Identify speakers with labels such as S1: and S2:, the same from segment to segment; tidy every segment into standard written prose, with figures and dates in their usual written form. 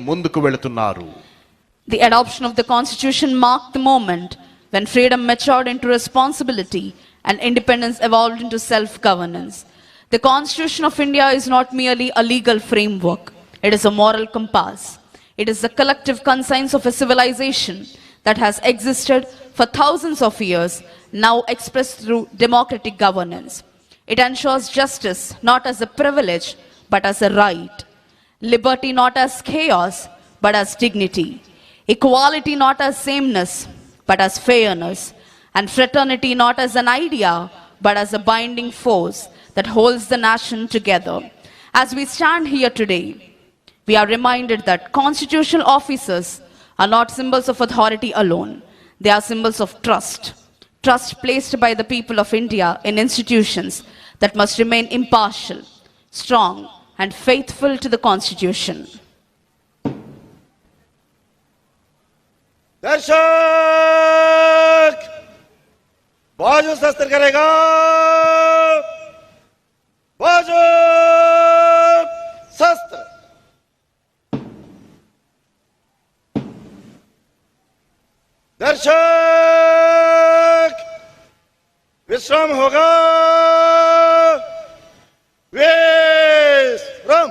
S1: ముందుకు వెళుతున్నారు.
S2: The adoption of the Constitution marked the moment when freedom matured into responsibility and independence evolved into self-governance. The Constitution of India is not merely a legal framework. It is a moral compass. It is the collective conscience of a civilization that has existed for thousands of years, now expressed through democratic governance. It ensures justice not as a privilege, but as a right. Liberty not as chaos, but as dignity. Equality not as sameness, but as fairness. And fraternity not as an idea, but as a binding force that holds the nation together. As we stand here today, we are reminded that constitutional officers are not symbols of authority alone. They are symbols of trust. Trust placed by the people of India in institutions that must remain impartial, strong, and faithful to the Constitution.
S3: दर्शक बाजू शस्त्र करेगा बाजू शस्त्र दर्शक विश्राम होगा विश्राम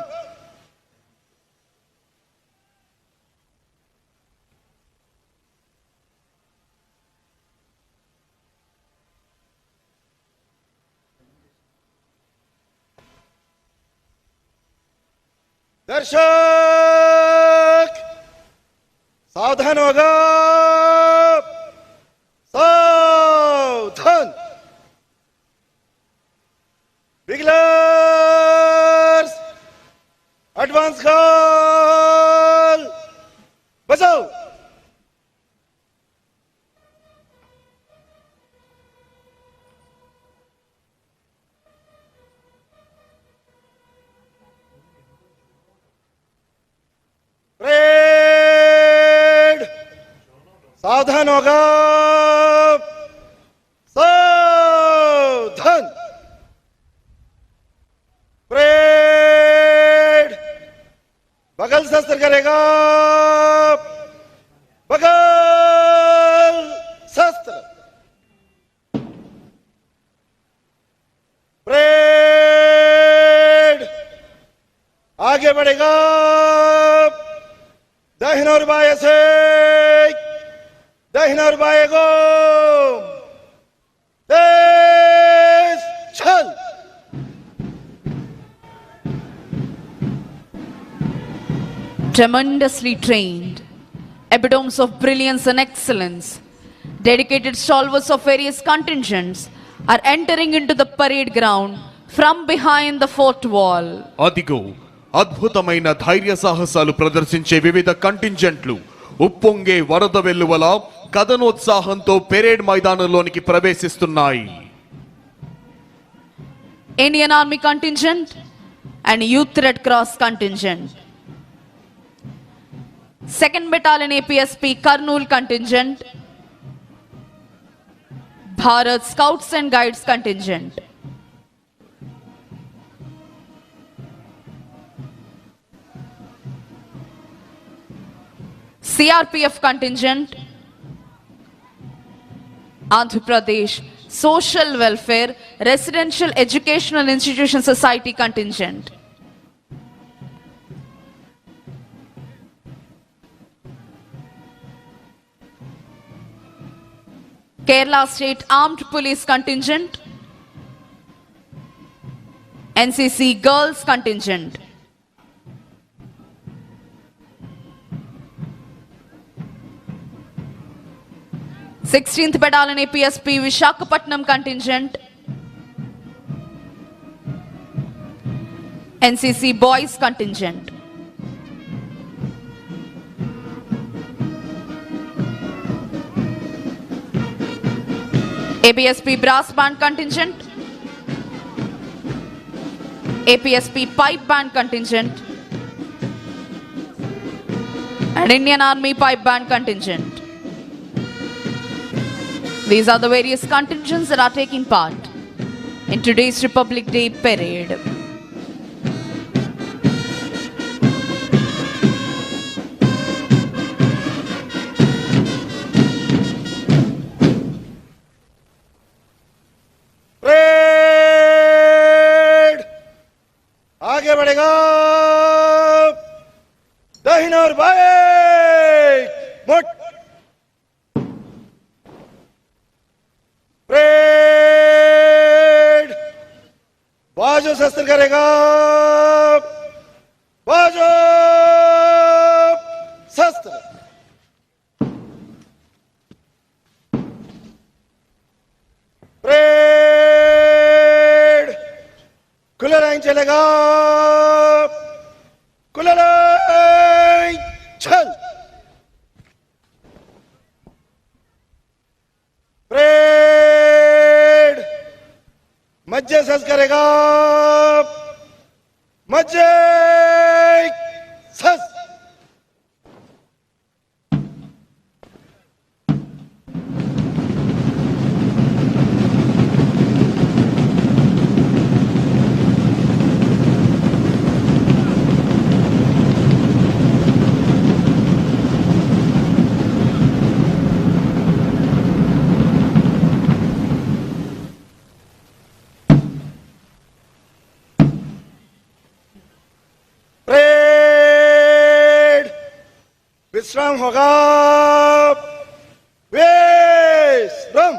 S3: दर्शक सावधान होगा सावधान बिगलर्स एडवांस कॉल बचाओ परेड सावधान होगा सावधान परेड बगल शस्त्र करेगा बगल शस्त्र परेड आगे बढ़ेगा दाहिना और बाएं से दाहिना और बाएं को तेज चल
S2: Tremendously trained, epitomes of brilliance and excellence, dedicated stalwarts of various contingents are entering into the parade ground from behind the fort wall.
S1: అదిగో అద్భుతమైన ధైర్య సాహసాలు ప్రదర్శించే వివిధ కంటింజెంట్లు ఉప్పొంగే వరద వెల్లువల కథనోత్సాహంతో parade మైదానంలోనికి ప్రవేశిస్తున్నాయి.
S2: Indian Army Contingent and Youth Red Cross Contingent. 2nd Battalion APSP Kurnool Contingent. Bharat Scouts and Guides Contingent. CRPF Contingent. Andhra Pradesh Social Welfare Residential Educational Institution Society Contingent. Kerala State Armed Police Contingent. NCC Girls Contingent. Sixteenth Battalion APSP Visakhapatnam Contingent. NCC Boys Contingent. APSP Brass Band Contingent. APSP Pipe Band Contingent. And Indian Army Pipe Band Contingent. These are the various contingents that are taking part in today's Republic Day parade.
S3: दाहिना और बाएं मुठ parade बाजू शस्त्र करेगा बाजू शस्त्र parade खुला लाइन चलेगा खुला लाइन चल परेड मज्जे सस करेगा मज्जे सस विश्राम होगा विश्राम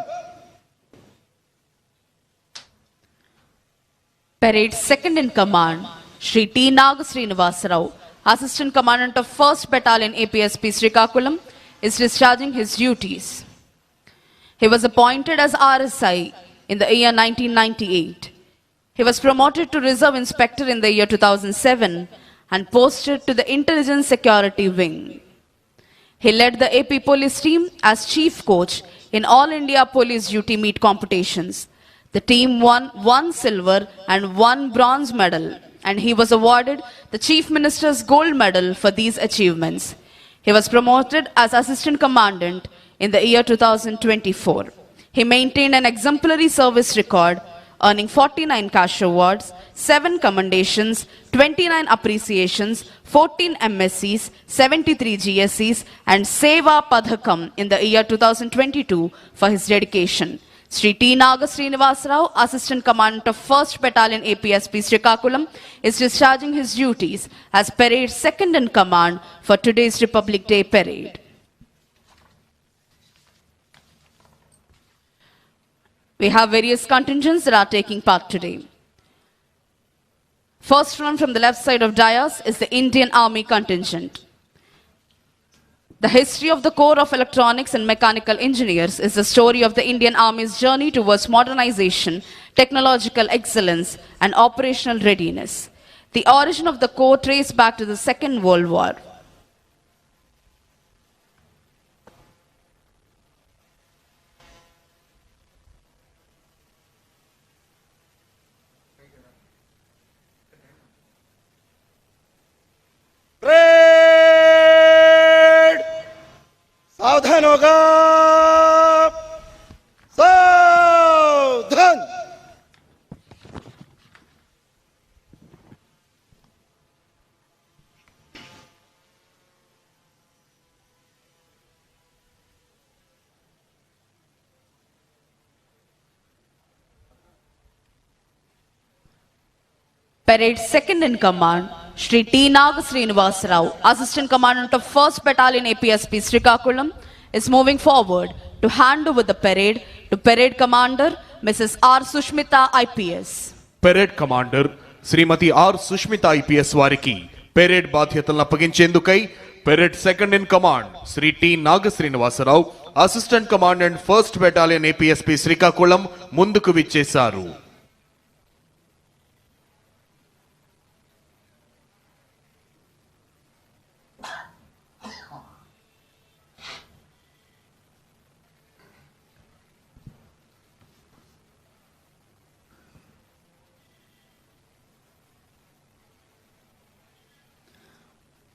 S2: Parade second in command, Shri T. Naga Srinivasarao, Assistant Commandant of 1st Battalion APSP Srikakulam, is discharging his duties. He was appointed as RSI in the year 1998. He was promoted to Reserve Inspector in the year 2007 and posted to the Intelligence Security Wing. He led the AP Police team as Chief Coach in All India Police Duty Meet competitions. The team won 1 silver and 1 bronze medal, and he was awarded the Chief Minister's Gold Medal for these achievements. He was promoted as Assistant Commandant in the year 2024. He maintained an exemplary service record, earning 49 cash awards, 7 commendations, 29 appreciations, 14 MSCs, 73 GSCs, and Seva Padhakam in the year 2022 for his dedication. Shri T. Naga Srinivasarao, Assistant Commandant of 1st Battalion APSP Srikakulam, is discharging his duties as Parade Second in Command for today's Republic Day Parade. We have various contingents that are taking part today. First one from the left side of dais is the Indian Army contingent. The history of the Corps of Electronics and Mechanical Engineers is the story of the Indian Army's journey towards modernization, technological excellence, and operational readiness. The origin of the Corps traces back to the Second World War.
S3: Parade सावधान होगा सावधान
S2: Parade Second in Command, Shri T. Naga Srinivasarao, Assistant Commandant of 1st Battalion APSP Srikakulam, is moving forward to hand over the parade to Parade Commander Mrs. R. Sushmita IPS.
S1: Parade commander Shrimati R Sushmita IPS వారికి parade బాధ్యతలను అప్పగించేందుకై parade second in command Shri T Naga Srinivasarao assistant commandant 1st battalion APSP Srikakulam ముందుకు విచ్చేశారు.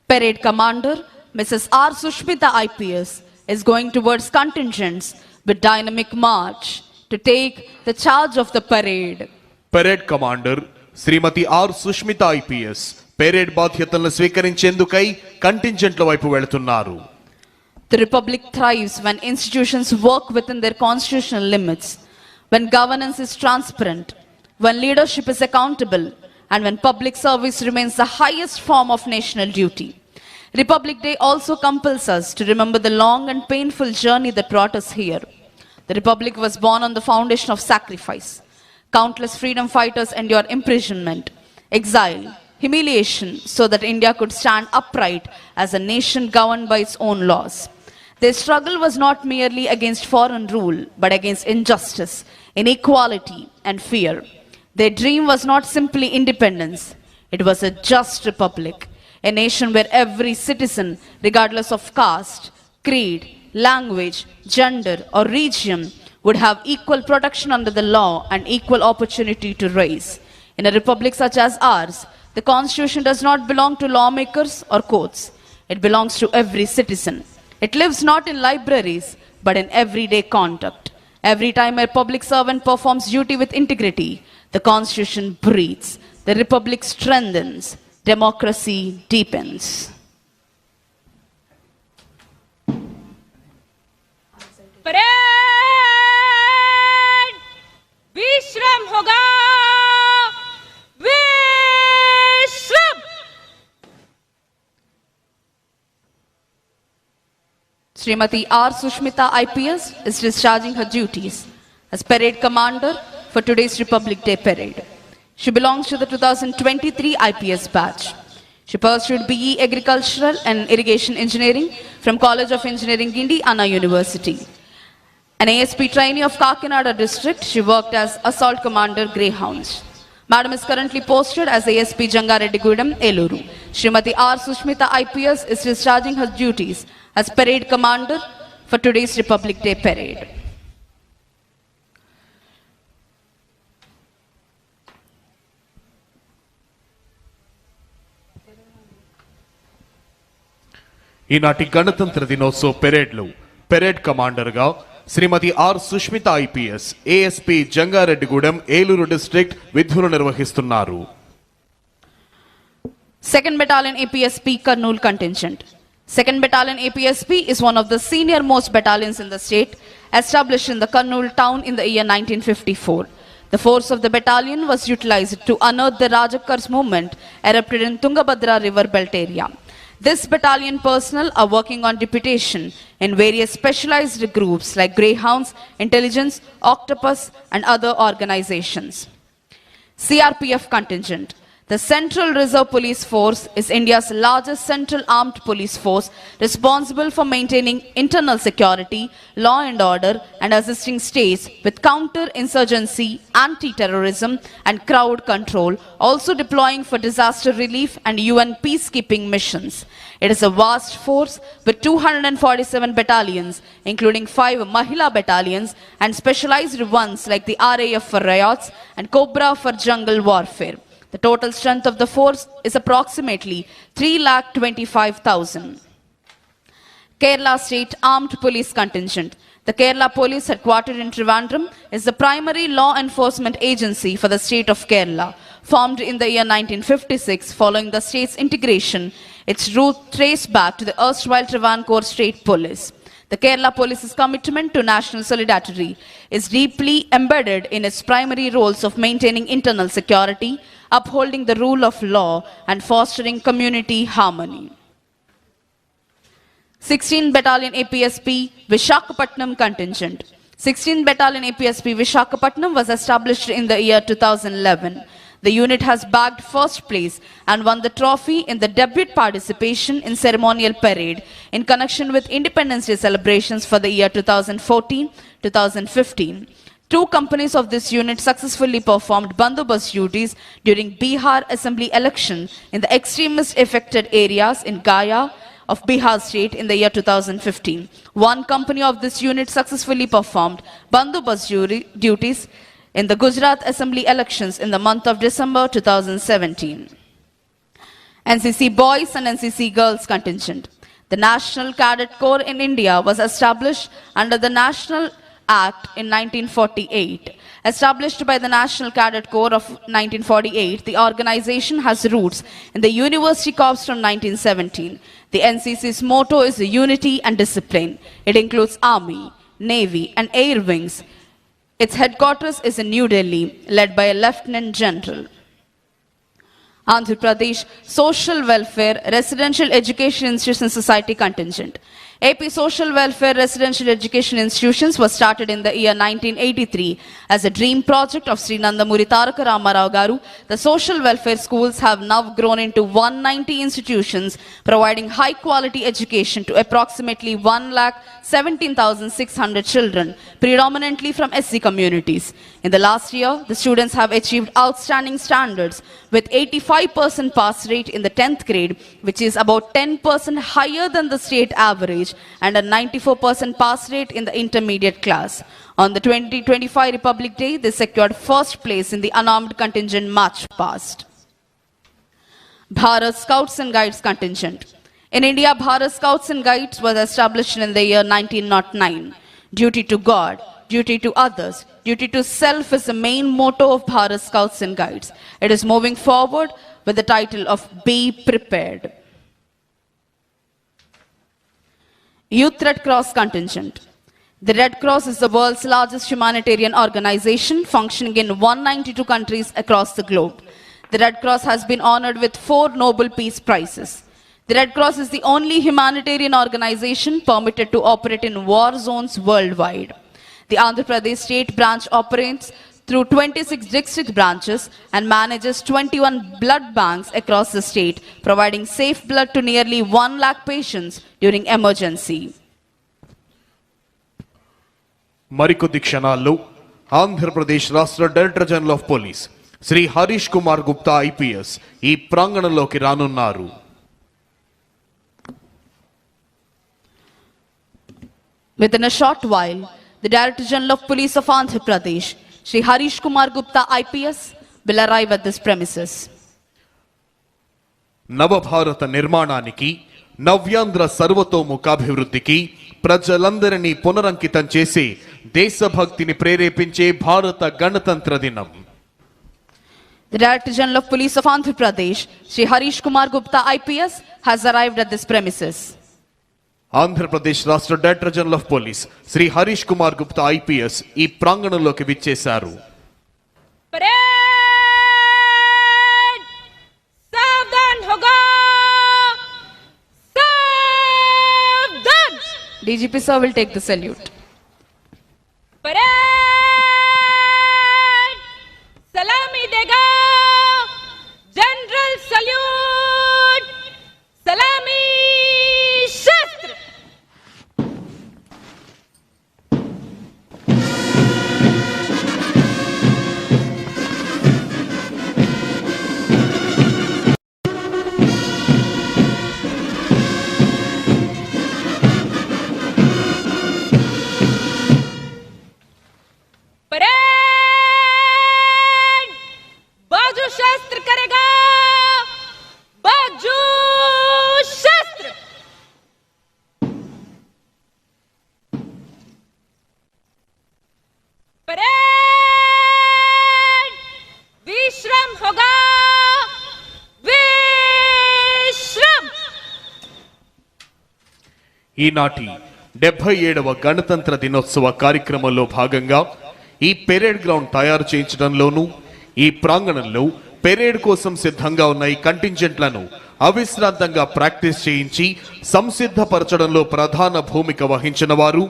S2: Parade Commander Mrs. R. Sushmita IPS is going towards contingents with dynamic march to take the charge of the parade.
S1: Parade commander Shrimati R Sushmita IPS parade బాధ్యతలను స్వీకరించేందుకై కంటింజెంట్ల వైపు వెళుతున్నారు.
S2: The Republic thrives when institutions work within their constitutional limits, when governance is transparent, when leadership is accountable, and when public service remains the highest form of national duty. Republic Day also compels us to remember the long and painful journey that brought us here. The Republic was born on the foundation of sacrifice. Countless freedom fighters endured imprisonment, exile, humiliation, so that India could stand upright as a nation governed by its own laws. Their struggle was not merely against foreign rule, but against injustice, inequality, and fear. Their dream was not simply independence, it was a just republic, a nation where every citizen, regardless of caste, creed, language, gender, or region, would have equal protection under the law and equal opportunity to rise. In a republic such as ours, the constitution does not belong to lawmakers or courts. It belongs to every citizen. It lives not in libraries, but in everyday conduct. Every time a public servant performs duty with integrity, the constitution breathes, the republic strengthens, democracy deepens.
S4: Parade विश्राम होगा विश्राम
S2: Srimati R. Sushmita IPS is discharging her duties as parade commander for today's Republic Day parade. She belongs to the 2023 IPS batch. She pursued BE Agricultural and Irrigation Engineering from College of Engineering Gindi, Anna University. An ASP trainee of Kakinada district, she worked as Assault Commander Greyhounds. Madam is currently posted as ASP Jangareddigudem, Eluru. Srimati R. Sushmita IPS is discharging her duties as Parade Commander for today's Republic Day parade.
S1: ఈనాటి గణతంత్ర దినోత్సవ పెరేడ్లో parade కమాండర్గా Shrimati R Sushmita IPS ASP Jangareddygudem Eluru district విధులు నిర్వహిస్తున్నారు.
S2: 2nd Battalion APSP Kurnool Contingent. 2nd Battalion APSP is one of the senior most battalions in the state, established in the Kurnool town in the year 1954. The force of the battalion was utilized to unearth the Rajakars movement erupted in Tungabhadra river belt area. This battalion personnel are working on deputation in various specialized groups like Greyhounds, Intelligence, Octopus, and other organizations. CRPF Contingent. The Central Reserve Police Force is India's largest central armed police force responsible for maintaining internal security, law and order, and assisting states with counter-insurgency, anti-terrorism, and crowd control, also deploying for disaster relief and UN peacekeeping missions. It is a vast force with 247 battalions, including 5 Mahila battalions and specialized ones like the RAF for riots and Cobra for jungle warfare. The total strength of the force is approximately 3,25,000. Kerala State Armed Police Contingent. The Kerala Police headquartered in Trivandrum is the primary law enforcement agency for the state of Kerala. Formed in the year 1956 following the state's integration, its root traced back to the erstwhile Travancore State Police. The Kerala Police's commitment to national solidarity is deeply embedded in its primary roles of maintaining internal security, upholding the rule of law, and fostering community harmony. 16th Battalion APSP Vishakhapatnam Contingent. 16th Battalion APSP Vishakhapatnam was established in the year 2011. The unit has bagged first place and won the trophy in the debut participation in ceremonial parade in connection with Independence Day celebrations for the year 2014-2015. 2 companies of this unit successfully performed bandobast duties during Bihar Assembly election in the extremist affected areas in Gaya of Bihar state in the year 2015. 1 company of this unit successfully performed bandobast duties in the Gujarat Assembly elections in the month of December 2017. NCC Boys and NCC Girls Contingent. The National Cadet Corps in India was established under the National Act in 1948. Established by the National Cadet Corps of 1948, the organization has roots in the University Corps from 1917. The NCC's motto is unity and discipline. It includes Army, Navy, and Air Wings. Its headquarters is in New Delhi, led by a Lieutenant General. Andhra Pradesh Social Welfare Residential Education Institution Society Contingent. AP Social Welfare Residential Education Institutions was started in the year 1983 as a dream project of Sri Nandamuri Taraka Ramarao Garu. The social welfare schools have now grown into 190 institutions providing high quality education to approximately 1,17,600 children, predominantly from SC communities. In the last year, the students have achieved outstanding standards with 85% pass rate in the 10th grade, which is about 10% higher than the state average, and a 94% pass rate in the intermediate class. On the 2025 Republic Day, they secured first place in the unarmed contingent march past. Bharat Scouts and Guides Contingent. In India, Bharat Scouts and Guides was established in the year 1909. Duty to God, duty to others, duty to self is the main motto of Bharat Scouts and Guides. It is moving forward with the title of Be Prepared. Youth Red Cross Contingent. The Red Cross is the world's largest humanitarian organization functioning in 192 countries across the globe. The Red Cross has been honored with 4 Nobel Peace Prizes. The Red Cross is the only humanitarian organization permitted to operate in war zones worldwide. The Andhra Pradesh state branch operates through 26 district branches and manages 21 blood banks across the state, providing safe blood to nearly 1 lakh patients during emergency.
S1: మరికొద్ది క్షణాల్లో ఆంధ్రప్రదేశ్ రాష్ట్ర director general of police Shri Harish Kumar Gupta IPS ఈ ప్రాంగణంలోకి రానున్నారు.
S2: Within a short while, the Director General of Police of Andhra Pradesh, Shri Harish Kumar Gupta IPS, will arrive at this premises.
S1: నవభారత నిర్మాణానికి, నవ్యాంధ్ర సర్వతోముఖాభివృద్ధికి, ప్రజలందరినీ పునరంకితం చేసి దేశభక్తిని ప్రేరేపించే భారత గణతంత్ర దినం.
S2: The Director General of Police of Andhra Pradesh, Shri Harish Kumar Gupta IPS, has arrived at this premises.
S1: Andhra Pradesh రాష్ట్ర director general of police Shri Harish Kumar Gupta IPS ఈ ప్రాంగణంలోకి విచ్చేశారు.
S4: परेड सावधान होगा सावधान
S2: DGP sir will take the salute.
S4: Parade सलामी देगा general salute सलामी शस्त्र परेड बाजू शस्त्र करेगा बाजू शस्त्र परेड विश्राम होगा विश्राम
S1: ఈనాటి 77వ గణతంత్ర దినోత్సవ కార్యక్రమంలో భాగంగా ఈ పెరేడ్ గ్రౌండ్ తయారు చేయించడంలోనూ ఈ ప్రాంగణంలో పెరేడ్ కోసం సిద్ధంగా ఉన్న ఈ కంటింజెంట్లను అవిశ్రాంతంగా ప్రాక్టీస్ చేయించి సంసిద్ధపరచడంలో ప్రధాన భూమిక వహించిన వారు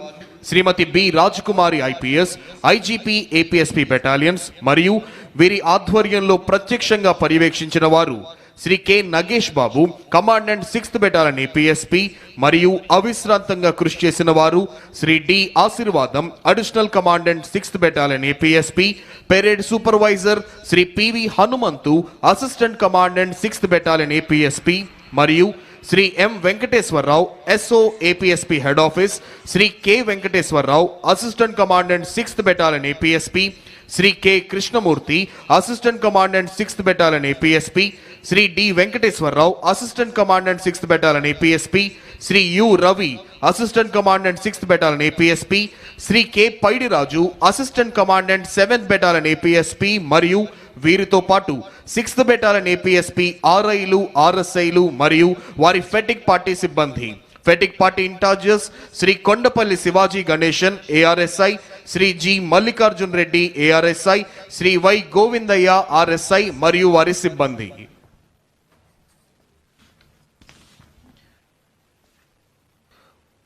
S1: Shrimati B Rajakumari IPS, IGP APSP battalions మరియు వీరి ఆధ్వర్యంలో ప్రత్యక్షంగా పర్యవేక్షించిన వారు Shri K Nagesh Babu, commandant 6th battalion APSP మరియు అవిశ్రాంతంగా కృషి చేసిన వారు Shri D Ashirvadam, additional commandant 6th battalion APSP, parade supervisor Shri PV Hanumanthu, assistant commandant 6th battalion APSP మరియు Shri M Venkateswararao, SO APSP head office, Shri K Venkateswararao, assistant commandant 6th battalion APSP, Shri K Krishnamurthy, assistant commandant 6th battalion APSP, Shri D Venkateswara Rao, assistant commandant 6th battalion APSP, Shri U Ravi, assistant commandant 6th battalion APSP, Shri K Paidiraju, assistant commandant 7th battalion APSP మరియు వీరితో పాటు 6th battalion APSP ఆర్ఐలు, ఆర్ఎస్ఐలు మరియు వారి fatigue party సిబ్బంది. Fatigue party incharges Shri Kondapalli Shivaji Ganesan ARSI, Shri G Mallikarjun Reddy ARSI, Shri Y Govindaiah RSI మరియు వారి సిబ్బంది.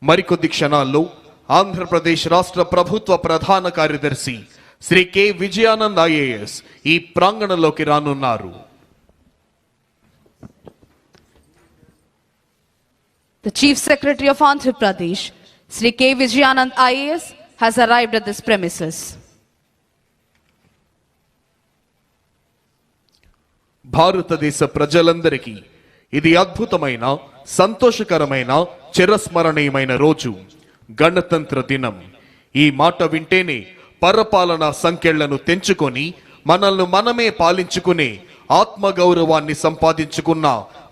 S1: మరికొద్ది క్షణాల్లో ఆంధ్రప్రదేశ్ రాష్ట్ర ప్రభుత్వ ప్రధాన కార్యదర్శి శ్రీ కె విజయానంద్ ఐఏఎస్ ఈ ప్రాంగణంలోకి రానున్నారు.
S2: The Chief Secretary of Andhra Pradesh, Sri K. Vijayanand IAS, has arrived at this premises.
S1: భారతదేశ ప్రజలందరికీ ఇది అద్భుతమైన, సంతోషకరమైన, చిరస్మరణీయమైన రోజు, గణతంత్ర దినం. ఈ మాట వింటేనే పరపాలనా సంకెళ్లను తెంచుకొని మనల్ని మనమే పాలించుకునే ఆత్మగౌరవాన్ని సంపాదించుకున్న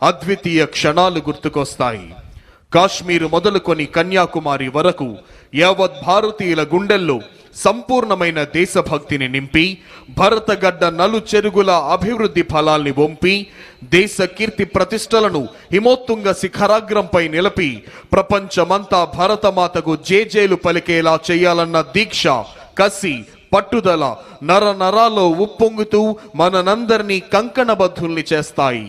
S1: అద్వితీయ క్షణాలు గుర్తుకొస్తాయి. కాశ్మీరు మొదలుకొని కన్యాకుమారి వరకు యావత్ భారతీయుల గుండెల్లో సంపూర్ణమైన దేశభక్తిని నింపి భరతగడ్డ నలు చెరుగుల అభివృద్ధి ఫలాల్ని వంపి దేశ కీర్తి ప్రతిష్టలను హిమోత్తుంగ శిఖరాగ్రంపై నిలిపి ప్రపంచమంతా భరతమాతకు జేజేలు పలికేలా చేయాలన్న దీక్ష, కసి, పట్టుదల నర నరాల్లో ఉప్పొంగుతూ మనందరినీ కంకణబద్ధుల్ని చేస్తాయి.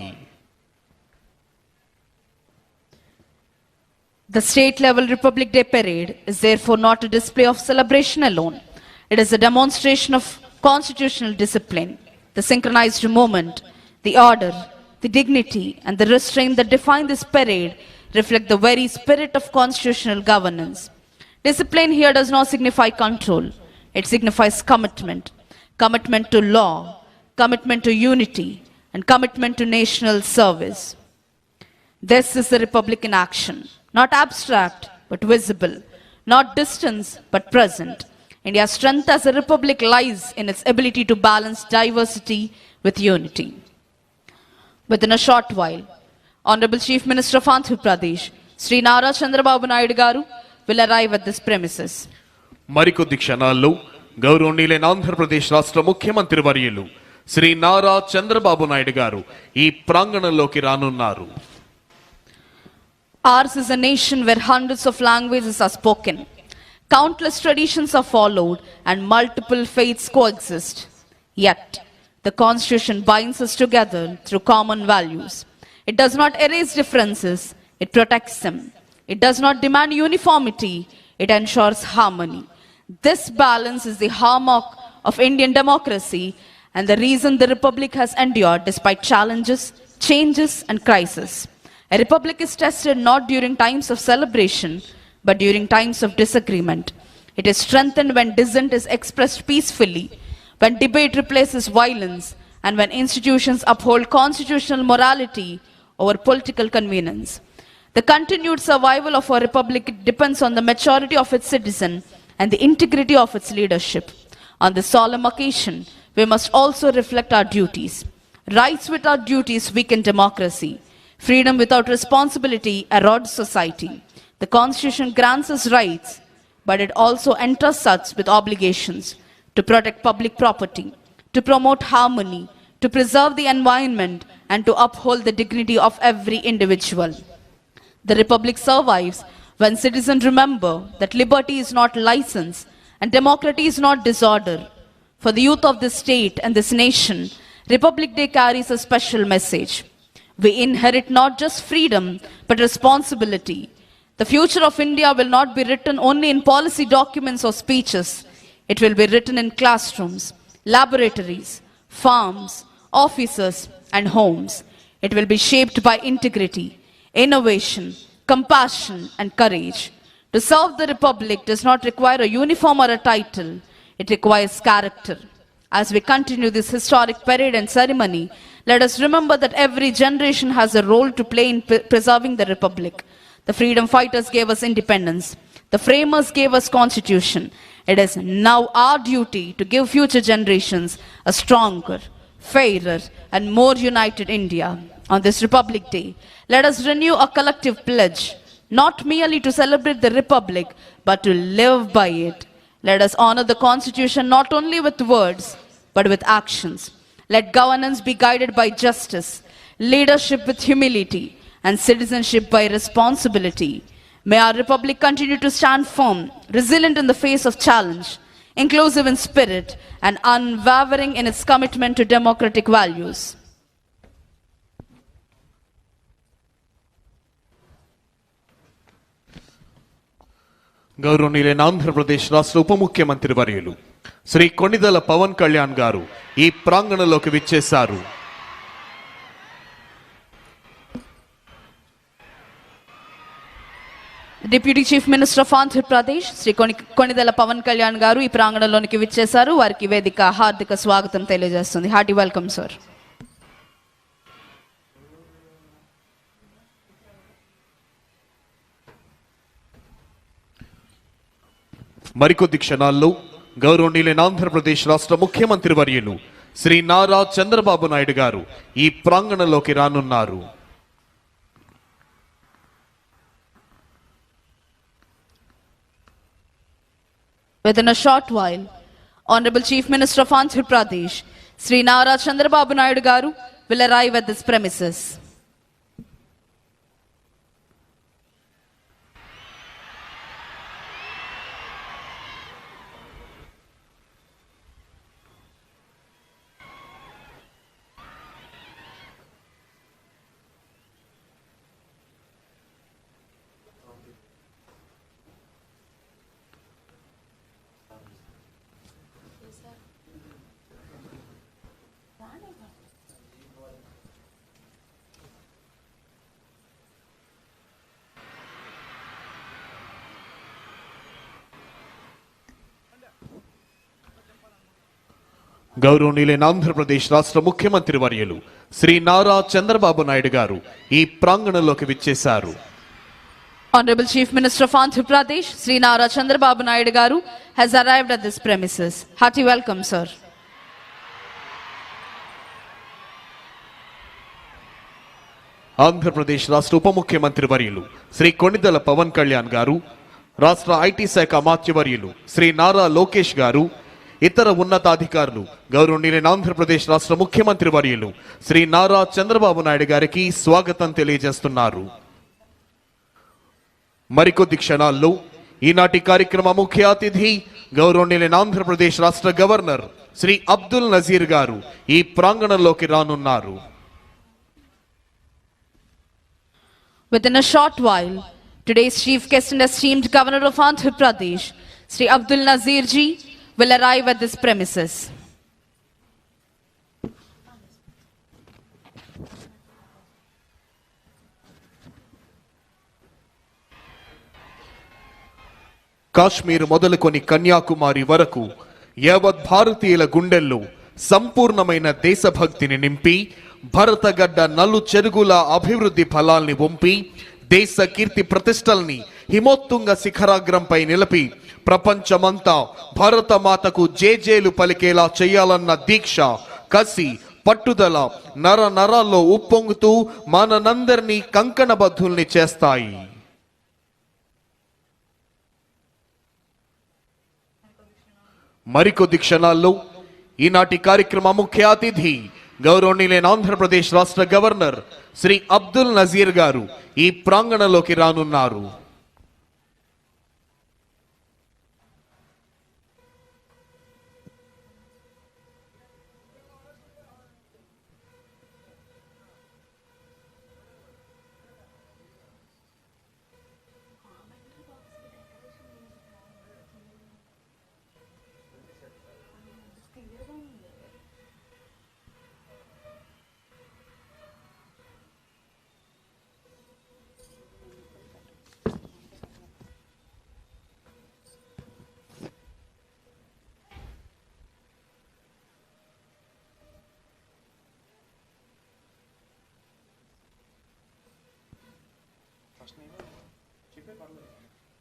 S2: The state-level Republic Day parade is therefore not a display of celebration alone. It is a demonstration of constitutional discipline, the synchronized movement, the order, the dignity, and the restraint that define this parade reflect the very spirit of constitutional governance. Discipline here does not signify control. It signifies commitment. Commitment to law, commitment to unity, and commitment to national service. This is the Republic in action. Not abstract, but visible. Not distant, but present. India's strength as a republic lies in its ability to balance diversity with unity. Within a short while, Honorable Chief Minister of Andhra Pradesh, Sri Nara Chandrababu Naidu Garu, will arrive at this premises.
S1: మరికొద్ది క్షణాల్లో గౌరవనీయులైన ఆంధ్రప్రదేశ్ రాష్ట్ర ముఖ్యమంత్రి వర్యులు శ్రీ నారా చంద్రబాబు నాయుడు గారు ఈ ప్రాంగణంలోకి రానున్నారు.
S2: Ours is a nation where hundreds of languages are spoken, countless traditions are followed, and multiple faiths coexist. Yet, the Constitution binds us together through common values. It does not erase differences, it protects them. It does not demand uniformity, it ensures harmony. This balance is the hallmark of Indian democracy and the reason the Republic has endured despite challenges, changes, and crises. A republic is tested not during times of celebration, but during times of disagreement. It is strengthened when dissent is expressed peacefully, when debate replaces violence, and when institutions uphold constitutional morality over political convenience. The continued survival of our republic depends on the maturity of its citizens and the integrity of its leadership. On this solemn occasion, we must also reflect our duties. Rights without duties weaken democracy. Freedom without responsibility erodes society. The Constitution grants us rights, but it also entrusts us with obligations to protect public property, to promote harmony, to preserve the environment, and to uphold the dignity of every individual. The Republic survives when citizens remember that liberty is not license and democracy is not disorder. For the youth of this state and this nation, Republic Day carries a special message. We inherit not just freedom, but responsibility. The future of India will not be written only in policy documents or speeches. It will be written in classrooms, laboratories, farms, offices, and homes. It will be shaped by integrity, innovation, compassion, and courage. To serve the Republic does not require a uniform or a title. It requires character. As we continue this historic parade and ceremony, let us remember that every generation has a role to play in preserving the Republic. The freedom fighters gave us independence. The framers gave us constitution. It is now our duty to give future generations a stronger, fairer, and more united India. On this Republic Day, let us renew a collective pledge, not merely to celebrate the Republic, but to live by it. Let us honor the Constitution not only with words, but with actions. Let governance be guided by justice, leadership with humility, and citizenship by responsibility. May our Republic continue to stand firm, resilient in the face of challenge, inclusive in spirit, and unwavering in its commitment to democratic values.
S1: గౌరవనీయులైన ఆంధ్రప్రదేశ్ రాష్ట్ర ఉప ముఖ్యమంత్రి వర్యులు శ్రీ కొణిదెల పవన్ కళ్యాణ్ గారు ఈ ప్రాంగణంలోకి విచ్చేశారు.
S2: Deputy chief minister of Andhra Pradesh Shri Konidela Pawan Kalyan గారు ఈ ప్రాంగణంలోనికి విచ్చేశారు. వారికి వేదిక హార్దిక స్వాగతం తెలియజేస్తుంది. Hearty welcome sir.
S1: మరికొద్ది క్షణాల్లో గౌరవనీయులైన ఆంధ్రప్రదేశ్ రాష్ట్ర ముఖ్యమంత్రి వర్యులు శ్రీ నారా చంద్రబాబు నాయుడు గారు ఈ ప్రాంగణంలోకి రానున్నారు.
S2: Within a short while, Honorable Chief Minister of Andhra Pradesh, Sri Nara Chandrababu Naidu Garu, will arrive at this premises.
S1: గౌరవనీయులైన ఆంధ్రప్రదేశ్ రాష్ట్ర ముఖ్యమంత్రి వర్యులు శ్రీ నారా చంద్రబాబు నాయుడు గారు ఈ ప్రాంగణంలోకి విచ్చేశారు.
S2: Honorable Chief Minister of Andhra Pradesh, Sri Nara Chandrababu Naidu Garu, has arrived at this premises. Hearty welcome, sir.
S1: Andhra Pradesh రాష్ట్ర ఉప ముఖ్యమంత్రి వర్యులు శ్రీ కొణిదెల పవన్ కళ్యాణ్ గారు, రాష్ట్ర ఐటీ శాఖ అమాత్యవర్యులు శ్రీ నారా లోకేష్ గారు, ఇతర ఉన్నతాధికారులు గౌరవనీయులైన ఆంధ్రప్రదేశ్ రాష్ట్ర ముఖ్యమంత్రి వర్యులు శ్రీ నారా చంద్రబాబు నాయుడు గారికి స్వాగతం తెలియజేస్తున్నారు. మరికొద్ది క్షణాల్లో ఈనాటి కార్యక్రమ ముఖ్య అతిథి గౌరవనీయులైన ఆంధ్రప్రదేశ్ రాష్ట్ర గవర్నర్ శ్రీ అబ్దుల్ నజీర్ గారు ఈ ప్రాంగణంలోకి రానున్నారు.
S2: Within a short while, today's chief guest and esteemed governor of Andhra Pradesh, Sri Abdul Nazir ji, will arrive at this premises.
S1: Kashmir మొదలుకొని కన్యాకుమారి వరకు యావత్ భారతీయుల గుండెల్లో సంపూర్ణమైన దేశభక్తిని నింపి భరతగడ్డ నలు చెరుగుల అభివృద్ధి ఫలాల్ని వంపి దేశ కీర్తి ప్రతిష్టల్ని హిమోత్తుంగ శిఖరాగ్రంపై నిలిపి ప్రపంచమంతా భారతమాతకు జేజేలు పలికేలా చేయాలన్న దీక్ష, కసి, పట్టుదల నర నరాల్లో ఉప్పొంగుతూ మనందరినీ కంకణబద్ధుల్ని చేస్తాయి. మరికొద్ది క్షణాల్లో ఈనాటి కార్యక్రమ ముఖ్య అతిథి గౌరవనీయులైన ఆంధ్రప్రదేశ్ రాష్ట్ర గవర్నర్ శ్రీ అబ్దుల్ నజీర్ గారు ఈ ప్రాంగణంలోకి రానున్నారు.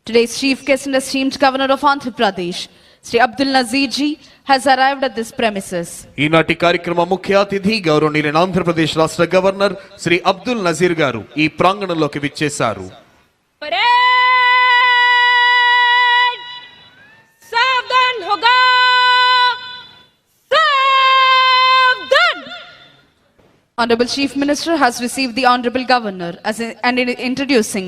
S2: Today's chief guest and esteemed governor of Andhra Pradesh, Sri Abdul Nazir ji, has arrived at this premises.
S1: ఈనాటి కార్యక్రమ ముఖ్య అతిథి గౌరవనీయులైన ఆంధ్రప్రదేశ్ రాష్ట్ర గవర్నర్ శ్రీ అబ్దుల్ నజీర్ గారు ఈ ప్రాంగణంలోకి విచ్చేశారు.
S4: सावधान होगा, सावधान.
S2: Honorable Chief Minister has received the Honorable Governor and in introducing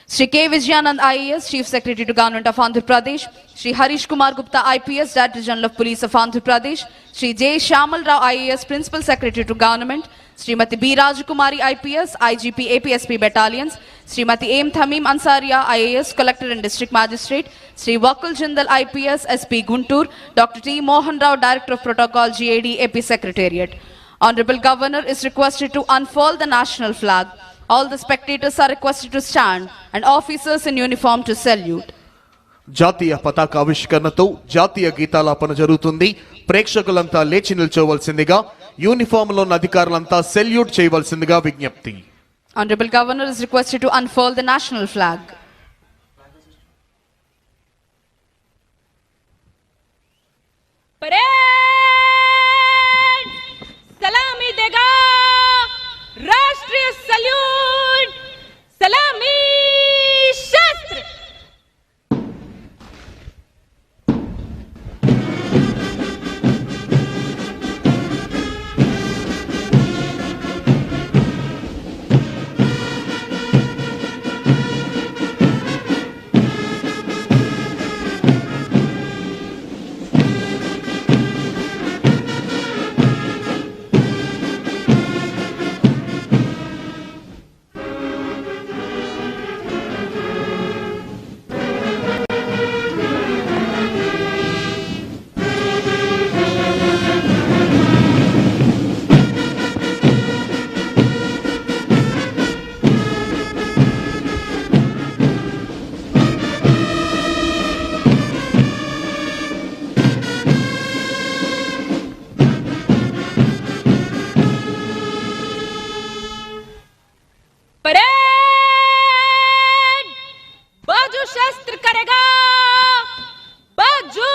S2: Shri K. Vijayanand IAS, Chief Secretary to Government of Andhra Pradesh, Shri Harish Kumar Gupta IPS, Director General of Police of Andhra Pradesh, Shri J. Shamal Rao IAS, Principal Secretary to Government, Srimati B. Rajakumari IPS, IGP APSP Battalions, Srimati M. Thamim Ansaria, IAS, Collector and District Magistrate, Sri Vakul Jindal, IPS, SP Guntur, Dr. T. Mohan Rao, Director of Protocol, GAD, AP Secretariat. Honorable Governor is requested to unfurl the national flag. All the spectators are requested to stand and officers in uniform to salute.
S1: జాతీయ పతాకావిష్కరణతో జాతీయ గీతాలాపన జరుగుతుంది. ప్రేక్షకులంతా లేచి నిల్చోవలసిందిగా, uniform లో ఉన్న అధికారులంతా salute చేయవలసిందిగా విజ్ఞప్తి.
S2: Honorable Governor is requested to unfurl the national flag.
S4: Parade सलामी देगा राष्ट्रीय सल्यूट सलामी शस्त्र परेड बाजू शस्त्र करेगा बाजू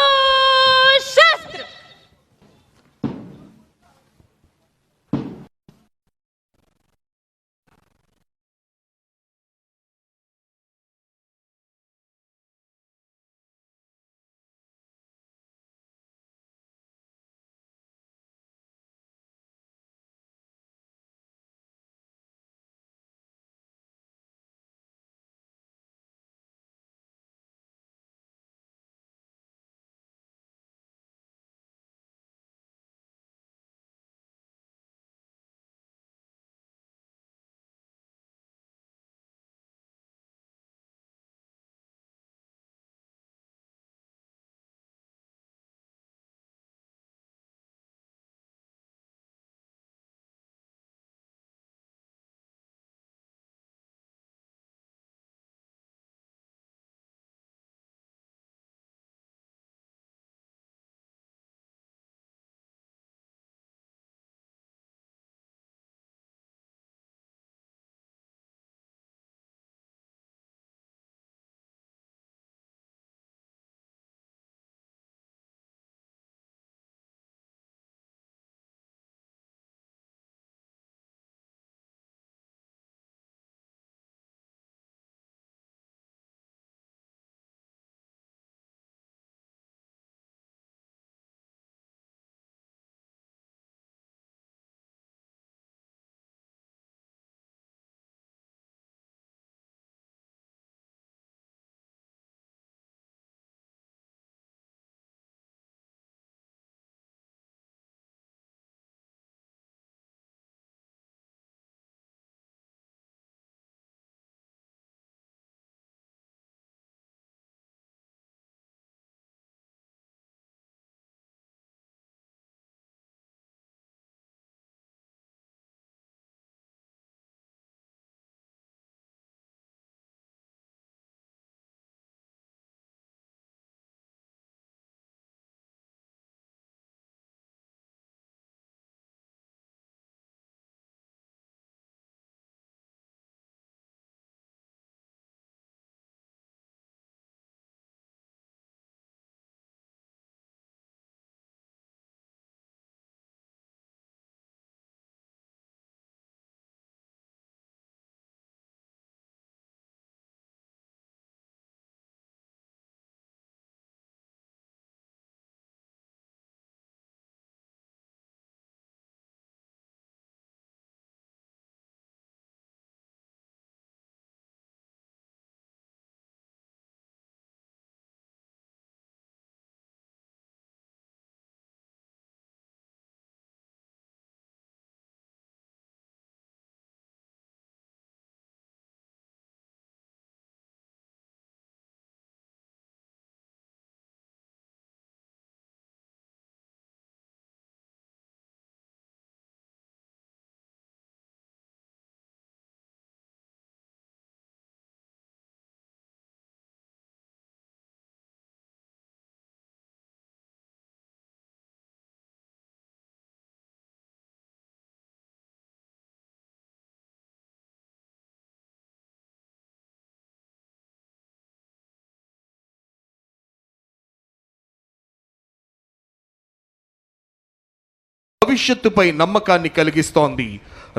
S1: భవిష్యత్తుపై నమ్మకాన్ని కలిగిస్తోంది.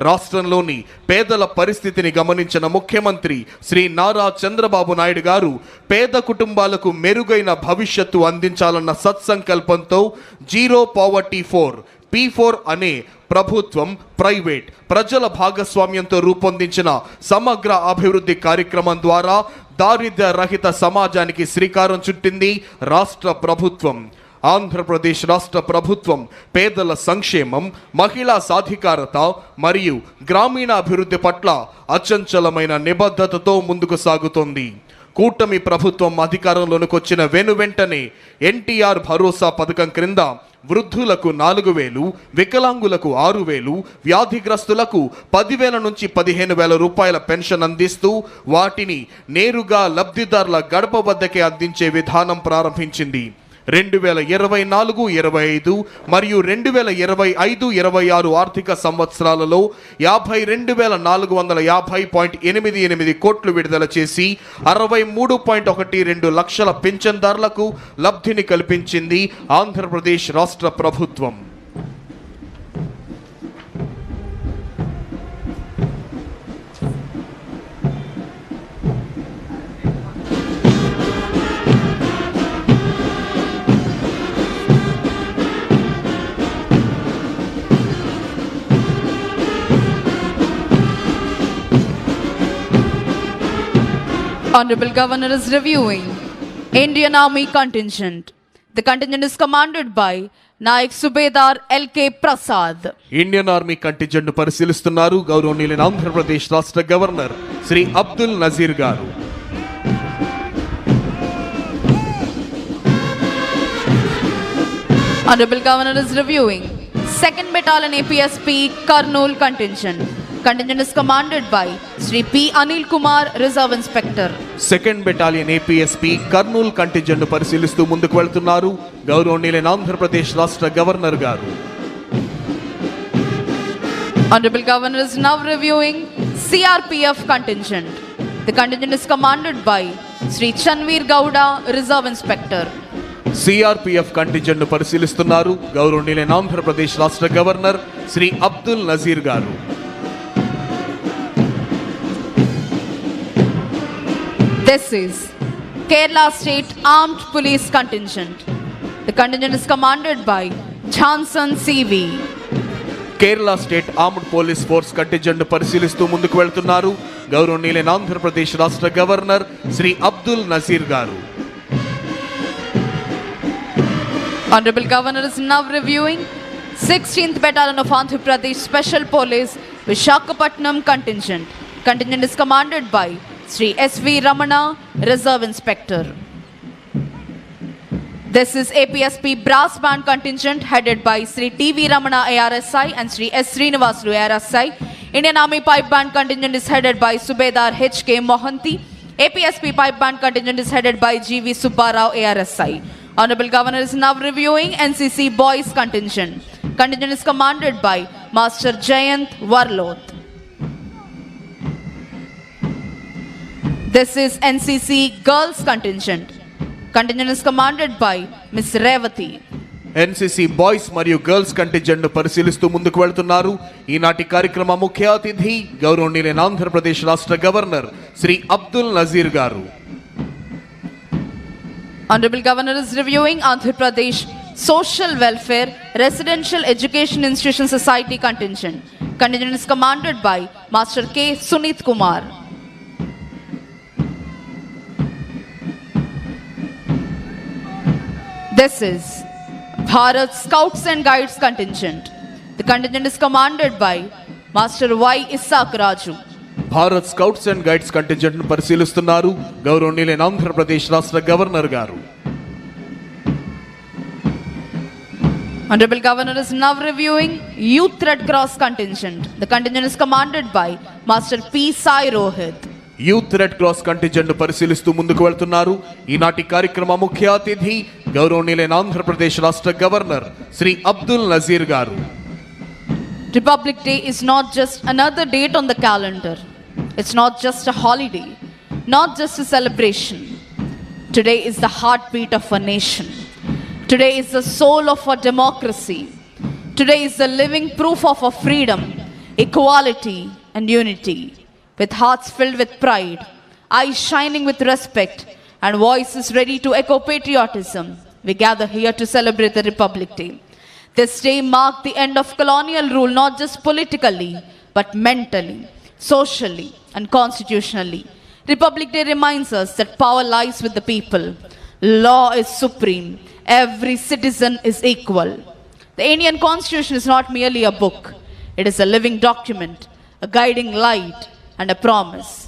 S1: రాష్ట్రంలోని పేదల పరిస్థితిని గమనించిన ముఖ్యమంత్రి శ్రీ నారా చంద్రబాబు నాయుడు గారు పేద కుటుంబాలకు మెరుగైన భవిష్యత్తు అందించాలన్న సత్సంకల్పంతో జీరో పావర్టీ 4 P4 అనే ప్రభుత్వం, ప్రైవేట్, ప్రజల భాగస్వామ్యంతో రూపొందించిన సమగ్ర అభివృద్ధి కార్యక్రమం ద్వారా దారిద్ర్య రహిత సమాజానికి శ్రీకారం చుట్టింది రాష్ట్ర ప్రభుత్వం. ఆంధ్రప్రదేశ్ రాష్ట్ర ప్రభుత్వం పేదల సంక్షేమం, మహిళా సాధికారత మరియు గ్రామీణ అభివృద్ధి పట్ల అచంచలమైన నిబద్ధతతో ముందుకు సాగుతోంది. కూటమి ప్రభుత్వం అధికారంలోకి వచ్చిన వెనువెంటనే ఎన్టీఆర్ భరోసా పథకం క్రింద వృద్ధులకు 4,000, వికలాంగులకు 6,000, వ్యాధిగ్రస్తులకు 10,000 నుంచి 15,000 రూపాయల పెన్షన్ అందిస్తూ వాటిని నేరుగా లబ్ధిదారుల గడప వద్దకే అందించే విధానం ప్రారంభించింది. 2024-25 మరియు 2025-26 ఆర్థిక సంవత్సరాలలో 52,450.88 కోట్లు విడుదల చేసి 63.12 లక్షల పింఛన్దారులకు లబ్ధిని కల్పించింది ఆంధ్రప్రదేశ్ రాష్ట్ర ప్రభుత్వం.
S2: Honorable Governor is reviewing Indian Army Contingent. The contingent is commanded by Naik Subedar L.K. Prasad.
S1: Indian army contingent ను పరిశీలిస్తున్నారు గౌరవనీయులైన ఆంధ్రప్రదేశ్ రాష్ట్ర గవర్నర్ శ్రీ అబ్దుల్ నజీర్ గారు.
S2: Honorable Governor is reviewing 2nd Battalion APSP Kurnool Contingent. Contingent is commanded by Sri P. Anil Kumar, Reserve Inspector.
S1: 2nd Battalion APSP Kurnool contingent ను పరిశీలిస్తూ ముందుకు వెళ్తున్నారు గౌరవనీయులైన ఆంధ్రప్రదేశ్ రాష్ట్ర గవర్నర్ గారు.
S2: Honorable Governor is now reviewing CRPF Contingent. The contingent is commanded by Sri Chanveer Gowda, Reserve Inspector.
S1: CRPF contingent ను పరిశీలిస్తున్నారు గౌరవనీయులైన ఆంధ్రప్రదేశ్ రాష్ట్ర గవర్నర్ శ్రీ అబ్దుల్ నజీర్ గారు.
S2: This is Kerala State Armed Police Contingent. The contingent is commanded by Johnson CV.
S1: Kerala state armed police force contingent ను పరిశీలిస్తూ ముందుకు వెళ్తున్నారు గౌరవనీయులైన ఆంధ్రప్రదేశ్ రాష్ట్ర గవర్నర్ శ్రీ అబ్దుల్ నజీర్ గారు.
S2: Honorable Governor is now reviewing 16th Battalion of Andhra Pradesh Special Police Visakhapatnam Contingent. Contingent is commanded by Sri S.V. Ramana, Reserve Inspector. This is APSP Brass Band Contingent headed by Sri T.V. Ramana ARSI and Sri S. Srinivasulu ARSI. Indian Army Pipe Band Contingent is headed by Subedar H.K. Mohanty. APSP Pipe Band Contingent is headed by G.V. Subbarao ARSI. Honorable Governor is now reviewing NCC Boys Contingent. Contingent is commanded by Master Jayant Warloth. This is NCC Girls Contingent. Contingent is commanded by Miss Revati.
S1: NCC boys మరియు girls contingent ను పరిశీలిస్తూ ముందుకు వెళ్తున్నారు ఈనాటి కార్యక్రమ ముఖ్య అతిథి గౌరవనీయులైన ఆంధ్రప్రదేశ్ రాష్ట్ర గవర్నర్ శ్రీ అబ్దుల్ నజీర్ గారు.
S2: Honorable Governor is reviewing Andhra Pradesh Social Welfare Residential Education Institution Society Contingent. Contingent is commanded by Master K. Sunit Kumar. This is Bharat Scouts and Guides Contingent. The contingent is commanded by Master Y. Isaac Raju.
S1: Bharat scouts and guides contingent ను పరిశీలిస్తున్నారు గౌరవనీయులైన ఆంధ్రప్రదేశ్ రాష్ట్ర governor గారు.
S2: Honorable Governor is now reviewing Youth Red Cross Contingent. The contingent is commanded by Master P. Sai Rohit.
S1: Youth red cross contingent ను పరిశీలిస్తూ ముందుకు వెళ్తున్నారు ఈనాటి కార్యక్రమ ముఖ్య అతిథి గౌరవనీయులైన ఆంధ్రప్రదేశ్ రాష్ట్ర గవర్నర్ శ్రీ అబ్దుల్ నజీర్ గారు.
S2: Republic Day is not just another date on the calendar. It's not just a holiday, not just a celebration. Today is the heartbeat of a nation. Today is the soul of our democracy. Today is the living proof of our freedom, equality, and unity. With hearts filled with pride, eyes shining with respect, and voices ready to echo patriotism, we gather here to celebrate the Republic Day. This day marked the end of colonial rule not just politically, but mentally, socially, and constitutionally. Republic Day reminds us that power lies with the people. Law is supreme. Every citizen is equal. The Indian Constitution is not merely a book. It is a living document, a guiding light, and a promise.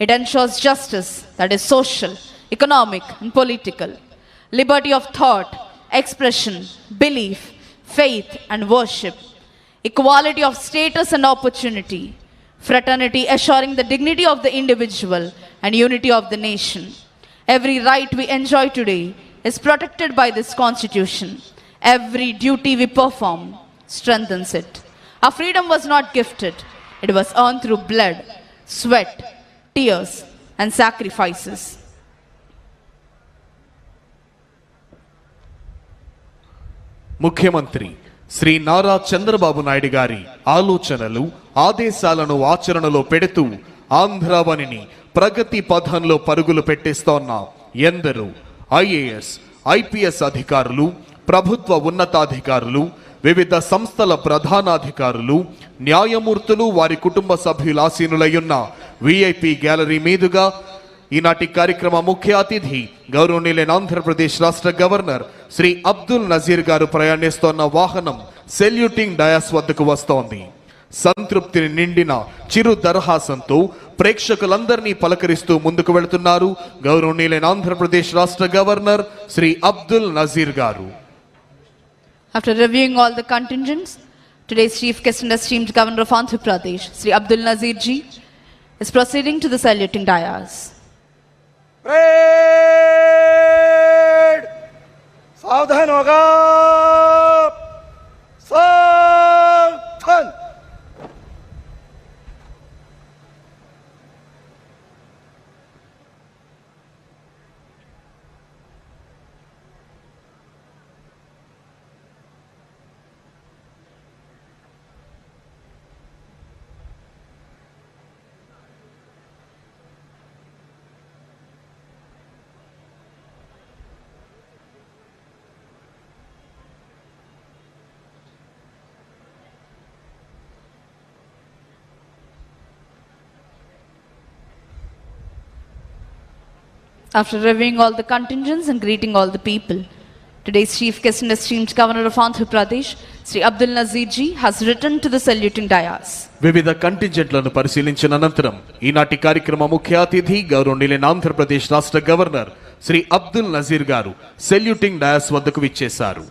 S2: It ensures justice that is social, economic, and political, liberty of thought, expression, belief, faith, and worship, equality of status and opportunity, fraternity assuring the dignity of the individual, and unity of the nation. Every right we enjoy today is protected by this Constitution. Every duty we perform strengthens it. Our freedom was not gifted. It was earned through blood, sweat, tears, and sacrifices.
S1: ముఖ్యమంత్రి శ్రీ నారా చంద్రబాబు నాయుడు గారి ఆలోచనలు ఆదేశాలను ఆచరణలో పెడుతూ ఆంధ్రావనిని ప్రగతి పథంలో పరుగులు పెట్టిస్తోన్న ఎందరో IAS IPS అధికారులు, ప్రభుత్వ ఉన్నతాధికారులు, వివిధ సంస్థల ప్రధానాధికారులు, న్యాయమూర్తులు, వారి కుటుంబ సభ్యుల ఆసీనులయ్యున్న విఐపి గ్యాలరీ మీదుగా ఈనాటి కార్యక్రమ ముఖ్య అతిథి గౌరవనీయులైన ఆంధ్రప్రదేశ్ రాష్ట్ర గవర్నర్ శ్రీ అబ్దుల్ నజీర్ గారు ప్రయాణిస్తోన్న వాహనం సెల్యూటింగ్ డయాస్ వద్దకు వస్తోంది. సంతృప్తిని నిండిన చిరు దరహాసంతో ప్రేక్షకులందరినీ పలకరిస్తూ ముందుకు వెళుతున్నారు గౌరవనీయులైన ఆంధ్రప్రదేశ్ రాష్ట్ర గవర్నర్ శ్రీ అబ్దుల్ నజీర్ గారు.
S2: After reviewing all the contingents, today's chief guest and esteemed governor of Andhra Pradesh, Sri Abdul Nazir ji, is proceeding to the saluting dais.
S3: Parade सावधान होगा सावधान
S2: After reviewing all the contingents and greeting all the people, today's chief guest and esteemed governor of Andhra Pradesh, Sri Abdul Nazir ji, has returned to the saluting dais.
S1: వివిధ కంటింజెంట్లను పరిశీలించిన అనంతరం ఈనాటి కార్యక్రమ ముఖ్య అతిథి గౌరవనీయులైన ఆంధ్రప్రదేశ్ రాష్ట్ర గవర్నర్ శ్రీ అబ్దుల్ నజీర్ గారు సెల్యూటింగ్ డయాస్ వద్దకు విచ్చేశారు.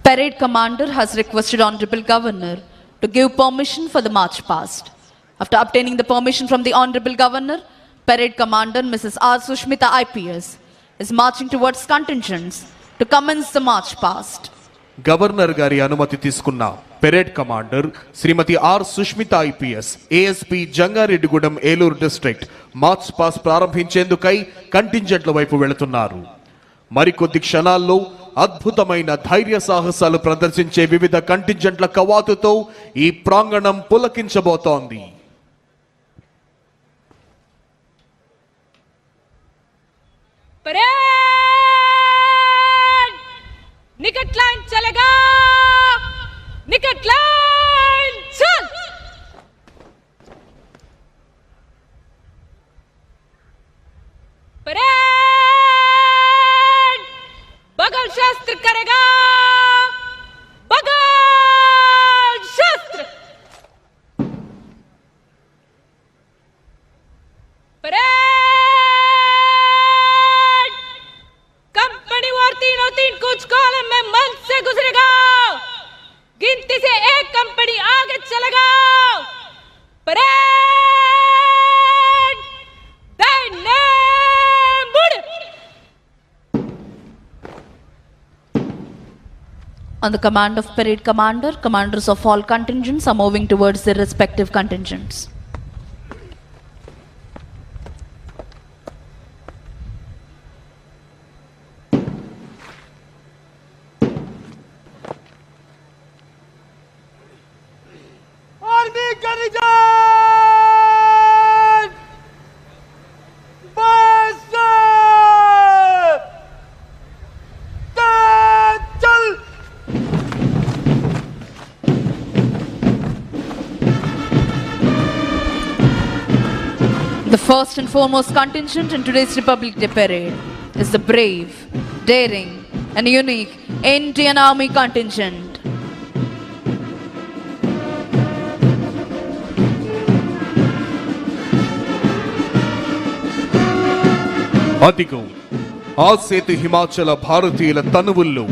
S2: Parade commander has requested Honorable Governor to give permission for the march past. After obtaining the permission from the Honorable Governor, Parade Commander Mrs. R. Sushmita IPS is marching towards contingents to commence the march past.
S1: Governor గారి అనుమతి తీసుకున్న parade commander Shrimati R Sushmita IPS ASP Jangareddygudem Eluru district march past ప్రారంభించేందుకై కంటింజెంట్ల వైపు వెళుతున్నారు. మరికొద్ది క్షణాల్లో అద్భుతమైన ధైర్య సాహసాలు ప్రదర్శించే వివిధ కంటింజెంట్ల కవాతుతో ఈ ప్రాంగణం పులకించబోతోంది.
S4: परेड निकट लाइन चलेगा निकट लाइन चल परेड बगल शस्त्र करेगा बगल शस्त्र परेड कंपनी और तीनों तीन कुछ कॉलम में मंच से गुजरेगा
S2: On the command of parade commander, commanders of all contingents are moving towards their respective contingents.
S3: Army Contingent!
S2: The first and foremost contingent in today's Republic Day parade is the brave, daring, and unique Indian Army contingent.
S1: అదిగో ఆసేతు హిమాచల భారతీయుల తనువుల్లో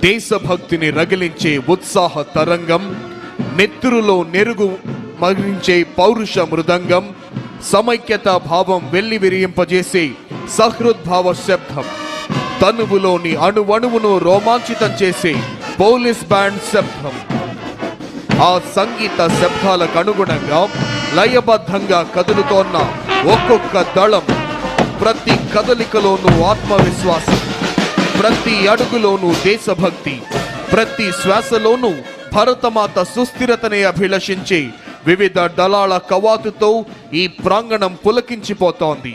S1: దేశభక్తిని రగిలించే ఉత్సాహ తరంగం, నెత్తురులో నెరుగు మరించే పౌరుష మృదంగం, సమైక్యతా భావం వెల్లివిరియింపజేసే సహృద్భావ శబ్దం, తనువులోని అణువణువును రోమాంచితం చేసే police band శబ్దం. ఆ సంగీత శబ్దాలకు అనుగుణంగా లయబద్ధంగా కదులుతోన్న ఒక్కొక్క దళం, ప్రతి కదలికలోనూ ఆత్మవిశ్వాసం, ప్రతి అడుగులోనూ దేశభక్తి, ప్రతి శ్వాసలోనూ భరతమాత సుస్థిరతనే అభిలషించే వివిధ దళాల కవాతుతో ఈ ప్రాంగణం పులకించిపోతోంది.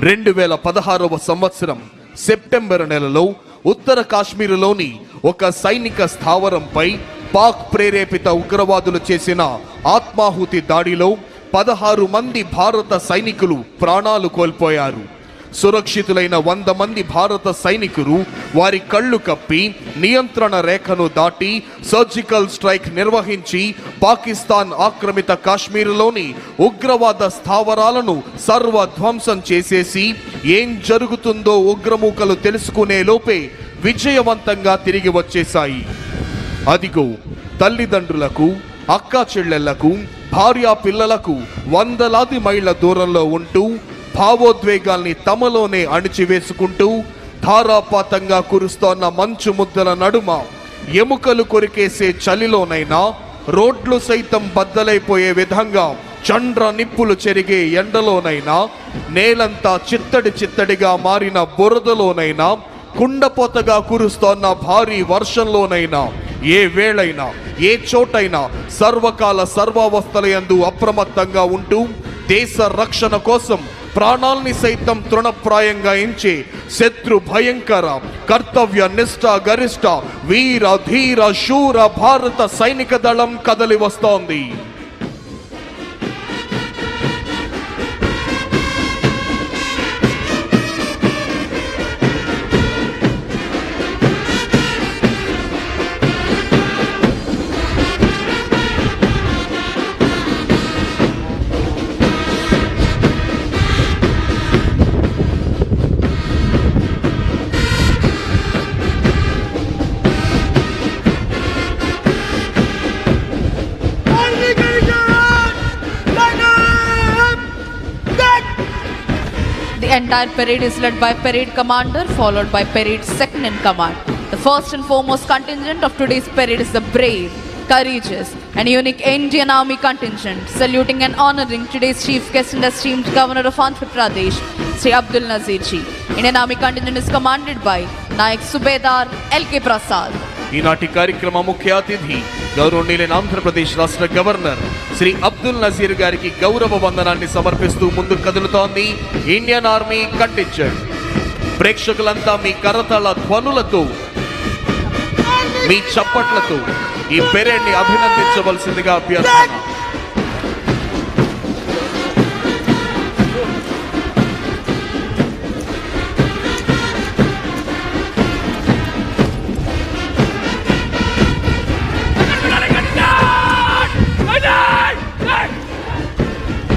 S1: 2016వ సంవత్సరం సెప్టెంబర్ నెలలో ఉత్తర కాశ్మీరులోని ఒక సైనిక స్థావరంపై పాక్ ప్రేరేపిత ఉగ్రవాదులు చేసిన ఆత్మాహుతి దాడిలో 16 మంది భారత సైనికులు ప్రాణాలు కోల్పోయారు. సురక్షితులైన 100 మంది భారత సైనికులు వారి కళ్ళు కప్పి నియంత్రణ రేఖను దాటి సర్జికల్ స్ట్రైక్ నిర్వహించి పాకిస్తాన్ ఆక్రమిత కాశ్మీరులోని ఉగ్రవాద స్థావరాలను సర్వధ్వంసం చేసేసి ఏం జరుగుతుందో ఉగ్రమూకలు తెలుసుకునే లోపే విజయవంతంగా తిరిగి వచ్చేశాయి. అదిగో తల్లిదండ్రులకు, అక్కా చెల్లెళ్లకు, భార్యా పిల్లలకు వందలాది మైళ్ళ దూరంలో ఉంటూ భావోద్వేగాల్ని తమలోనే అణిచివేసుకుంటూ ధారాపాతంగా కురుస్తోన్న మంచు ముద్దల నడుమ ఎముకలు కొరికేసే చలిలోనైనా రోడ్లు సైతం బద్దలైపోయే విధంగా చండ్ర నిప్పులు చెరిగే ఎండలోనైనా, నేలంతా చిత్తడి చిత్తడిగా మారిన బురదలోనైనా, కుండపోతగా కురుస్తోన్న భారీ వర్షంలోనైనా, ఏ వేళైనా ఏ చోటైనా సర్వకాల సర్వావస్థలయందు అప్రమత్తంగా ఉంటూ దేశ రక్షణ కోసం ప్రాణాల్ని సైతం తృణప్రాయంగా ఎంచే శత్రు భయంకర కర్తవ్య నిష్ఠ గరిష్ట వీర ధీర శూర భారత సైనిక దళం కదలి వస్తోంది.
S2: The entire parade is led by parade commander, followed by parade second in command. The first and foremost contingent of today's parade is the brave, courageous, and unique Indian Army contingent, saluting and honoring today's chief guest and esteemed governor of Andhra Pradesh, Sri Abdul Nazir ji. Indian Army contingent is commanded by Nayak Subedar L.K. Prasad.
S1: ఈనాటి కార్యక్రమ ముఖ్య అతిథి గౌరవనీయులైన ఆంధ్రప్రదేశ్ రాష్ట్ర governor Shri Abdul Nazir గారికి గౌరవ వందనాన్ని సమర్పిస్తూ ముందుకు కదులుతోంది ఇండియన్ ఆర్మీ కంటింజెంట్. ప్రేక్షకులంతా మీ కరతాళ ధ్వనులతో, మీ చప్పట్లతో ఈ పెరేడ్ని అభినందించవలసిందిగా అభ్యర్థన.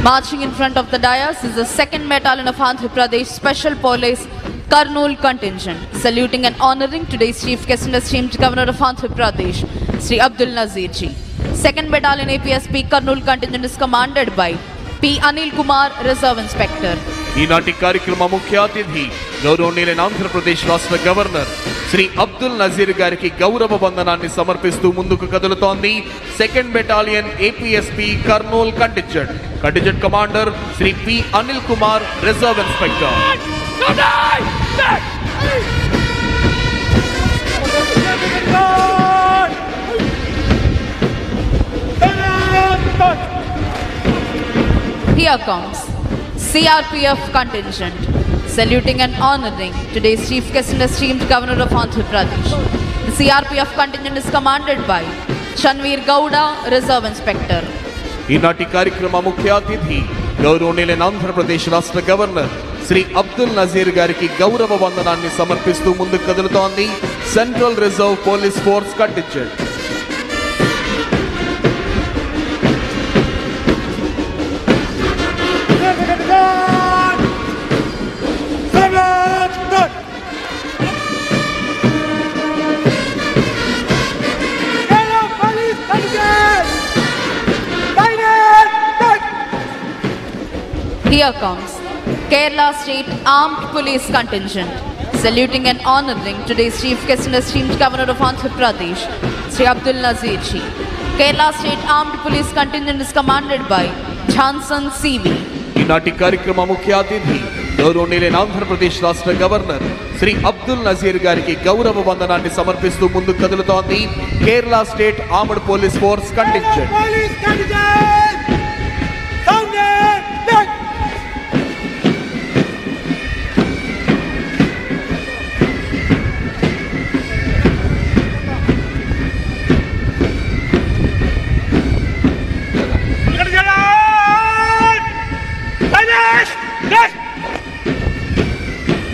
S2: Marching in front of the dais is the 2nd Battalion of Andhra Pradesh Special Police Kurnool contingent, saluting and honoring today's chief guest and esteemed governor of Andhra Pradesh, Sri Abdul Nazir ji. 2nd Battalion APSP Kurnool contingent is commanded by P. Anil Kumar, Reserve Inspector.
S1: ఈనాటి కార్యక్రమ ముఖ్య అతిథి గౌరవనీయులైన ఆంధ్రప్రదేశ్ రాష్ట్ర governor Shri Abdul Nazir గారికి గౌరవ వందనాన్ని సమర్పిస్తూ ముందుకు కదులుతోంది 2nd battalion APSP Kurnool contingent. Contingent commander Shri P Anil Kumar, reserve inspector.
S2: Here comes CRPF contingent, saluting and honoring today's chief guest and esteemed governor of Andhra Pradesh. The CRPF contingent is commanded by Chanveer Gowda, Reserve Inspector.
S1: ఈనాటి కార్యక్రమ ముఖ్య అతిథి గౌరవనీయులైన ఆంధ్రప్రదేశ్ రాష్ట్ర governor Shri Abdul Nazir గారికి గౌరవ వందనాన్ని సమర్పిస్తూ ముందుకు కదులుతోంది central reserve police force contingent.
S2: Here comes Kerala State Armed Police Contingent, saluting and honoring today's chief guest and esteemed governor of Andhra Pradesh, Sri Abdul Nazir Ji. Kerala State Armed Police Contingent is commanded by Johnson CV.
S1: ఈనాటి కార్యక్రమ ముఖ్య అతిథి గౌరవనీయులైన ఆంధ్రప్రదేశ్ రాష్ట్ర governor Shri Abdul Nazir గారికి గౌరవ వందనాన్ని సమర్పిస్తూ ముందుకు కదులుతోంది Kerala state armed police force contingent.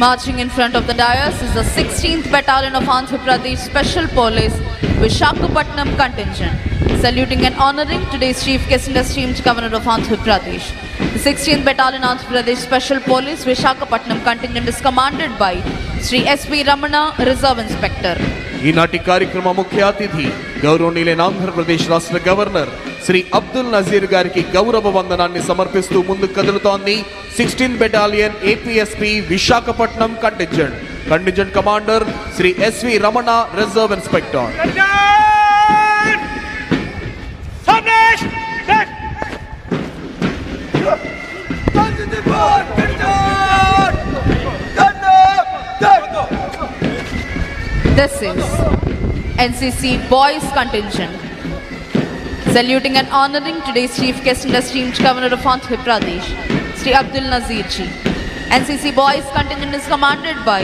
S2: Marching in front of the dais is the 16th Battalion of Andhra Pradesh Special Police Visakhapatnam Contingent, saluting and honoring today's chief guest and esteemed governor of Andhra Pradesh. The 16th Battalion Andhra Pradesh Special Police Visakhapatnam Contingent is commanded by Sri S.V. Ramana, Reserve Inspector.
S1: ఈనాటి కార్యక్రమ ముఖ్య అతిథి గౌరవనీయులైన ఆంధ్రప్రదేశ్ రాష్ట్ర governor Shri Abdul Nazir గారికి గౌరవ వందనాన్ని సమర్పిస్తూ ముందుకు కదులుతోంది 16th battalion APSP Visakhapatnam contingent. Contingent commander Shri SV Ramana, reserve inspector.
S2: This is NCC Boys Contingent, saluting and honoring today's chief guest and esteemed governor of Andhra Pradesh, Sri Abdul Nazir Ji. NCC Boys Contingent is commanded by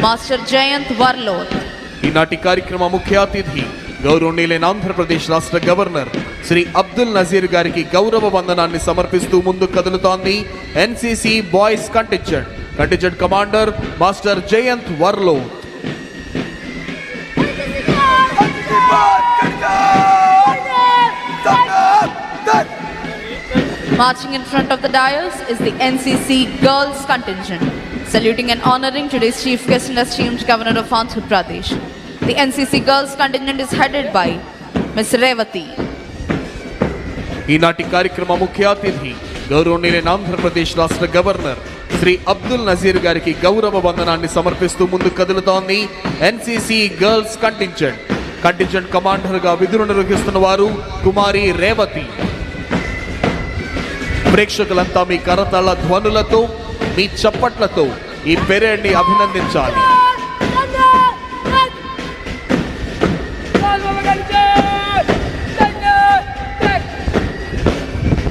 S2: Master Jayant Varlot.
S1: ఈనాటి కార్యక్రమ ముఖ్య అతిథి గౌరవనీయులైన ఆంధ్రప్రదేశ్ రాష్ట్ర governor Shri Abdul Nazir గారికి గౌరవ వందనాన్ని సమర్పిస్తూ ముందుకు కదులుతోంది NCC boys contingent. Contingent commander master Jayant Varlot.
S2: Marching in front of the dais is the NCC Girls Contingent, saluting and honoring today's chief guest and esteemed governor of Andhra Pradesh. The NCC Girls Contingent is headed by Ms. Revati.
S1: ఈనాటి కార్యక్రమ ముఖ్య అతిథి గౌరవనీయులైన ఆంధ్రప్రదేశ్ రాష్ట్ర governor Shri Abdul Nazir గారికి గౌరవ వందనాన్ని సమర్పిస్తూ ముందుకు కదులుతోంది NCC girls contingent. Contingent commander గా విధులు నిర్వహిస్తున్న వారు కుమారి రేవతి. ప్రేక్షకులంతా మీ కరతాళ ధ్వనులతో, మీ చప్పట్లతో ఈ పెరేడ్ ని అభినందించాలి.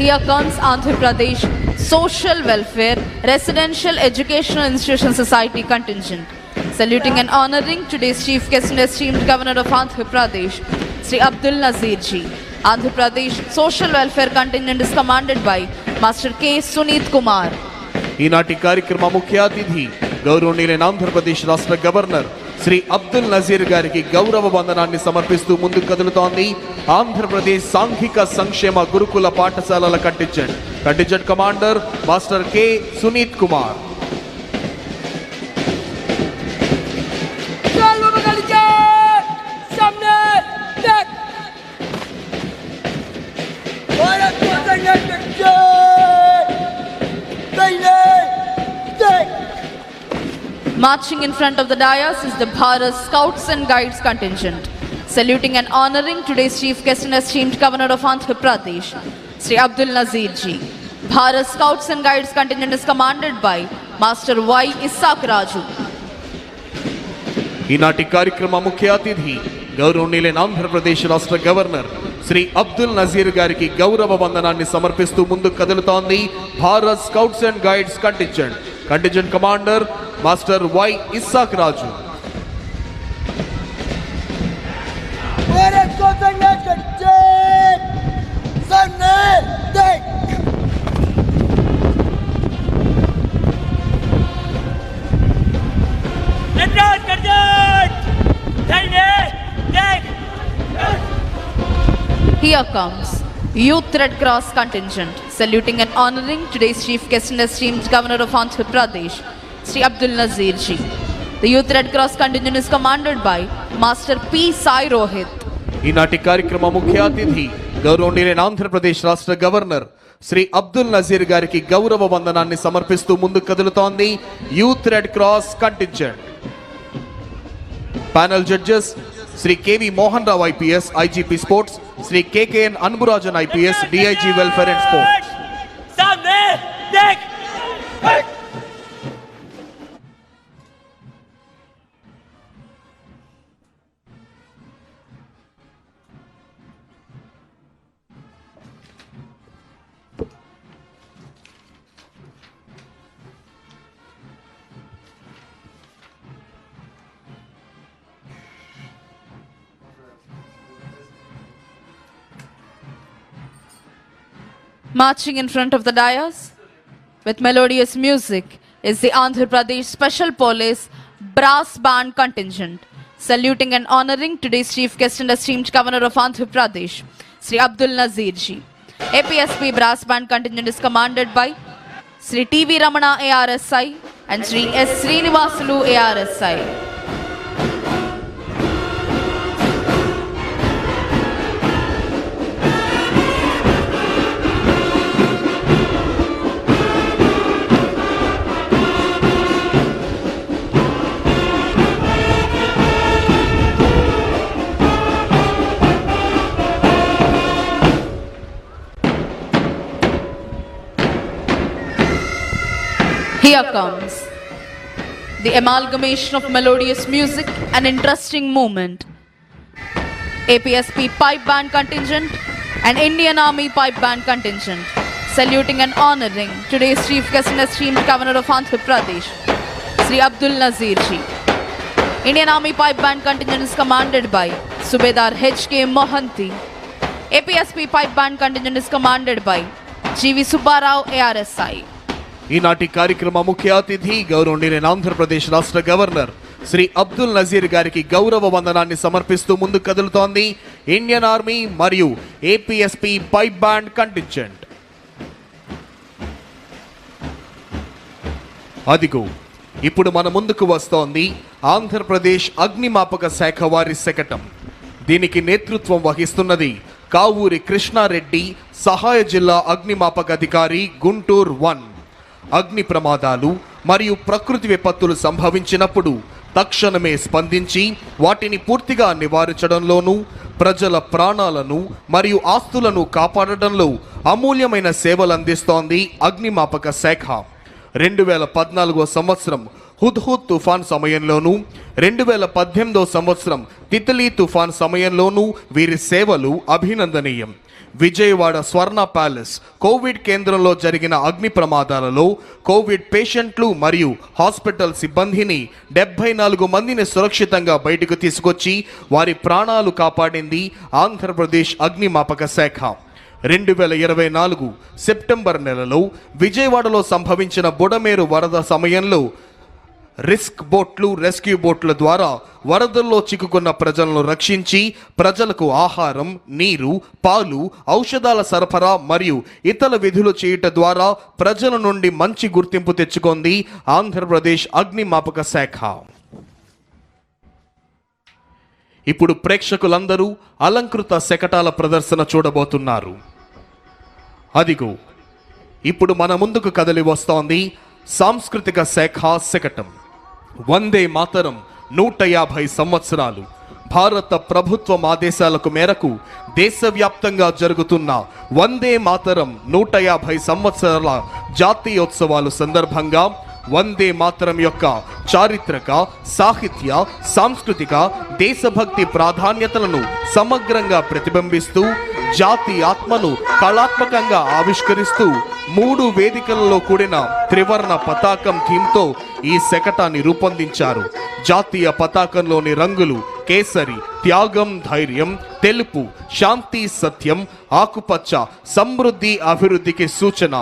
S2: Here comes Andhra Pradesh Social Welfare Residential Educational Institution Society Contingent, saluting and honoring today's chief guest and esteemed governor of Andhra Pradesh, Sri Abdul Nazir Ji. Andhra Pradesh Social Welfare Contingent is commanded by Master K. Sunit Kumar.
S1: ఈనాటి కార్యక్రమ ముఖ్య అతిథి గౌరవనీయులైన ఆంధ్రప్రదేశ్ రాష్ట్ర governor Shri Abdul Nazir గారికి గౌరవ వందనాన్ని సమర్పిస్తూ ముందుకు కదులుతోంది ఆంధ్రప్రదేశ్ సాంఘిక సంక్షేమ గురుకుల పాఠశాలల contingent. Contingent commander master K Sunith Kumar.
S2: Marching in front of the dais is the Bharat Scouts and Guides contingent. Saluting and honoring today's chief guest and esteemed governor of Andhra Pradesh, Sri Abdul Nazir ji. Bharat Scouts and Guides contingent is commanded by Master Y. Isaac Raju.
S1: ఈనాటి కార్యక్రమ ముఖ్య అతిథి గౌరవనీయులైన ఆంధ్రప్రదేశ్ రాష్ట్ర governor Shri Abdul Nazir గారికి గౌరవ వందనాన్ని సమర్పిస్తూ ముందుకు కదులుతోంది Bharat scouts and guides contingent commander master Y Isaac Raju.
S2: Here comes Youth Red Cross contingent, saluting and honoring today's chief guest and esteemed governor of Andhra Pradesh, Sri Abdul Nazir ji. The Youth Red Cross contingent is commanded by Master P. Sai Rohit.
S1: ఈనాటి కార్యక్రమ ముఖ్య అతిథి గౌరవనీయులైన ఆంధ్రప్రదేశ్ రాష్ట్ర governor Shri Abdul Nazir గారికి గౌరవ వందనాన్ని సమర్పిస్తూ ముందుకు కదులుతోంది youth red cross contingent. Panel judges Shri KV Mohan Rao IPS IGP sports, Shri KKN Anburajan IPS DIG welfare and sports.
S2: Marching in front of the dais with melodious music is the Andhra Pradesh Special Police Brass Band contingent, saluting and honoring today's chief guest and esteemed governor of Andhra Pradesh, Sri Abdul Nazir ji. APSP Brass Band contingent is commanded by Sri TV Ramana ARSI and Sri S. Srinivasulu ARSI. Here comes the amalgamation of melodious music and interesting movement. APSP Pipe Band contingent and Indian Army Pipe Band contingent, saluting and honoring today's chief guest and esteemed governor of Andhra Pradesh, Sri Abdul Nazir ji. Indian Army Pipe Band contingent is commanded by Subedar H.K. Mohanty. APSP Pipe Band contingent is commanded by G.V. Subbarao ARSI.
S1: ఈనాటి కార్యక్రమ ముఖ్య అతిథి గౌరవనీయులైన ఆంధ్రప్రదేశ్ రాష్ట్ర governor Shri Abdul Nazir గారికి గౌరవ వందనాన్ని సమర్పిస్తూ ముందుకు కదులుతోంది ఇండియన్ ఆర్మీ మరియు ఏపీఎస్పీ పైప్ బ్యాండ్ కంటింజెంట్. అదిగో ఇప్పుడు మన ముందుకు వస్తోంది ఆంధ్రప్రదేశ్ అగ్నిమాపక శాఖ వారి శకటం. దీనికి నేతృత్వం వహిస్తున్నది కావూరి కృష్ణారెడ్డి, సహాయ జిల్లా అగ్నిమాపక అధికారి, గుంటూరు 1. అగ్ని ప్రమాదాలు మరియు ప్రకృతి విపత్తులు సంభవించినప్పుడు తక్షణమే స్పందించి వాటిని పూర్తిగా నివారించడంలోనూ ప్రజల ప్రాణాలను మరియు ఆస్తులను కాపాడడంలో అమూల్యమైన సేవలు అందిస్తోంది అగ్నిమాపక శాఖ. 2014 సంవత్సరం హుద్హుద్ తుఫాన్ సమయంలోనూ 2018 సంవత్సరం తిత్లీ తుఫాన్ సమయంలోనూ వీరి సేవలు అభినందనీయం. విజయవాడ స్వర్ణ ప్యాలెస్ కోవిడ్ కేంద్రంలో జరిగిన అగ్ని ప్రమాదాలలో కోవిడ్ పేషెంట్లు మరియు హాస్పిటల్ సిబ్బందిని 74 మందిని సురక్షితంగా బయటకు తీసుకొచ్చి వారి ప్రాణాలు కాపాడింది ఆంధ్రప్రదేశ్ అగ్నిమాపక శాఖ. 2024 సెప్టెంబర్ నెలలో విజయవాడలో సంభవించిన బుడమేరు వరద సమయంలో రిస్క్ బోట్లు, రెస్క్యూ బోట్ల ద్వారా వరదల్లో చిక్కుకున్న ప్రజలను రక్షించి ప్రజలకు ఆహారం, నీరు, పాలు, ఔషధాల సరఫరా మరియు ఇతర విధులు చేయుట ద్వారా ప్రజల నుండి మంచి గుర్తింపు తెచ్చుకుంది ఆంధ్రప్రదేశ్ అగ్నిమాపక శాఖ. ఇప్పుడు ప్రేక్షకులందరూ అలంకృత శకటాల ప్రదర్శన చూడబోతున్నారు. అదిగో ఇప్పుడు మన ముందుకు కదలి వస్తోంది సాంస్కృతిక శాఖ శకటం. వందే మాతరం 150 సంవత్సరాలు. భారత ప్రభుత్వం ఆదేశాలకు మేరకు దేశవ్యాప్తంగా జరుగుతున్న వందే మాతరం 150 సంవత్సరాల జాతీయోత్సవాలు సందర్భంగా వందే మాతరం యొక్క చారిత్రక, సాహిత్య, సాంస్కృతిక, దేశభక్తి ప్రాధాన్యతలను సమగ్రంగా ప్రతిబింబిస్తూ జాతి ఆత్మను కళాత్మకంగా ఆవిష్కరిస్తూ 3 వేదికలలో కూడిన త్రివర్ణ పతాకం థీమ్తో ఈ శకటాన్ని రూపొందించారు. జాతీయ పతాకంలోని రంగులు కేసరి, త్యాగం, ధైర్యం, తెలుపు, శాంతి, సత్యం, ఆకుపచ్చ, సమృద్ధి, అభివృద్ధికి సూచన.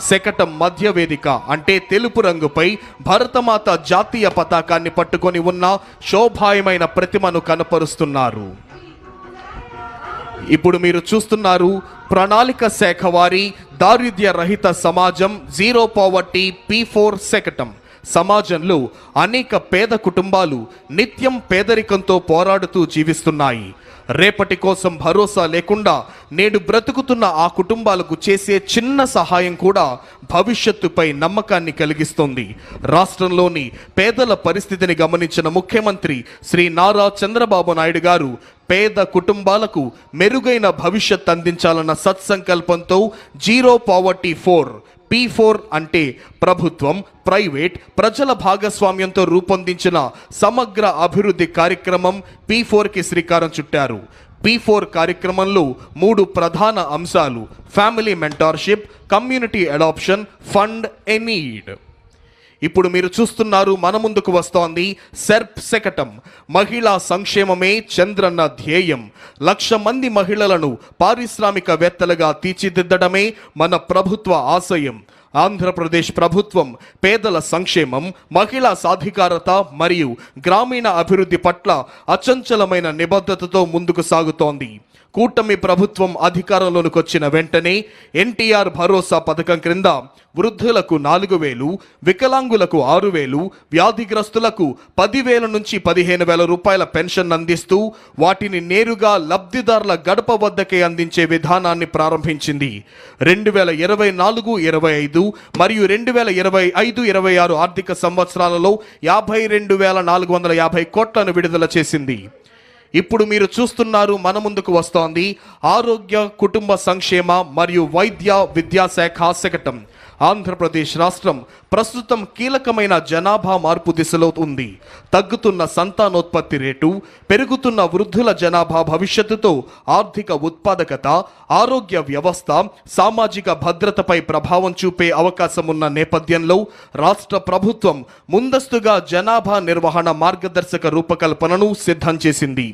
S1: శకటం మధ్య వేదిక అంటే తెలుపు రంగుపై భరతమాత జాతీయ పతాకాన్ని పట్టుకొని ఉన్న శోభాయమైన ప్రతిమను కనపరుస్తున్నారు. ఇప్పుడు మీరు చూస్తున్నారు ప్రణాళిక శాఖ వారి దారిద్ర్య రహిత సమాజం జీరో పావర్టీ P4 శకటం. సమాజంలో అనేక పేద కుటుంబాలు నిత్యం పేదరికంతో పోరాడుతూ జీవిస్తున్నాయి. రేపటి కోసం భరోసా లేకుండా నేడు బ్రతుకుతున్న ఆ కుటుంబాలకు చేసే చిన్న సహాయం కూడా భవిష్యత్తుపై నమ్మకాన్ని కలిగిస్తుంది. రాష్ట్రంలోని పేదల పరిస్థితిని గమనించిన ముఖ్యమంత్రి శ్రీ నారా చంద్రబాబు నాయుడు గారు పేద కుటుంబాలకు మెరుగైన భవిష్యత్ అందించాలన్న సత్సంకల్పంతో జీరో పావర్టీ 4 P4 అంటే ప్రభుత్వం, ప్రైవేట్, ప్రజల భాగస్వామ్యంతో రూపొందించిన సమగ్ర అభివృద్ధి కార్యక్రమం P4కి శ్రీకారం చుట్టారు. P4 కార్యక్రమంలో 3 ప్రధాన అంశాలు: family mentorship, community adoption, fund a need. ఇప్పుడు మీరు చూస్తున్నారు మన ముందుకు వస్తోంది సెర్ప్ శకటం. మహిళా సంక్షేమమే చంద్రన్న ధ్యేయం. 1,00,000 మంది మహిళలను పారిశ్రామికవేత్తలుగా తీర్చిదిద్దడమే మన ప్రభుత్వ ఆశయం. ఆంధ్రప్రదేశ్ ప్రభుత్వం పేదల సంక్షేమం, మహిళా సాధికారత మరియు గ్రామీణ అభివృద్ధి పట్ల అచంచలమైన నిబద్ధతతో ముందుకు సాగుతోంది. కూటమి ప్రభుత్వం అధికారంలోకి వచ్చిన వెంటనే ఎన్టీఆర్ భరోసా పథకం క్రింద వృద్ధులకు 4,000, వికలాంగులకు 6,000, వ్యాధిగ్రస్తులకు 10,000 నుంచి 15,000 రూపాయల పెన్షన్ అందిస్తూ వాటిని నేరుగా లబ్ధిదారుల గడప వద్దకే అందించే విధానాన్ని ప్రారంభించింది. 2024-25 మరియు 2025-26 ఆర్థిక సంవత్సరాలలో 52,450 కోట్లను విడుదల చేసింది. ఇప్పుడు మీరు చూస్తున్నారు మన ముందుకు వస్తోంది ఆరోగ్య, కుటుంబ సంక్షేమ మరియు వైద్య విద్యాశాఖ శకటం. ఆంధ్రప్రదేశ్ రాష్ట్రం ప్రస్తుతం కీలకమైన జనాభా మార్పు దిశలో ఉంది. తగ్గుతున్న సంతానోత్పత్తి రేటు, పెరుగుతున్న వృద్ధుల జనాభా భవిష్యత్తుతో ఆర్థిక ఉత్పాదకత, ఆరోగ్య వ్యవస్థ, సామాజిక భద్రతపై ప్రభావం చూపే అవకాశం ఉన్న నేపథ్యంలో రాష్ట్ర ప్రభుత్వం ముందస్తుగా జనాభా నిర్వహణ మార్గదర్శక రూపకల్పనను సిద్ధం చేసింది.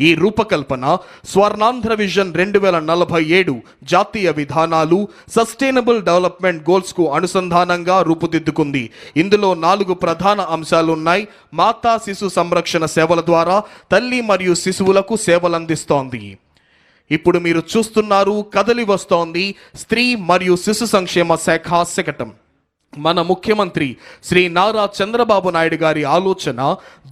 S1: ఈ రూపకల్పన స్వర్ణాంధ్ర విజన్ 2047 జాతీయ విధానాలు, సస్టైనబుల్ డెవలప్మెంట్ గోల్స్ కు అనుసంధానంగా రూపుదిద్దుకుంది. ఇందులో 4 ప్రధాన అంశాలు ఉన్నాయి. మాతా శిశు సంరక్షణ సేవల ద్వారా తల్లి మరియు శిశువులకు సేవలందిస్తోంది. ఇప్పుడు మీరు చూస్తున్నారు కదలి వస్తోంది స్త్రీ మరియు శిశు సంక్షేమ శాఖ శకటం. మన ముఖ్యమంత్రి శ్రీ నారా చంద్రబాబు నాయుడు గారి ఆలోచన,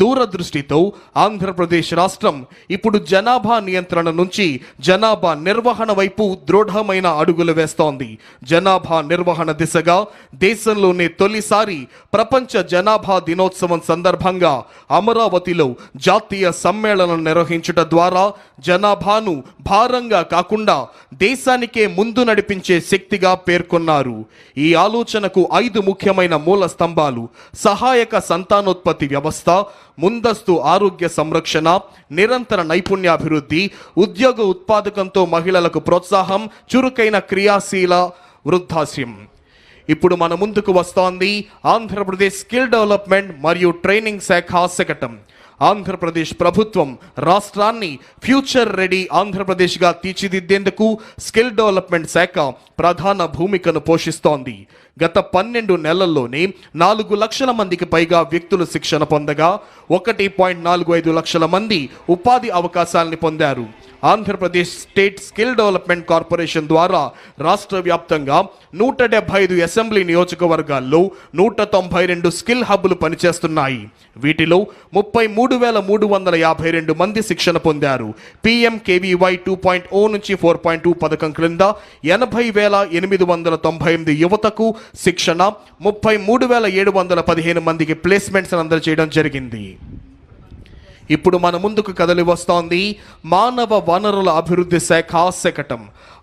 S1: దూరదృష్టితో ఆంధ్రప్రదేశ్ రాష్ట్రం ఇప్పుడు జనాభా నియంత్రణ నుంచి జనాభా నిర్వహణ వైపు దృఢమైన అడుగులు వేస్తోంది. జనాభా నిర్వహణ దిశగా దేశంలోనే తొలిసారి ప్రపంచ జనాభా దినోత్సవం సందర్భంగా అమరావతిలో జాతీయ సమ్మేళనం నిర్వహించుట ద్వారా జనాభాను భారంగా కాకుండా దేశానికే ముందు నడిపించే శక్తిగా పేర్కొన్నారు. ఈ ఆలోచనకు 5 ముఖ్యమైన మూల స్తంభాలు: సహాయక సంతానోత్పత్తి వ్యవస్థ, ముందస్తు ఆరోగ్య సంరక్షణ, నిరంతర నైపుణ్యాభివృద్ధి, ఉద్యోగ ఉత్పాదకంతో మహిళలకు ప్రోత్సాహం, చురుకైన క్రియాశీల వృద్ధాశ్యం. ఇప్పుడు మన ముందుకు వస్తోంది ఆంధ్రప్రదేశ్ స్కిల్ డెవలప్మెంట్ మరియు ట్రైనింగ్ శాఖ శకటం. ఆంధ్రప్రదేశ్ ప్రభుత్వం రాష్ట్రాన్ని ఫ్యూచర్ రెడీ ఆంధ్రప్రదేశ్గా తీర్చిదిద్దేందుకు స్కిల్ డెవలప్మెంట్ శాఖ ప్రధాన భూమికను పోషిస్తోంది. గత 12 నెలల్లోనే 4 లక్షల మందికి పైగా వ్యక్తులు శిక్షణ పొందగా 1.45 లక్షల మంది ఉపాధి అవకాశాలను పొందారు. Andhra Pradesh state skill development corporation ద్వారా రాష్ట్ర వ్యాప్తంగా 175 అసెంబ్లీ నియోజకవర్గాల్లో 192 స్కిల్ హబ్లు పనిచేస్తున్నాయి. వీటిలో 33 3,352 మంది శిక్షణ పొందారు. PMKVY 2.0 నుంచి 4.2 పథకం క్రింద 80,898 యువతకు శిక్షణ, 33,715 మందికి ప్లేస్మెంట్స్ అందజేయడం జరిగింది. ఇప్పుడు మన ముందుకు కదలి వస్తోంది మానవ వనరుల అభివృద్ధి శాఖ శకటం.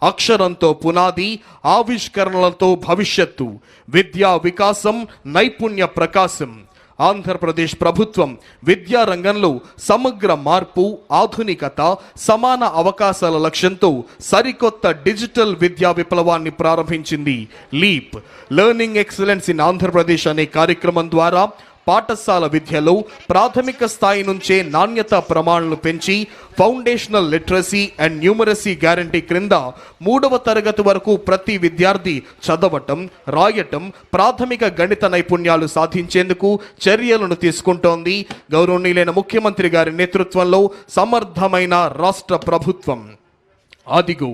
S1: అక్షరంతో పునాది, ఆవిష్కరణలతో భవిష్యత్తు, విద్యా వికాసం, నైపుణ్య ప్రకాశం. ఆంధ్రప్రదేశ్ ప్రభుత్వం విద్యా రంగంలో సమగ్ర మార్పు, ఆధునికత, సమాన అవకాశాల లక్ష్యంతో సరికొత్త డిజిటల్ విద్యా విప్లవాన్ని ప్రారంభించింది. Leap learning excellence in Andhra Pradesh అనే కార్యక్రమం ద్వారా పాఠశాల విద్యలో ప్రాథమిక స్థాయి నుంచే నాణ్యత ప్రమాణాలను పెంచి foundational literacy and numeracy guarantee క్రింద 3వ తరగతి వరకు ప్రతి విద్యార్థి చదవటం, రాయటం, ప్రాథమిక గణిత నైపుణ్యాలు సాధించేందుకు చర్యలను తీసుకుంటోంది గౌరవనీయులైన ముఖ్యమంత్రి గారి నేతృత్వంలో సమర్థమైన రాష్ట్ర ప్రభుత్వం. అదిగో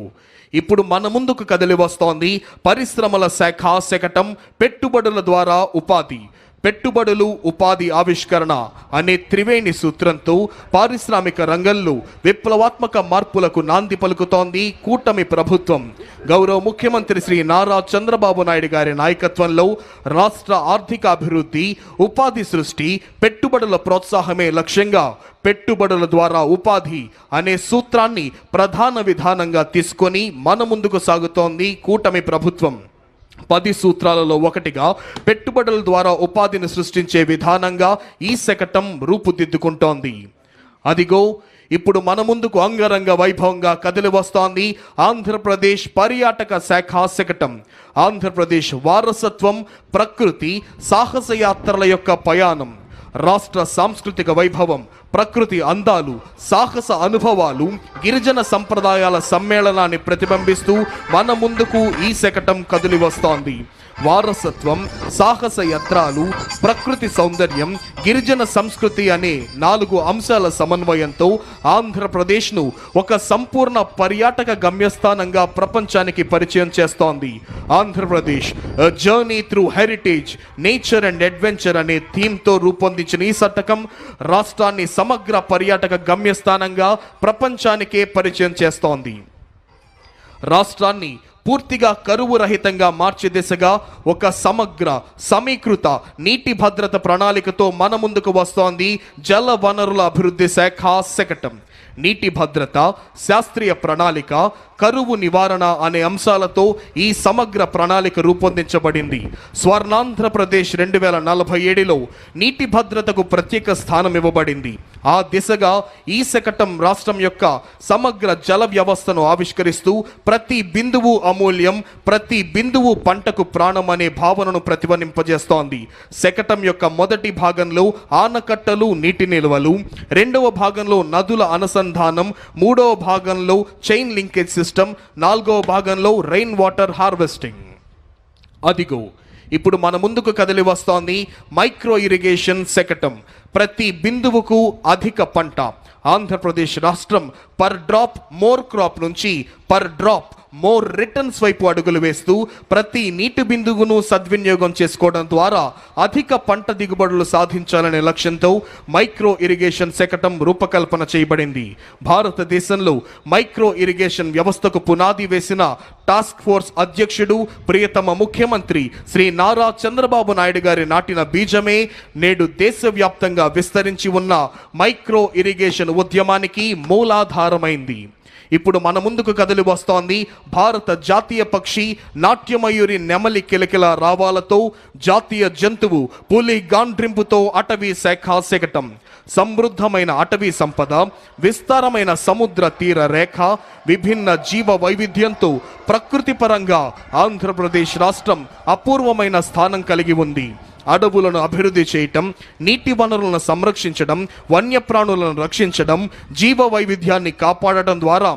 S1: ఇప్పుడు మన ముందుకు కదిలి వస్తోంది పరిశ్రమల శాఖ శకటం. పెట్టుబడుల ద్వారా ఉపాధి, పెట్టుబడులు, ఉపాధి, ఆవిష్కరణ అనే త్రివేణి సూత్రంతో పారిశ్రామిక రంగంలో విప్లవాత్మక మార్పులకు నాంది పలుకుతోంది కూటమి ప్రభుత్వం. గౌరవ ముఖ్యమంత్రి శ్రీ నారా చంద్రబాబు నాయుడు గారి నాయకత్వంలో రాష్ట్ర ఆర్థిక అభివృద్ధి, ఉపాధి సృష్టి, పెట్టుబడుల ప్రోత్సాహమే లక్ష్యంగా పెట్టుబడుల ద్వారా ఉపాధి అనే సూత్రాన్ని ప్రధాన విధానంగా తీసుకొని మన ముందుకు సాగుతోంది కూటమి ప్రభుత్వం. 10 సూత్రాలలో ఒకటిగా పెట్టుబడుల ద్వారా ఉపాధిని సృష్టించే విధానంగా ఈ శకటం రూపుదిద్దుకుంటోంది. అదిగో ఇప్పుడు మన ముందుకు అంగరంగ వైభవంగా కదిలి వస్తోంది ఆంధ్రప్రదేశ్ పర్యాటక శాఖ శకటం. ఆంధ్రప్రదేశ్ వారసత్వం, ప్రకృతి, సాహసయాత్రల యొక్క పయాణం, రాష్ట్ర సాంస్కృతిక వైభవం, ప్రకృతి అందాలు, సాహస అనుభవాలు, గిరిజన సంప్రదాయాల సమ్మేళనాన్ని ప్రతిబింబిస్తూ మన ముందుకు ఈ శకటం కదిలి వస్తోంది. వారసత్వం, సాహస యాత్రలు, ప్రకృతి సౌందర్యం, గిరిజన సంస్కృతి అనే 4 అంశాల సమన్వయంతో ఆంధ్రప్రదేశ్ను ఒక సంపూర్ణ పర్యాటక గమ్యస్థానంగా ప్రపంచానికి పరిచయం చేస్తోంది. Andhra Pradesh journey through heritage, nature and adventure అనే థీమ్తో రూపొందించిన ఈ శతకం రాష్ట్రాన్ని సమగ్ర పర్యాటక గమ్యస్థానంగా ప్రపంచానికే పరిచయం చేస్తోంది. రాష్ట్రాన్ని పూర్తిగా కరువు రహితంగా మార్చే దిశగా ఒక సమగ్ర, సమీకృత నీటి భద్రత ప్రణాళికతో మన ముందుకు వస్తోంది జల వనరుల అభివృద్ధి శాఖ శకటం. నీటి భద్రత, శాస్త్రీయ ప్రణాళిక, కరువు నివారణ అనే అంశాలతో ఈ సమగ్ర ప్రణాళిక రూపొందించబడింది. స్వర్ణాంధ్రప్రదేశ్ 2047లో నీటి భద్రతకు ప్రత్యేక స్థానం ఇవ్వబడింది. ఆ దిశగా ఈ శకటం రాష్ట్రం యొక్క సమగ్ర జల వ్యవస్థను ఆవిష్కరిస్తూ ప్రతి బిందువు అమూల్యం, ప్రతి బిందువు పంటకు ప్రాణం అనే భావనను ప్రతిధ్వనింపజేస్తోంది. శకటం యొక్క మొదటి భాగంలో ఆనకట్టలు, నీటి నిల్వలు, 2వ భాగంలో నదుల అనుసంధానం, 3వ భాగంలో చైన్ లింకేజ్ సిస్టమ్, 4వ భాగంలో రెయిన్ వాటర్ హార్వెస్టింగ్. అదిగో ఇప్పుడు మన ముందుకు కదిలి వస్తోంది మైక్రో ఇరిగేషన్ శకటం. ప్రతి బిందువుకు అధిక పంట. ఆంధ్రప్రదేశ్ రాష్ట్రం పర్ డ్రాప్ మోర్ క్రాప్ నుంచి పర్ డ్రాప్ మోర్ రిటర్న్స్ వైపు అడుగులు వేస్తూ ప్రతి నీటి బిందువును సద్వినియోగం చేసుకోవడం ద్వారా అధిక పంట దిగుబడులు సాధించాలనే లక్ష్యంతో మైక్రో ఇరిగేషన్ శకటం రూపకల్పన చేయబడింది. భారతదేశంలో మైక్రో ఇరిగేషన్ వ్యవస్థకు పునాది వేసిన టాస్క్ ఫోర్స్ అధ్యక్షుడు ప్రియతమ ముఖ్యమంత్రి శ్రీ నారా చంద్రబాబు నాయుడు గారి నాటిన బీజమే నేడు దేశవ్యాప్తంగా విస్తరించి ఉన్న మైక్రో ఇరిగేషన్ ఉద్యమానికి మూలాధారమైంది. ఇప్పుడు మన ముందుకు కదిలి వస్తోంది భారత జాతీయ పక్షి నాట్యమయూరి నెమలి కిలకిల రావాలతో, జాతీయ జంతువు పులి గాండ్రింపుతో అటవీ శాఖ శకటం. సమృద్ధమైన అటవీ సంపద, విస్తారమైన సముద్ర తీర రేఖ, విభిన్న జీవ వైవిధ్యంతో ప్రకృతి పరంగా ఆంధ్రప్రదేశ్ రాష్ట్రం అపూర్వమైన స్థానం కలిగి ఉంది. అడవులను అభివృద్ధి చేయటం, నీటి వనరులను సంరక్షించడం, వన్యప్రాణులను రక్షించడం, జీవ వైవిధ్యాన్ని కాపాడటం ద్వారా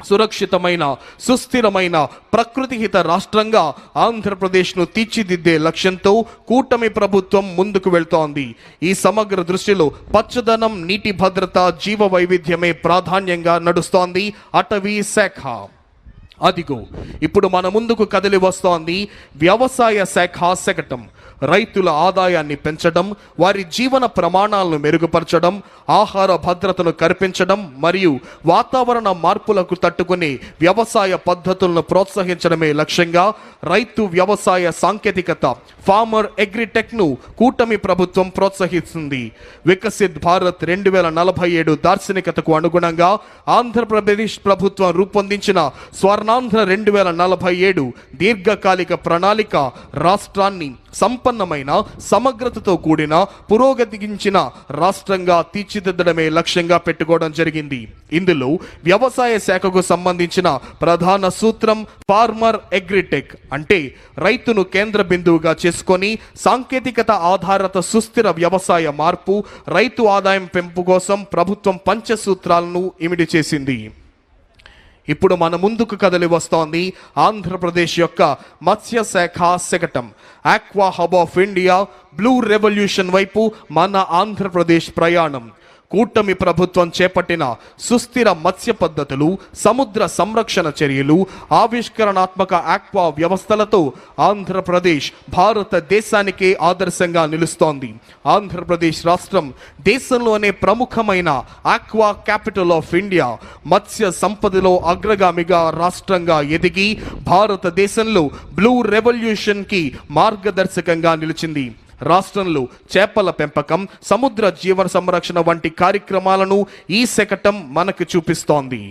S1: సురక్షితమైన, సుస్థిరమైన, ప్రకృతిహిత రాష్ట్రంగా ఆంధ్రప్రదేశ్ను తీర్చిదిద్దే లక్ష్యంతో కూటమి ప్రభుత్వం ముందుకు వెళ్తోంది. ఈ సమగ్ర దృష్టిలో పచ్చదనం, నీటి భద్రత, జీవ వైవిధ్యమే ప్రాధాన్యంగా నడుస్తోంది అటవీ శాఖ. అదిగో ఇప్పుడు మన ముందుకు కదిలి వస్తోంది వ్యవసాయ శాఖ శకటం. రైతుల ఆదాయాన్ని పెంచడం, వారి జీవన ప్రమాణాలను మెరుగుపరచడం, ఆహార భద్రతను కల్పించడం మరియు వాతావరణ మార్పులకు తట్టుకునే వ్యవసాయ పద్ధతులను ప్రోత్సహించడమే లక్ష్యంగా రైతు వ్యవసాయ సాంకేతికత ఫార్మర్ అగ్రిటెక్ ను కూటమి ప్రభుత్వం ప్రోత్సహిస్తుంది. వికసిత్ భారత్ 2047 దార్శనికతకు అనుగుణంగా ఆంధ్రప్రదేశ్ ప్రభుత్వం రూపొందించిన స్వర్ణాంధ్ర 2047 దీర్ఘకాలిక ప్రణాళిక రాష్ట్రాన్ని సంపన్నమైన, సమగ్రతతో కూడిన, పురోగతించిన రాష్ట్రంగా తీర్చిదిద్దడమే లక్ష్యంగా పెట్టుకోవడం జరిగింది. ఇందులో వ్యవసాయ శాఖకు సంబంధించిన ప్రధాన సూత్రం ఫార్మర్ అగ్రిటెక్ అంటే రైతును కేంద్ర బిందువుగా చేసుకొని సాంకేతికత ఆధారిత సుస్థిర వ్యవసాయ మార్పు, రైతు ఆదాయం పెంపు కోసం ప్రభుత్వం పంచసూత్రాలను ఇమిడి చేసింది. ఇప్పుడు మన ముందుకు కదలి వస్తోంది ఆంధ్రప్రదేశ్ యొక్క మత్స్య శాఖ శకటం. Aqua hub of India, blue revolution వైపు మన ఆంధ్రప్రదేశ్ ప్రయాణం. కూటమి ప్రభుత్వం చేపట్టిన సుస్థిర మత్స్య పద్ధతులు, సముద్ర సంరక్షణ చర్యలు, ఆవిష్కరణాత్మక ఆక్వా వ్యవస్థలతో ఆంధ్రప్రదేశ్ భారతదేశానికే ఆదర్శంగా నిలుస్తోంది. ఆంధ్రప్రదేశ్ రాష్ట్రం దేశంలోనే ప్రముఖమైన ఆక్వా క్యాపిటల్ ఆఫ్ ఇండియా, మత్స్య సంపదలో అగ్రగామిగా రాష్ట్రంగా ఎదిగి భారతదేశంలో బ్లూ రెవల్యూషన్కి మార్గదర్శకంగా నిలిచింది. రాష్ట్రంలో చేపల పెంపకం, సముద్ర జీవన సంరక్షణ వంటి కార్యక్రమాలను ఈ శకటం మనకు చూపిస్తోంది.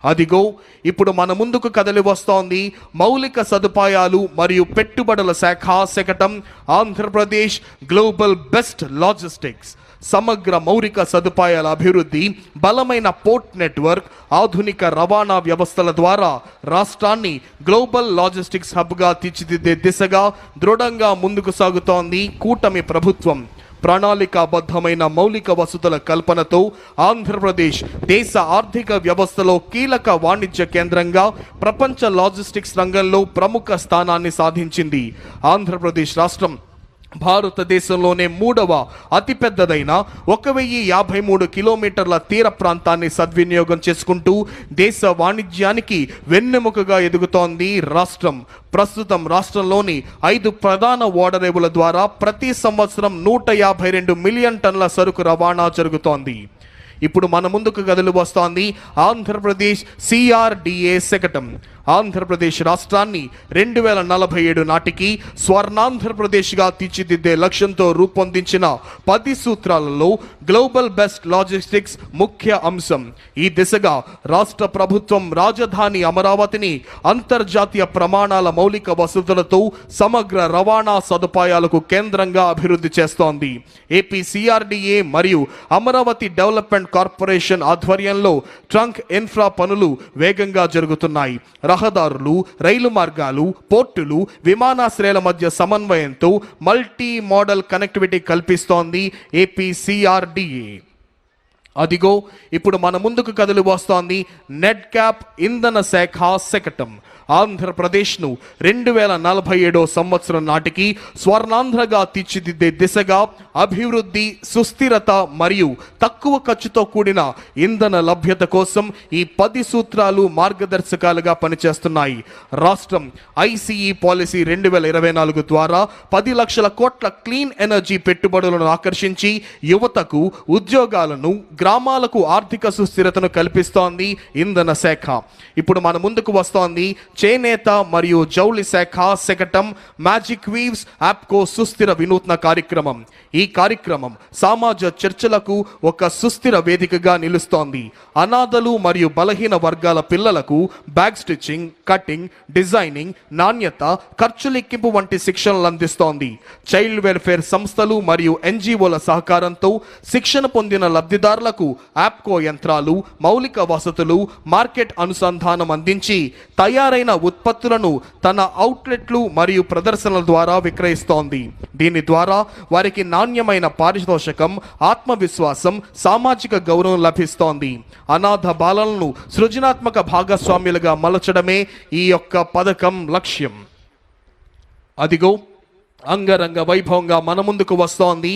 S1: అదిగో ఇప్పుడు మన ముందుకు కదలి వస్తోంది మౌలిక సదుపాయాలు మరియు పెట్టుబడుల శాఖ శకటం ఆంధ్రప్రదేశ్ గ్లోబల్ బెస్ట్ లాజిస్టిక్స్. సమగ్ర మౌలిక సదుపాయాల అభివృద్ధి, బలమైన పోర్ట్ నెట్వర్క్, ఆధునిక రవాణా వ్యవస్థల ద్వారా రాష్ట్రాన్ని గ్లోబల్ లాజిస్టిక్స్ హబ్గా తీర్చిదిద్దే దిశగా దృఢంగా ముందుకు సాగుతోంది కూటమి ప్రభుత్వం. ప్రణాళికాబద్ధమైన మౌలిక వసతుల కల్పనతో ఆంధ్రప్రదేశ్ దేశ ఆర్థిక వ్యవస్థలో కీలక వాణిజ్య కేంద్రంగా ప్రపంచ లాజిస్టిక్స్ రంగంలో ప్రముఖ స్థానాన్ని సాధించింది. ఆంధ్రప్రదేశ్ రాష్ట్రం భారతదేశంలోనే 3వ అతిపెద్దదైన 1053 కిలోమీటర్ల తీర ప్రాంతాన్ని సద్వినియోగం చేసుకుంటూ దేశ వాణిజ్యానికి వెన్నెముకగా ఎదుగుతోంది రాష్ట్రం. ప్రస్తుతం రాష్ట్రంలోని 5 ప్రధాన ఓడరేవుల ద్వారా ప్రతి సంవత్సరం 152 మిలియన్ టన్నుల సరుకు రవాణా జరుగుతోంది. ఇప్పుడు మన ముందుకు కదలి వస్తోంది ఆంధ్రప్రదేశ్ CRDA శకటం. ఆంధ్రప్రదేశ్ రాష్ట్రాన్ని 2047 నాటికి స్వర్ణాంధ్రప్రదేశ్గా తీర్చిదిద్దే లక్ష్యంతో రూపొందించిన 10 సూత్రాలలో గ్లోబల్ బెస్ట్ లాజిస్టిక్స్ ముఖ్య అంశం. ఈ దిశగా రాష్ట్ర ప్రభుత్వం రాజధాని అమరావతిని అంతర్జాతీయ ప్రమాణాల మౌలిక వసతులతో సమగ్ర రవాణా సదుపాయాలకు కేంద్రంగా అభివృద్ధి చేస్తోంది. ఏపీ CRDA మరియు అమరావతి డెవలప్మెంట్ కార్పొరేషన్ ఆధ్వర్యంలో ట్రంక్ ఇన్ఫ్రా పనులు వేగంగా జరుగుతున్నాయి. రహదారులు, రైలు మార్గాలు, పోర్టులు, విమానాశ్రయాల మధ్య సమన్వయంతో మల్టీ మోడల్ కనెక్టివిటీ కల్పిస్తోంది ఏపీ CRDA. అదిగో ఇప్పుడు మన ముందుకు కదలి వస్తోంది నెట్ క్యాప్ ఇంధన శాఖ శకటం. ఆంధ్రప్రదేశ్ను 2047 సంవత్సరం నాటికి స్వర్ణాంధ్రగా తీర్చిదిద్దే దిశగా అభివృద్ధి, సుస్థిరత మరియు తక్కువ ఖర్చుతో కూడిన ఇంధన లభ్యత కోసం ఈ 10 సూత్రాలు మార్గదర్శకాలుగా పనిచేస్తున్నాయి. రాష్ట్రం ICE పాలసీ 2024 ద్వారా 10 లక్షల కోట్ల క్లీన్ ఎనర్జీ పెట్టుబడులను ఆకర్షించి యువతకు ఉద్యోగాలను, గ్రామాలకు ఆర్థిక సుస్థిరతను కల్పిస్తోంది ఇంధన శాఖ. ఇప్పుడు మన ముందుకు వస్తోంది చేనేత మరియు జౌళి శాఖ శకటం మ్యాజిక్ వీవ్స్ యాప్కో సుస్థిర వినూత్న కార్యక్రమం. ఈ కార్యక్రమం సమాజ చర్చలకు ఒక సుస్థిర వేదికగా నిలుస్తోంది. అనాథలు మరియు బలహీన వర్గాల పిల్లలకు బ్యాగ్ స్టిచ్చింగ్, కటింగ్, డిజైనింగ్, నాణ్యత, ఖర్చు లెక్కింపు వంటి శిక్షణలు అందిస్తోంది. చైల్డ్ వెల్ఫేర్ సంస్థలు మరియు NGOల సహకారంతో శిక్షణ పొందిన లబ్ధిదారులకు యాప్కో యంత్రాలు, మౌలిక వసతులు, మార్కెట్ అనుసంధానం అందించి తయారైన ఉత్పత్తులను తన అవుట్లెట్లు మరియు ప్రదర్శనల ద్వారా విక్రయిస్తోంది. దీని ద్వారా వారికి నాణ్యమైన పారితోషికం, ఆత్మవిశ్వాసం, సామాజిక గౌరవం లభిస్తోంది. అనాథ బాలలను సృజనాత్మక భాగస్వామ్యులుగా మలచడమే ఈ యొక్క పథకం లక్ష్యం. అదిగో అంగరంగ వైభవంగా మన ముందుకు వస్తోంది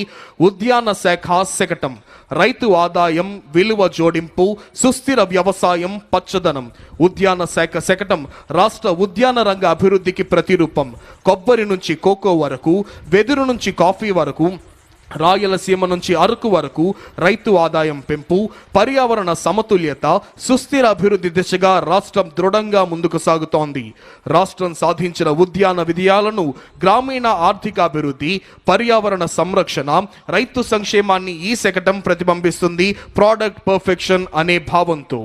S1: ఉద్యాన శాఖ శకటం. రైతు ఆదాయం, విలువ జోడింపు, సుస్థిర వ్యవసాయం, పచ్చదనం. ఉద్యాన శాఖ శకటం రాష్ట్ర ఉద్యాన రంగ అభివృద్ధికి ప్రతిరూపం. కొబ్బరి నుంచి కోకో వరకు, వెదురు నుంచి కాఫీ వరకు, రాయలసీమ నుంచి అరకు వరకు రైతు ఆదాయం పెంపు, పర్యావరణ సమతుల్యత, సుస్థిర అభివృద్ధి దిశగా రాష్ట్రం దృఢంగా ముందుకు సాగుతోంది. రాష్ట్రం సాధించిన ఉద్యాన విజయాలను గ్రామీణ ఆర్థికాభివృద్ధి, పర్యావరణ సంరక్షణ, రైతు సంక్షేమాన్ని ఈ శకటం ప్రతిబింబిస్తుంది. ప్రోడక్ట్ పర్ఫెక్షన్ అనే భావంతో.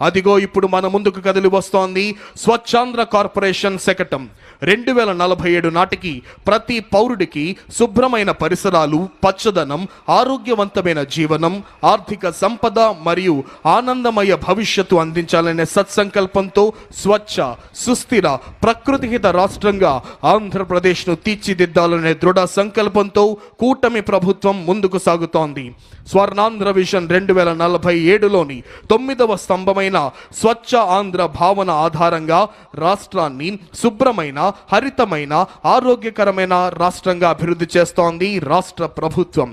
S1: అదిగో ఇప్పుడు మన ముందుకు కదిలి వస్తోంది స్వచ్ఛాంధ్ర కార్పొరేషన్ శకటం. 2047 నాటికి ప్రతి పౌరుడికి శుభ్రమైన పరిసరాలు, పచ్చదనం, ఆరోగ్యవంతమైన జీవనం, ఆర్థిక సంపద మరియు ఆనందమయ భవిష్యత్తు అందించాలనే సత్సంకల్పంతో స్వచ్ఛ, సుస్థిర, ప్రకృతిహిత రాష్ట్రంగా ఆంధ్రప్రదేశ్ను తీర్చిదిద్దాలనే దృఢ సంకల్పంతో కూటమి ప్రభుత్వం ముందుకు సాగుతోంది. స్వర్ణాంధ్ర విజన్ 2047లోని 9వ స్తంభమైన స్వచ్ఛ ఆంధ్ర భావన ఆధారంగా రాష్ట్రాన్ని శుభ్రమైన, హరితమైన, ఆరోగ్యకరమైన రాష్ట్రంగా అభివృద్ధి చేస్తోంది రాష్ట్ర ప్రభుత్వం.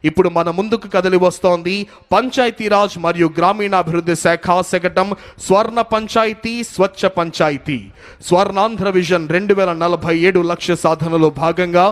S1: ఇప్పుడు మన ముందుకు కదిలి వస్తోంది పంచాయతీరాజ్ మరియు గ్రామీణాభివృద్ధి శాఖ శకటం స్వర్ణ పంచాయతీ, స్వచ్ఛ పంచాయతీ. స్వర్ణాంధ్ర విజన్ 2047 లక్ష్య సాధనలో భాగంగా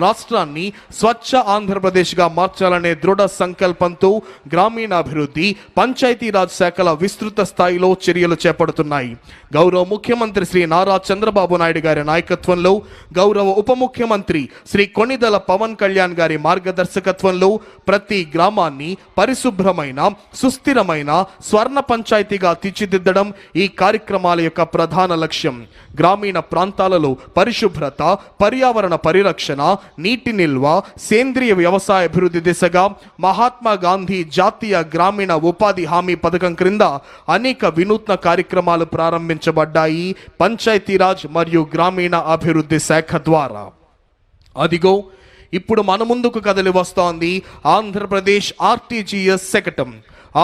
S1: రాష్ట్రాన్ని స్వచ్ఛ ఆంధ్రప్రదేశ్గా మార్చాలనే దృఢ సంకల్పంతో గ్రామీణాభివృద్ధి, పంచాయతీరాజ్ శాఖల విస్తృత స్థాయిలో చర్యలు చేపడుతున్నాయి. గౌరవ ముఖ్యమంత్రి శ్రీ నారా చంద్రబాబు నాయుడు గారి నాయకత్వంలో, గౌరవ ఉప ముఖ్యమంత్రి శ్రీ కొణిదెల పవన్ కళ్యాణ్ గారి మార్గదర్శకత్వంలో ప్రతి గ్రామాన్ని పరిశుభ్రమైన, సుస్థిరమైన స్వర్ణ పంచాయతీగా తీర్చిదిద్దడం ఈ కార్యక్రమాల యొక్క ప్రధాన లక్ష్యం. గ్రామీణ ప్రాంతాలలో పరిశుభ్రత, పర్యావరణ పరిరక్షణ, నీటి నిల్వ, సేంద్రియ వ్యవసాయ అభివృద్ధి దిశగా మహాత్మా గాంధీ జాతీయ గ్రామీణ ఉపాధి హామీ పథకం క్రింద అనేక వినూత్న కార్యక్రమాలు ప్రారంభించబడ్డాయి పంచాయతీరాజ్ మరియు గ్రామీణ అభివృద్ధి శాఖ ద్వారా. అదిగో ఇప్పుడు మన ముందుకు కదిలి వస్తోంది ఆంధ్రప్రదేశ్ ఆర్టీజీఎస్ శకటం.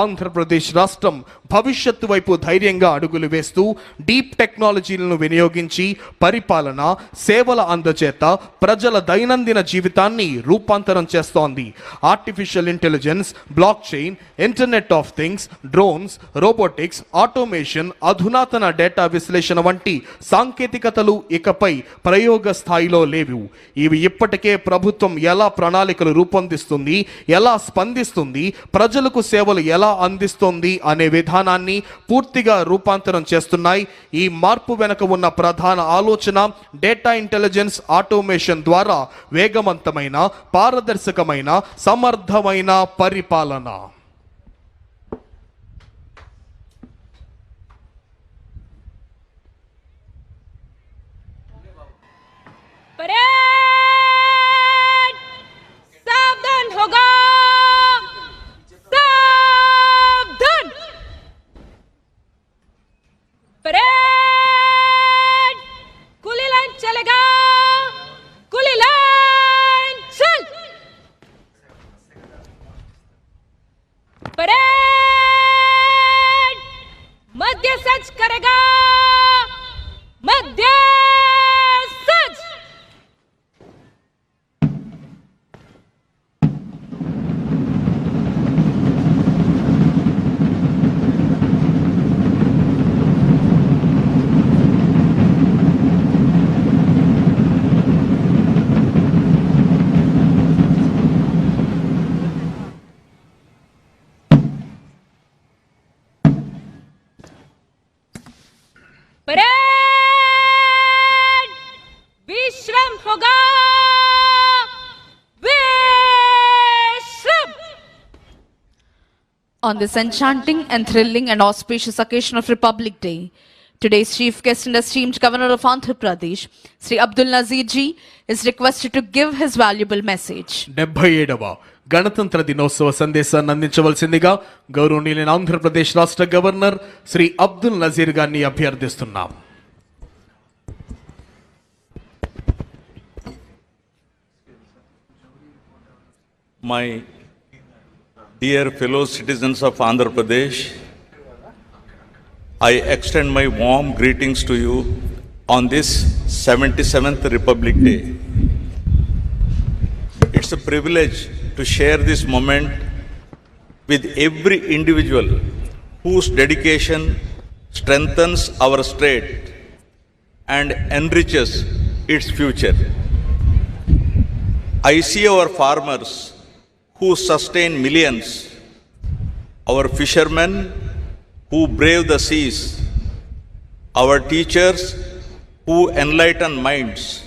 S1: ఆంధ్రప్రదేశ్ రాష్ట్రం భవిష్యత్తు వైపు ధైర్యంగా అడుగులు వేస్తూ డీప్ టెక్నాలజీలను వినియోగించి పరిపాలన, సేవల అందచేత ప్రజల దైనందిన జీవితాన్ని రూపాంతరం చేస్తోంది. Artificial intelligence, block chain, internet of things, drones, robotics, automation, అధునాతన డేటా విశ్లేషణ వంటి సాంకేతికతలు ఇకపై ప్రయోగ స్థాయిలో లేవు. ఇవి ఇప్పటికే ప్రభుత్వం ఎలా ప్రణాళికలు రూపొందిస్తుంది, ఎలా స్పందిస్తుంది, ప్రజలకు సేవలు ఎలా అందిస్తుంది అనే విధానాన్ని పూర్తిగా రూపాంతరం చేస్తున్నాయి. ఈ మార్పు వెనుక ఉన్న ప్రధాన ఆలోచన డేటా ఇంటెలిజెన్స్, ఆటోమేషన్ ద్వారా వేగవంతమైన, పారదర్శకమైన, సమర్థమైన పరిపాలన.
S4: सावधान होगा, परेड कुली लाइन चलेगा, कुली लाइन चल, परेड मध्य सज करेगा, मध्य सज, परेड विश्रम होगा, विश्रम.
S2: On this enchanting and thrilling and auspicious occasion of Republic Day, today's chief guest and esteemed governor of Andhra Pradesh, Sri Abdul Nazir ji, is requested to give his valuable message. 77వ గణతంత్ర దినోత్సవ సందేశాన్ని అందించవలసిందిగా గౌరవనీయులైన ఆంధ్రప్రదేశ్ రాష్ట్ర governor Shri Abdul Nazir గారిని అభ్యర్థిస్తున్నాం.
S5: My dear fellow citizens of Andhra Pradesh, I extend my warm greetings to you on this 77th Republic Day. it's a privilege to share this moment with every individual whose dedication strengthens our state and enriches its future. I see our farmers who sustain millions, our fishermen who brave the seas, our teachers who enlighten minds,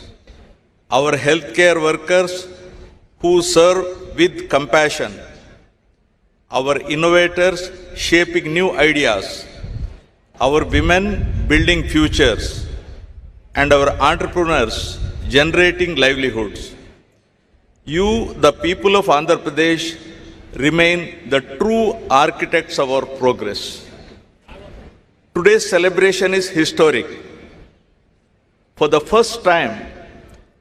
S5: our healthcare workers who serve with compassion, our innovators shaping new ideas, our women building futures, and our entrepreneurs generating livelihoods. You, the people of Andhra Pradesh, remain the true architects of our progress. Today's celebration is historic. For the first time,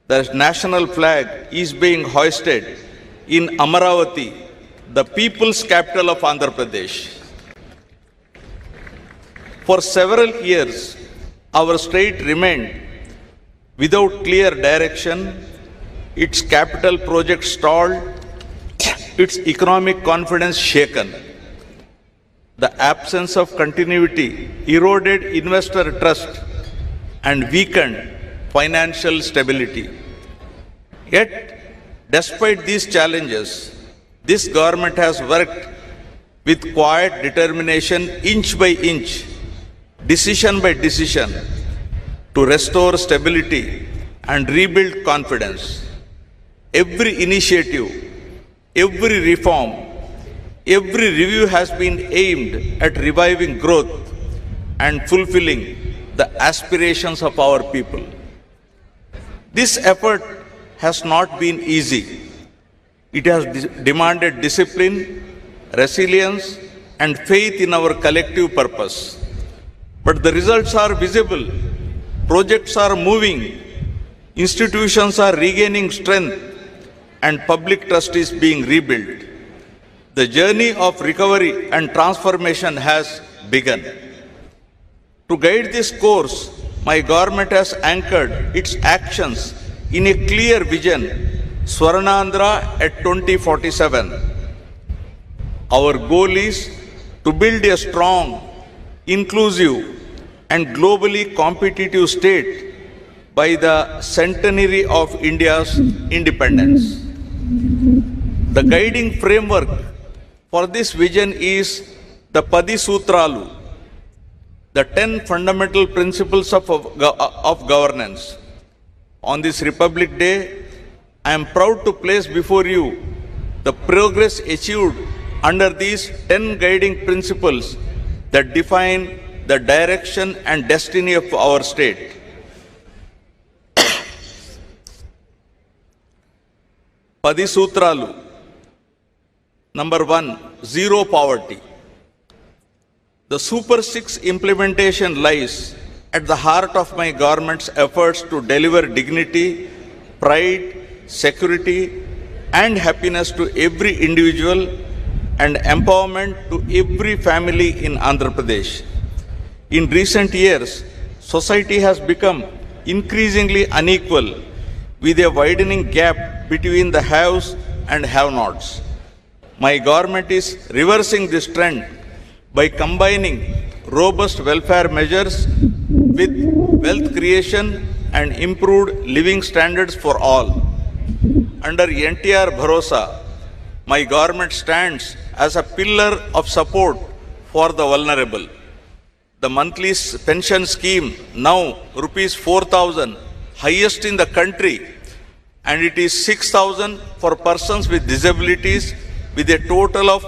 S5: the national flag is being hoisted in Amaravati, the people's capital of Andhra Pradesh. For several years, our state remained without clear direction, its capital project stalled, its economic confidence shaken. The absence of continuity eroded investor trust and weakened financial stability. Yet, despite these challenges, this government has worked with quiet determination, inch by inch, decision by decision, to restore stability and rebuild confidence. Every initiative, every reform, every review has been aimed at reviving growth and fulfilling the aspirations of our people. This effort has not been easy. It has demanded discipline, resilience, and faith in our collective purpose. But the results are visible. Projects are moving, institutions are regaining strength, and public trust is being rebuilt. The journey of recovery and transformation has begun. To guide this course, my government has anchored its actions in a clear vision, Swarnandhra at 2047. Our goal is to build a strong, inclusive, and globally competitive state by the centenary of India's independence. The guiding framework for this vision is the Padi Sutralu, the 10 fundamental principles of governance. On this Republic Day, I am proud to place before you the progress achieved under these 10 guiding principles that define the direction and destiny of our state. Padi Sutralu. Number 1, zero poverty. The Super 6 implementation lies at the heart of my government's efforts to deliver dignity, pride, security, and happiness to every individual and empowerment to every family in Andhra Pradesh. In recent years, society has become increasingly unequal with a widening gap between the haves and have-nots. My government is reversing this trend by combining robust welfare measures with wealth creation and improved living standards for all. Under NTR Bharosa, my government stands as a pillar of support for the vulnerable. The monthly pension scheme, now rupees 4,000, highest in the country, and it is 6,000 for persons with disabilities, with a total of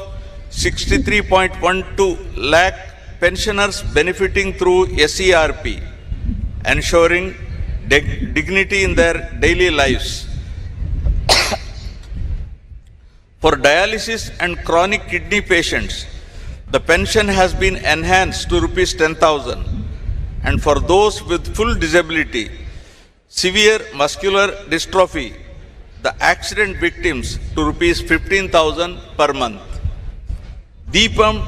S5: 63.12 lakh pensioners benefiting through SERP, ensuring dignity in their daily lives. For dialysis and chronic kidney patients, the pension has been enhanced to rupees 10,000, and for those with full disability, severe muscular dystrophy, the accident victims, to rupees 15,000 per month. Deepam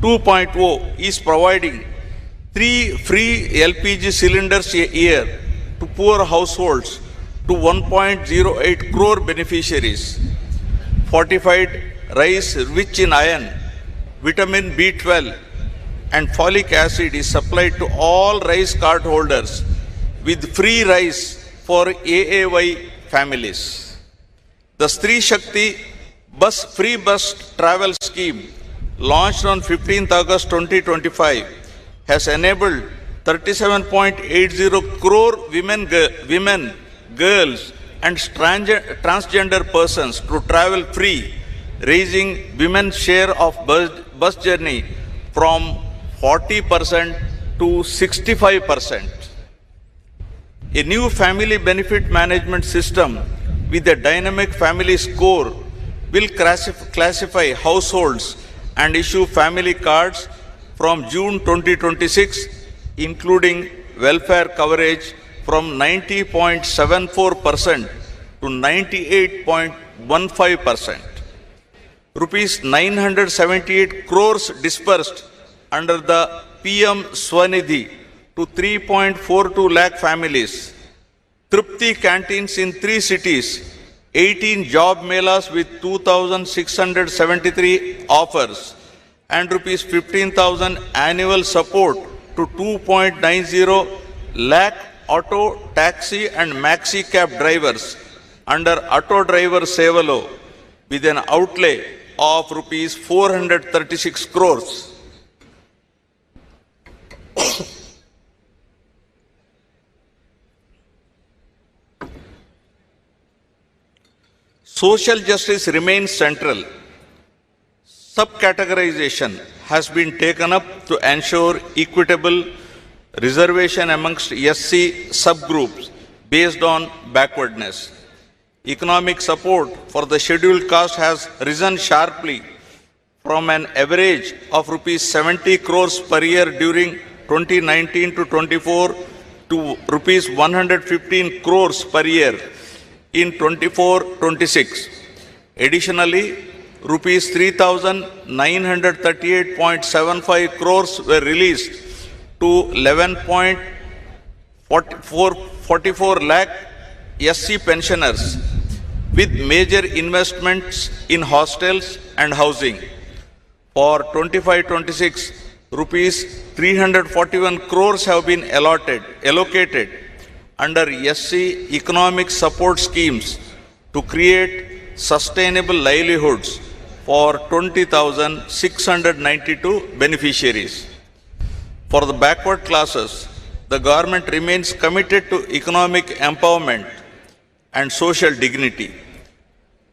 S5: 2.0 is providing 3 free LPG cylinders a year to poor households to 1.08 crore beneficiaries. Fortified rice rich in iron, vitamin B12 and folic acid is supplied to all rice card holders with free rice for AAY families. The Stree Shakti free bus travel scheme launched on 15th August 2025 has enabled 37.80 crore women, girls and transgender persons to travel free, raising women's share of bus journey from 40% to 65%. A new family benefit management system with a dynamic family score will classify households and issue family cards from June 2026, including welfare coverage from 90.74% to 98.15%. Rupees 978 crores dispersed under the PM Swanidhi to 3.42 lakh families. Tripti canteens in 3 cities, 18 job melas with 2,673 offers, and rupees 15,000 annual support to 2.90 lakh auto, taxi and maxi cab drivers under Auto Driver Sevalo with an outlay of rupees 436 crores. Social justice remains central. Subcategorization has been taken up to ensure equitable reservation amongst SC subgroups based on backwardness. Economic support for the scheduled caste has risen sharply from an average of rupees 70 crores per year during 2019 to 24 to rupees 115 crores per year in 24-26. Additionally, rupees 3,938.75 crores were released to 11.44 lakh SC pensioners with major investments in hostels and housing. For 25-26, rupees 341 crores have been allocated under SC economic support schemes to create sustainable livelihoods for 20,692 beneficiaries. For the backward classes, the government remains committed to economic empowerment and social dignity.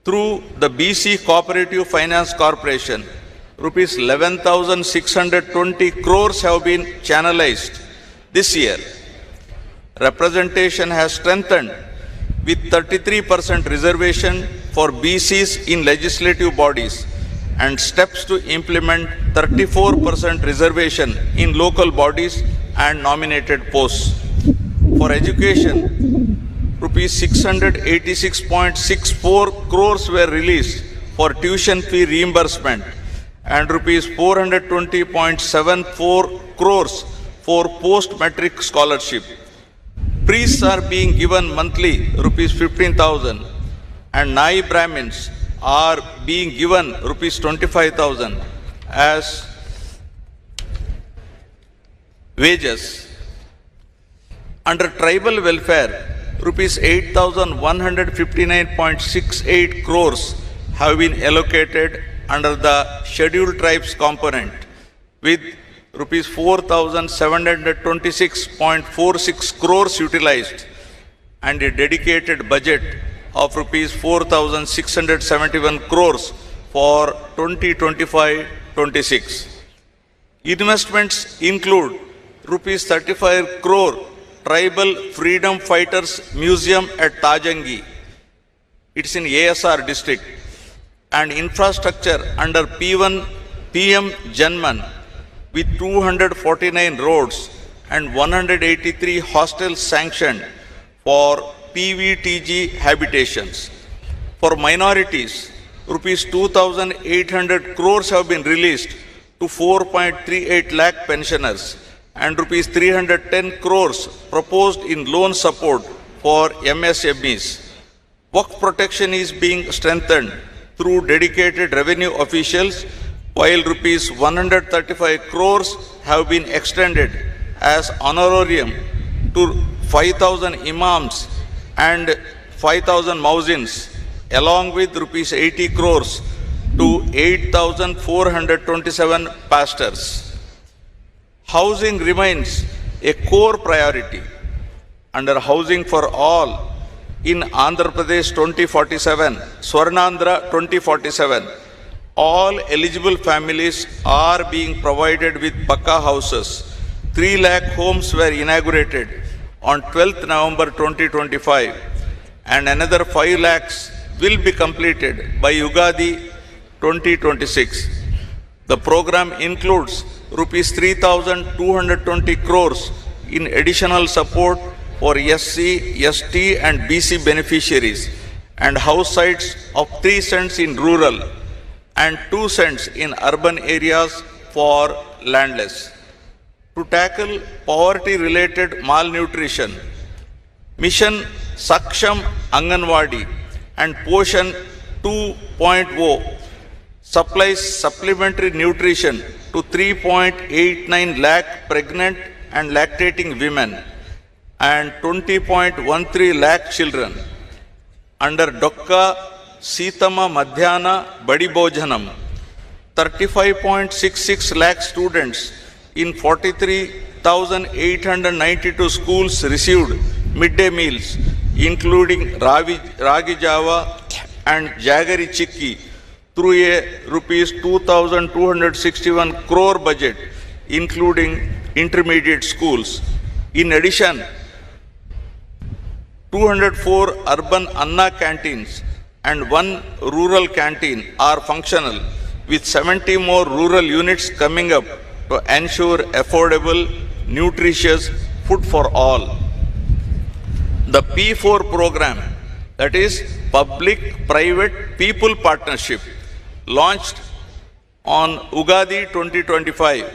S5: Through the BC Cooperative Finance Corporation, rupees 11,620 crores have been channelized this year. Representation has strengthened with 33% reservation for BCs in legislative bodies and steps to implement 34% reservation in local bodies and nominated posts. For education, rupees 686.64 crores were released for tuition fee reimbursement and rupees 420.74 crores for post-matric scholarship. Priests are being given monthly rupees 15,000 and Nai Brahmins are being given rupees 25,000 as wages. Under tribal welfare, rupees 8,159.68 crores have been allocated under the scheduled tribes component, with rupees 4,726.46 crores utilized and a dedicated budget of rupees 4,671 crores for 2025-26. Investments include rupees 35 crore Tribal Freedom Fighters Museum at Tajangi. It's in ASR district. And infrastructure under P1 PM Janman with 249 roads and 183 hostels sanctioned for PVTG habitations. For minorities, rupees 2,800 crores have been released to 4.38 lakh pensioners and rupees 310 crores proposed in loan support for MSMEs. Work protection is being strengthened through dedicated revenue officials, while rupees 135 crores have been extended as honorarium to 5,000 imams and 5,000 muezzins, along with rupees 80 crores to 8,427 pastors. Housing remains a core priority. Under Housing for All in Andhra Pradesh 2047, Swarnandhra 2047, all eligible families are being provided with Pakka houses. 3 lakh homes were inaugurated on 12th November 2025, and another 5 lakhs will be completed by Ugadi 2026. The program includes rupees 3,220 crores in additional support for SC, ST and BC beneficiaries, and house sites of 3 cents in rural and 2 cents in urban areas for landless. To tackle poverty-related malnutrition, Mission Saksham Anganwadi and Poshan 2.0 supplies supplementary nutrition to 3.89 lakh pregnant and lactating women and 20.13 lakh children. Under Dokka Sitama Madhyana Badi Bhojanam, 35.66 lakh students in 43,892 schools received midday meals, including Ragi Java and Jaggery Chikki, through a rupees 2,261 crore budget, including intermediate schools. In addition, 204 urban Anna canteens and 1 rural canteen are functional, with 70 more rural units coming up to ensure affordable, nutritious food for all. The P4 program, that is Public-Private People Partnership, launched on Ugadi 2025,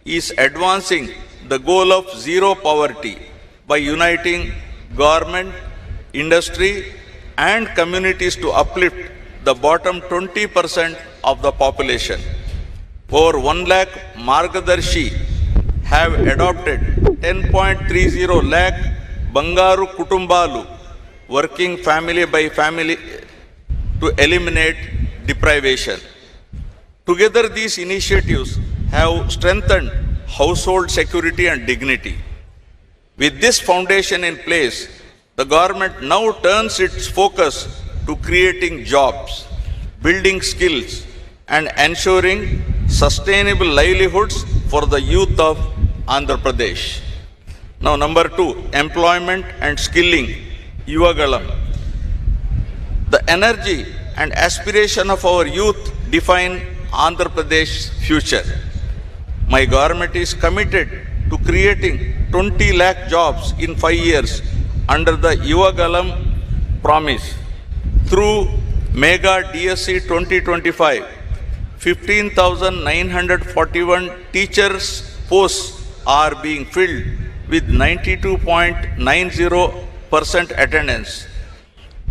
S5: is advancing the goal of zero poverty by uniting government, industry and communities to uplift the bottom 20% of the population. Over 1 lakh Margadarshi have adopted 10.30 lakh Bangaru Kutumbalu, working family by family to eliminate deprivation. Together, these initiatives have strengthened household security and dignity. With this foundation in place, the government now turns its focus to creating jobs, building skills, and ensuring sustainable livelihoods for the youth of Andhra Pradesh. Now, number 2, employment and skilling, Yuvagalam. The energy and aspiration of our youth define Andhra Pradesh's future. My government is committed to creating 20 lakh jobs in 5 years under the Yuvagalam promise. Through Mega DSC 2025, 15,941 teachers' posts are being filled with 92.90% attendance,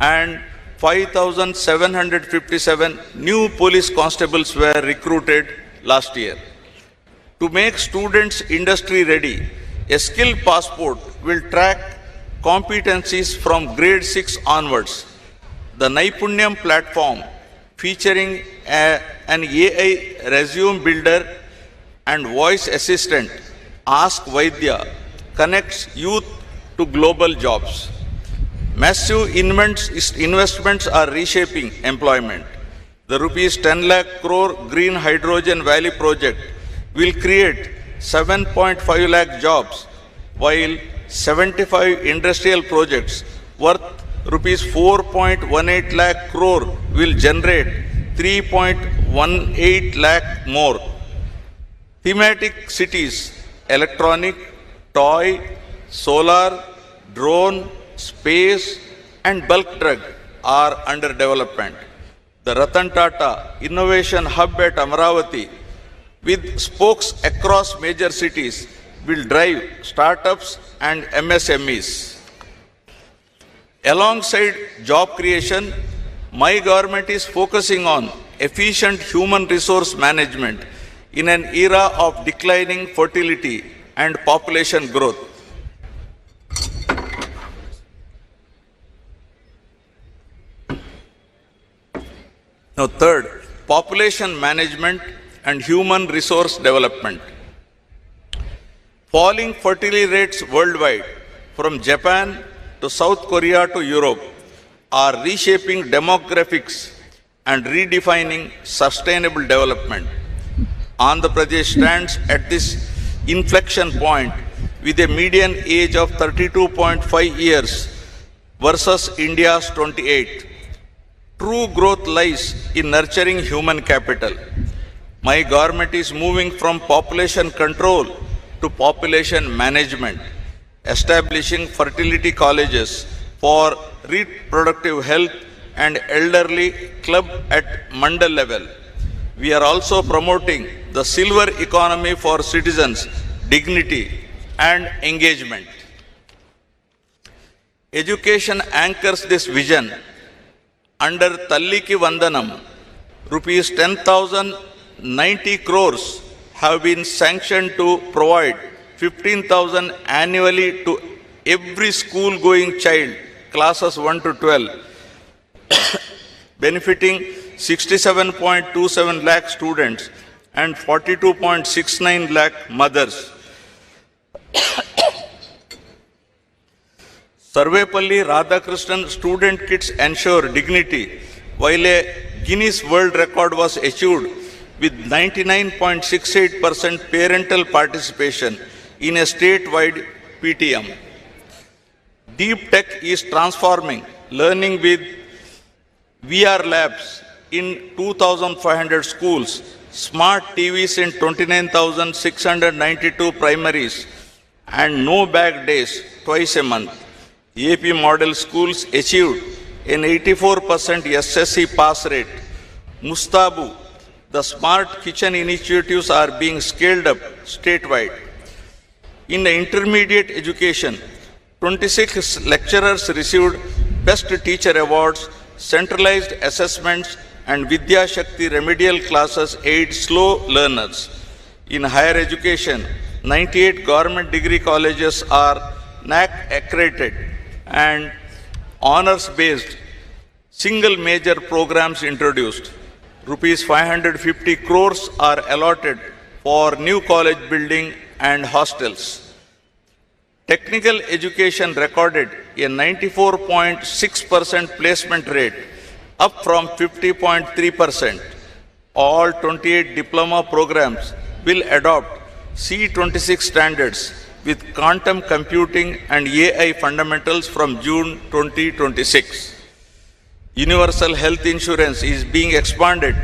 S5: and 5,757 new police constables were recruited last year. To make students industry ready, a skill passport will track competencies from grade 6 onwards. The Naipunyam platform, featuring an AI resume builder and voice assistant, Ask Vaidya, connects youth to global jobs. Massive investments are reshaping employment. The rupees 10 lakh crore Green Hydrogen Valley project will create 7.5 lakh jobs, while 75 industrial projects worth rupees 4.18 lakh crore will generate 3.18 lakh more. Thematic cities, electronic, toy, solar, drone, space and bulk drug are under development. The Ratan Tata Innovation Hub at Amravati, with spokes across major cities, will drive startups and MSMEs. Alongside job creation, my government is focusing on efficient human resource management in an era of declining fertility and population growth. Now, third, population management and human resource development. Falling fertility rates worldwide, from Japan to South Korea to Europe, are reshaping demographics and redefining sustainable development. Andhra Pradesh stands at this inflection point with a median age of 32.5 years versus India's 28. True growth lies in nurturing human capital. My government is moving from population control to population management, establishing fertility colleges for reproductive health and elderly club at mandal level. We are also promoting the silver economy for citizens, dignity and engagement. Education anchors this vision. Under Talliki Vandanam, rupees 10,090 crores have been sanctioned to provide 15,000 annually to every school-going child, classes 1 to 12, benefiting 67.27 lakh students and 42.69 lakh mothers. Sarvepalli Radhakrishnan student kits ensure dignity, while a Guinness World Record was achieved with 99.68% parental participation in a statewide PTM. Deep Tech is transforming learning with VR labs in 2,500 schools, smart TVs in 29,692 primaries, and no bag days twice a month. AP model schools achieved an 84% SSC pass rate. Mustabu, the smart kitchen initiatives are being scaled up statewide. In the intermediate education, 26 lecturers received Best Teacher Awards, centralized assessments and Vidya Shakti remedial classes aid slow learners. In higher education, 98 government degree colleges are NAC accredited and honors-based single major programs introduced. Rupees 550 crores are allotted for new college building and hostels. Technical education recorded a 94.6% placement rate, up from 50.3%. All 28 diploma programs will adopt C26 standards with quantum computing and AI fundamentals from June 2026. Universal health insurance is being expanded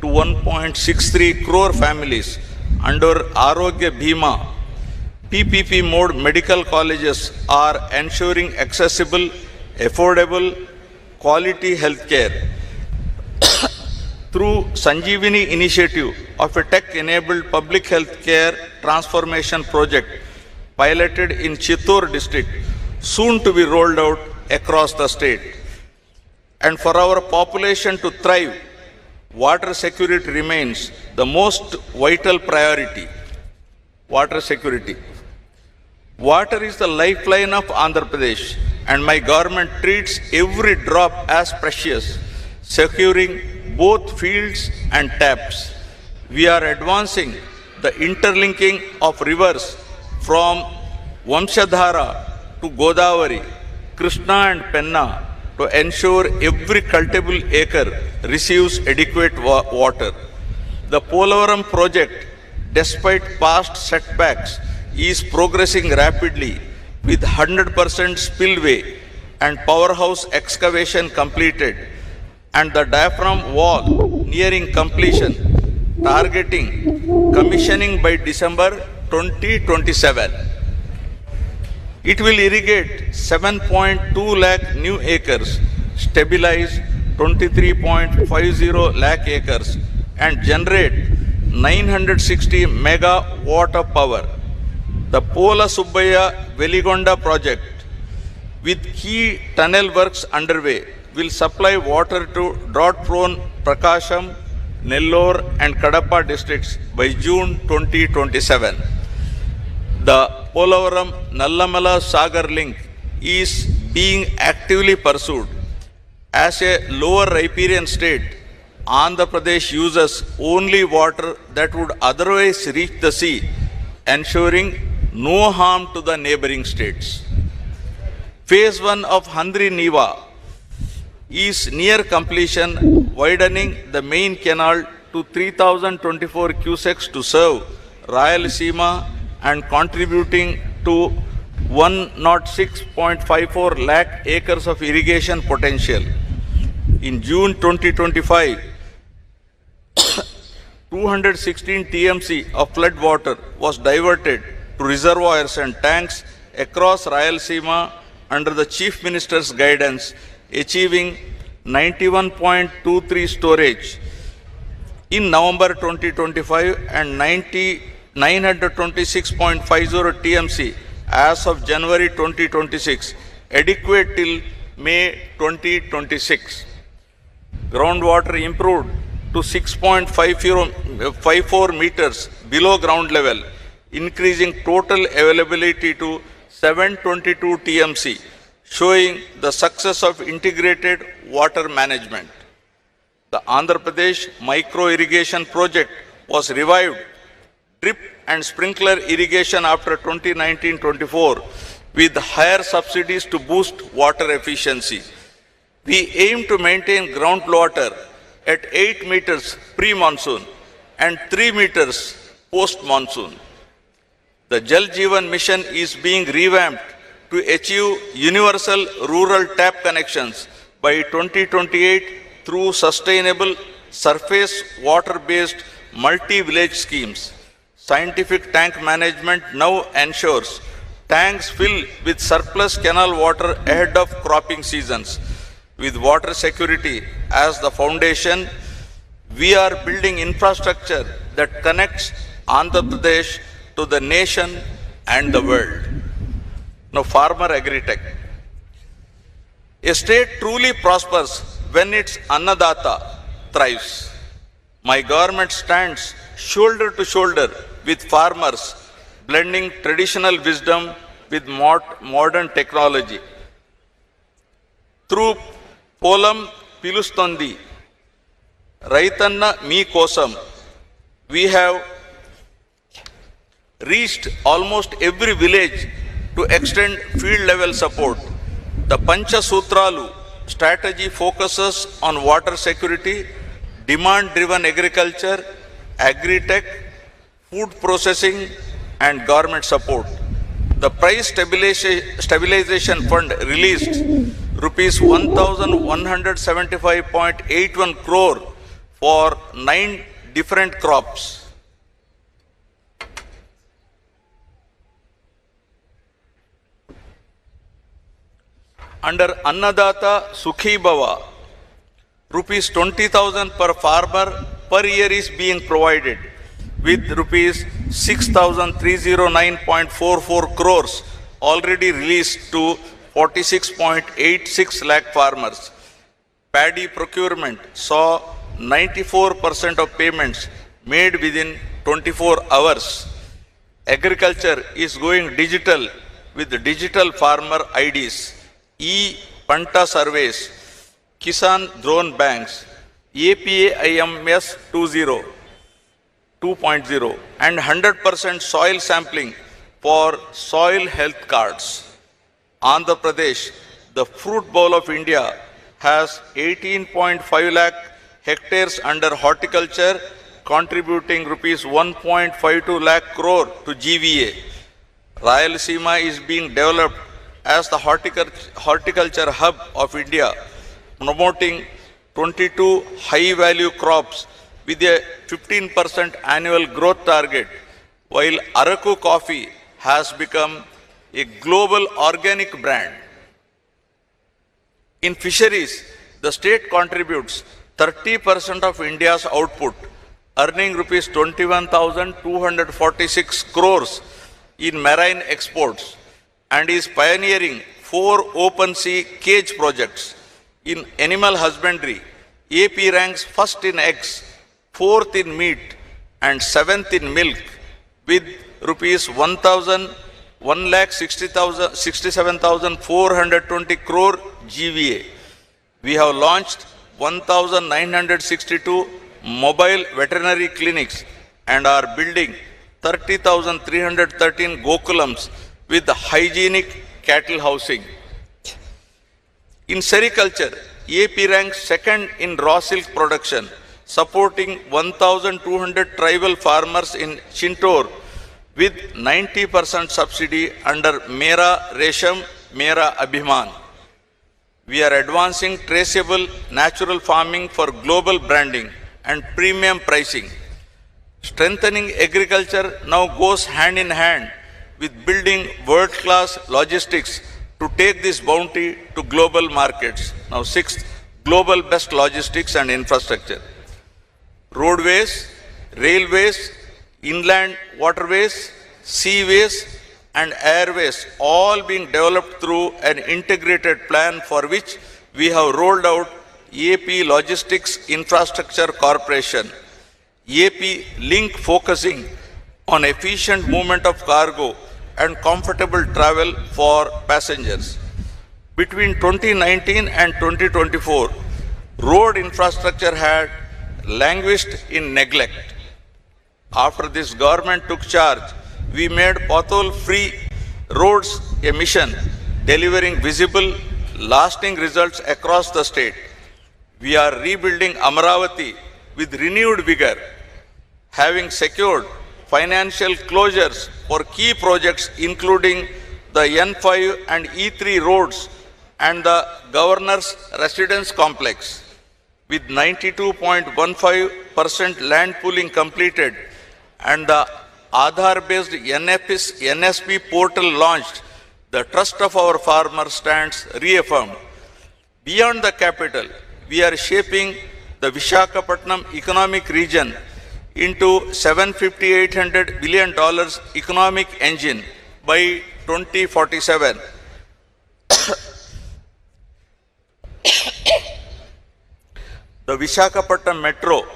S5: to 1.63 crore families under Arogya Bhima. PPP mode medical colleges are ensuring accessible, affordable, quality health care. Through Sanjeevani initiative of a tech-enabled public health care transformation project piloted in Chittor district, soon to be rolled out across the state. And for our population to thrive, water security remains the most vital priority. Water security. Water is the lifeline of Andhra Pradesh, and my government treats every drop as precious, securing both fields and taps. We are advancing the interlinking of rivers from Vamshadhara to Godavari, Krishna and Penna to ensure every cultivable acre receives adequate water. The Polavaram project, despite past setbacks, is progressing rapidly with 100% spillway and powerhouse excavation completed and the diaphragm wall nearing completion, targeting commissioning by December 2027. It will irrigate 7.2 lakh new acres, stabilize 23.50 lakh acres, and generate 960 megawatt of power. The Pola Subbaya Veligonda project with key tunnel works underway, will supply water to drought-prone Prakasham, Nellore and Kadapa districts by June 2027. The Polavaram Nallamala Sagar link is being actively pursued. As a lower riparian state, Andhra Pradesh uses only water that would otherwise reach the sea, ensuring no harm to the neighboring states. Phase 1 of Handri Niva is near completion, widening the main canal to 3024 cusecs to serve Rayalaseema and contributing to 106.54 lakh acres of irrigation potential. In June 2025, 216 TMC of flood water was diverted to reservoirs and tanks across Rayalaseema under the Chief Minister's guidance, achieving 91.23 storage in November 2025 and 926.50 TMC as of January 2026, adequate till May 2026. Groundwater improved to 6.54 meters below ground level, increasing total availability to 722 TMC, showing the success of integrated water management. The Andhra Pradesh micro irrigation project was revived, drip and sprinkler irrigation after 2019-24 with higher subsidies to boost water efficiency. We aim to maintain groundwater at 8 meters pre-monsoon and 3 meters post-monsoon. The Jal Jeevan mission is being revamped to achieve universal rural tap connections by 2028 through sustainable surface water-based multi-village schemes. Scientific tank management now ensures tanks fill with surplus canal water ahead of cropping seasons. With water security as the foundation, we are building infrastructure that connects Andhra Pradesh to the nation and the world. Now, farmer agri-tech. A state truly prospers when its Annadata thrives. My government stands shoulder to shoulder with farmers, blending traditional wisdom with modern technology. Through Polam Pilustondi, Raitanna Me Kosam, we have reached almost every village to extend field level support. The Pancha Sutralu strategy focuses on water security, demand driven agriculture, agri-tech, food processing and government support. The price stabilization fund released rupees 1175.81 crore for 9 different crops. Under Annadata Sukhi Bhava, rupees 20,000 per farmer per year is being provided, with rupees 6,309.44 crores already released to 46.86 lakh farmers. Paddy procurement saw 94% of payments made within 24 hours. Agriculture is going digital with digital farmer IDs, e-Panta surveys, Kisan drone banks, APAIMS 2.0 and 100% soil sampling for soil health cards. Andhra Pradesh, the fruit bowl of India, has 18.5 lakh hectares under horticulture, contributing rupees 1.52 lakh crore to GVA. Rayalaseema is being developed as the horticulture hub of India, promoting 22 high-value crops with a 15% annual growth target, while Araku coffee has become a global organic brand. In fisheries, the state contributes 30% of India's output, earning rupees 21,246 crores in marine exports, and is pioneering 4 open sea cage projects. In animal husbandry, AP ranks first in eggs, fourth in meat, and seventh in milk, with rupees 1,67,420 crore GVA. We have launched 1,962 mobile veterinary clinics and are building 30,313 Gokulams with hygienic cattle housing. In sericulture, AP ranks second in raw silk production, supporting 1,200 tribal farmers in Chintor with 90% subsidy under Mera Resham, Mera Abhiman. We are advancing traceable natural farming for global branding and premium pricing. Strengthening agriculture now goes hand in hand with building world-class logistics to take this bounty to global markets. Now, sixth, global best logistics and infrastructure. Roadways, railways, inland waterways, seaways, and airways all being developed through an integrated plan for which we have rolled out AP Logistics Infrastructure Corporation, AP Link, focusing on efficient movement of cargo and comfortable travel for passengers. Between 2019 and 2024, road infrastructure had languished in neglect. After this government took charge, we made pothole-free roads a mission, delivering visible, lasting results across the state. We are rebuilding Amaravati with renewed vigor, having secured financial closures for key projects including the N5 and E3 roads and the Governor's Residence Complex. With 92.15% land pooling completed and the Aadhaar-based NSP portal launched, the trust of our farmers stands reaffirmed. Beyond the capital, we are shaping the Visakhapatnam economic region into $750-800 billion economic engine by 2047. The Visakhapatnam Metro,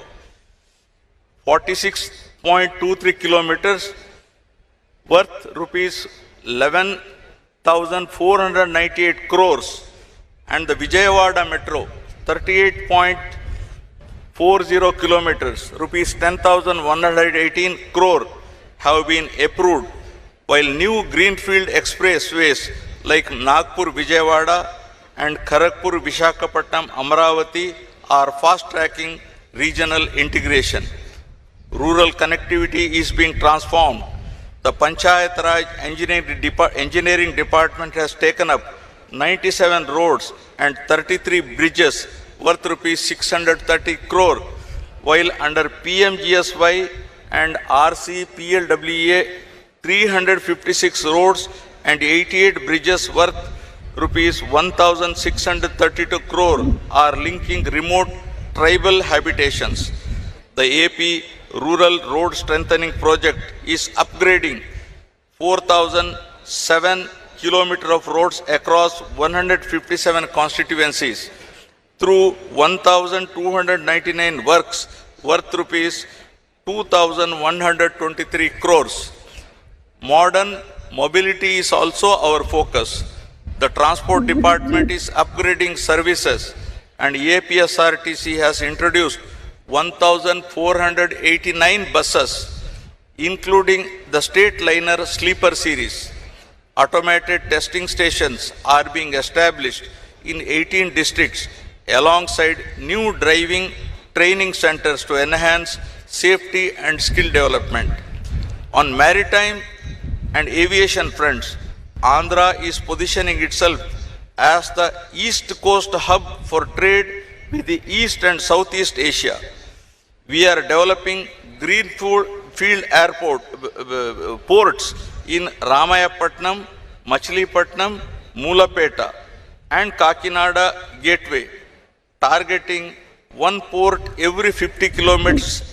S5: 46.23 kilometers, worth rupees 11,498 crores, and the Vijayawada Metro, 38.40 kilometers, rupees 10,118 crore, have been approved, while new greenfield expressways like Nagpur Vijayawada and Kharagpur Visakhapatnam Amaravati are fast-tracking regional integration. Rural connectivity is being transformed. The Panchayat Raj Engineering Department has taken up 97 roads and 33 bridges worth rupees 630 crore, while under PMGSY and RCPLWA, 356 roads and 88 bridges worth rupees 1,632 crore are linking remote tribal habitations. The AP Rural Road Strengthening Project is upgrading 4,007 kilometers of roads across 157 constituencies through 1,299 works worth rupees 2,123 crores. Modern mobility is also our focus. The Transport Department is upgrading services, and APSRTC has introduced 1,489 buses, including the State Liner Sleeper Series. Automated testing stations are being established in 18 districts alongside new driving training centers to enhance safety and skill development. On maritime and aviation fronts, Andhra is positioning itself as the East Coast hub for trade with the East and Southeast Asia. We are developing greenfield ports in Ramayapatnam, Machilipatnam, Mulapeta, and Kakinada Gateway, targeting one port every 50 kilometers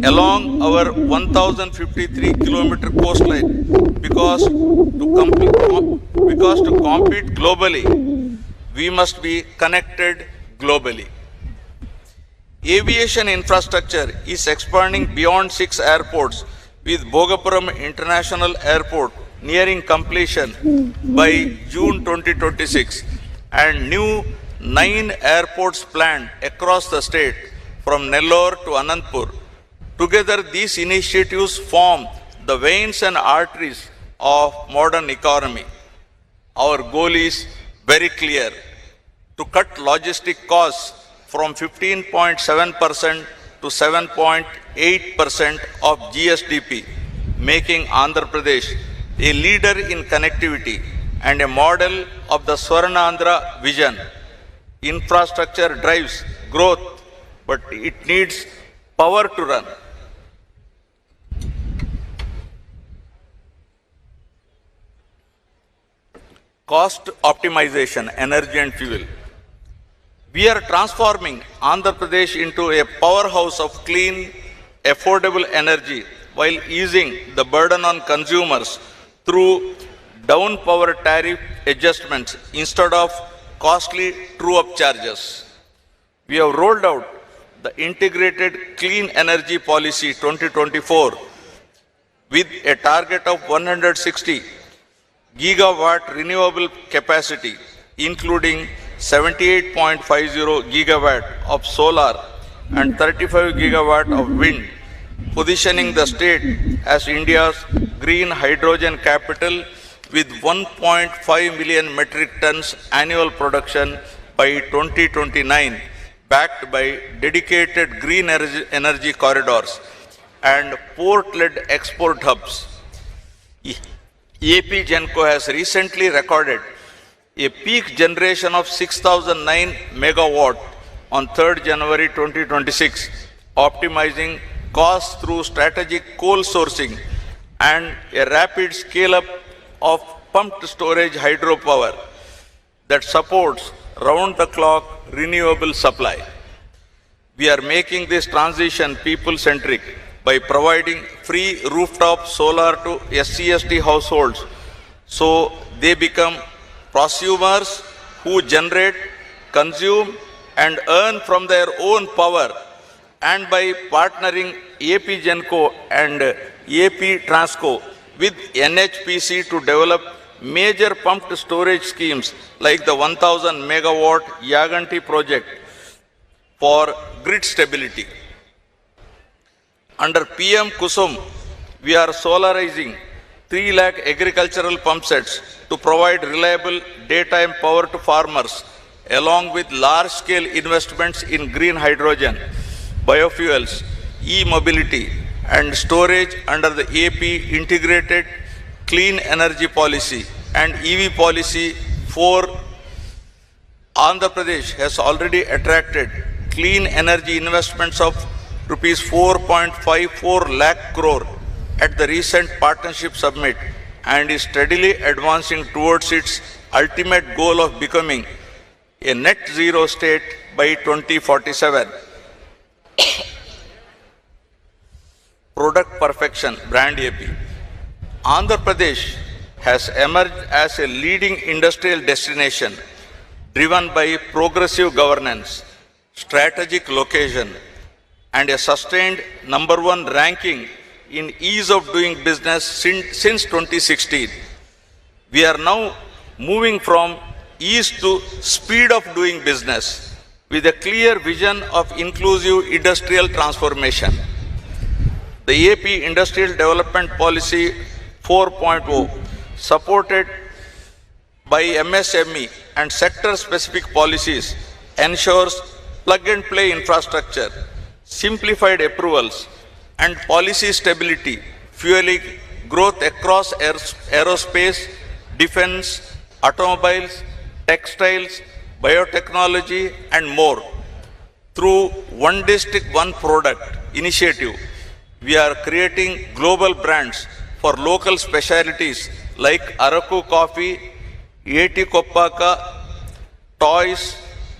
S5: along our 1053-kilometer coastline because to compete globally, we must be connected globally. Aviation infrastructure is expanding beyond 6 airports, with Bhogapuram International Airport nearing completion by June 2026 and new 9 airports planned across the state from Nellore to Anantapur. Together, these initiatives form the veins and arteries of modern economy. Our goal is very clear: to cut logistic costs from 15.7% to 7.8% of GSDP, making Andhra Pradesh a leader in connectivity and a model of the Swarnandhra vision. Infrastructure drives growth, but it needs power to run. Cost optimization, energy and fuel. We are transforming Andhra Pradesh into a powerhouse of clean, affordable energy while easing the burden on consumers through down power tariff adjustments instead of costly true-up charges. We have rolled out the Integrated Clean Energy Policy 2024 with a target of 160 gigawatt renewable capacity, including 78.50 gigawatt of solar and 35 gigawatt of wind, positioning the state as India's green hydrogen capital with 1.5 million metric tons annual production by 2029, backed by dedicated green energy corridors and port-led export hubs. AP Genco has recently recorded a peak generation of 6,009 megawatt on 3rd January 2026, optimizing costs through strategic coal sourcing and a rapid scale-up of pumped storage hydropower that supports round-the-clock renewable supply. We are making this transition people-centric by providing free rooftop solar to SC/ST households so they become prosumers who generate, consume and earn from their own power, and by partnering AP Genco and AP Transco with NHPC to develop major pumped storage schemes like the 1000 megawatt Yaganti project for grid stability. Under PM Kusum, we are solarizing 3 lakh agricultural pump sets to provide reliable daytime power to farmers, along with large-scale investments in green hydrogen, biofuels, e-mobility, and storage under the AP Integrated Clean Energy Policy and EV Policy 4. Andhra Pradesh has already attracted clean energy investments of rupees 4.54 lakh crore at the recent partnership summit and is steadily advancing towards its ultimate goal of becoming a net zero state by 2047. Product perfection, brand AP. Andhra Pradesh has emerged as a leading industrial destination driven by progressive governance, strategic location, and a sustained #1 ranking in ease of doing business since 2016. We are now moving from ease to speed of doing business with a clear vision of inclusive industrial transformation. The AP Industrial Development Policy 4.0, supported by MSME and sector-specific policies, ensures plug-and-play infrastructure, simplified approvals, and policy stability, fueling growth across aerospace, defense, automobiles, textiles, biotechnology, and more. Through One District, One Product initiative, we are creating global brands for local specialities like Araku coffee, Yeti Koppaka, toys,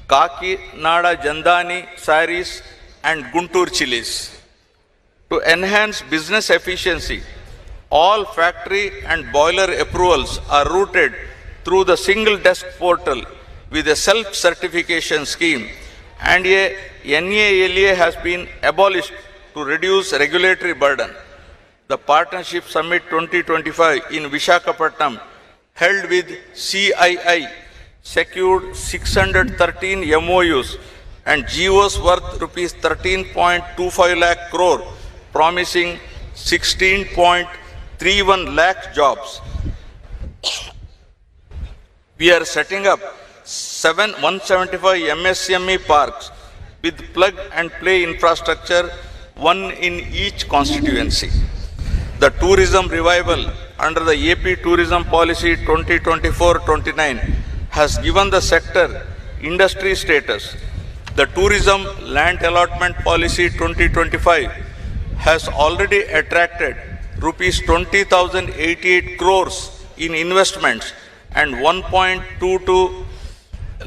S5: Kaki Nada Jandani saris, and Guntur chilies. To enhance business efficiency, all factory and boiler approvals are routed through the single desk portal with a self-certification scheme, and a NALA has been abolished to reduce regulatory burden. The Partnership Summit 2025 in Visakhapatnam, held with CII, secured 613 MOUs and GOs worth rupees 13.25 lakh crore, promising 16.31 lakh jobs. We are setting up 175 MSME parks with plug and play infrastructure, one in each constituency. The tourism revival under the AP Tourism Policy 2024-29 has given the sector industry status. The Tourism Land Allotment Policy 2025 has already attracted rupees 20,088 crores in investments and 1.22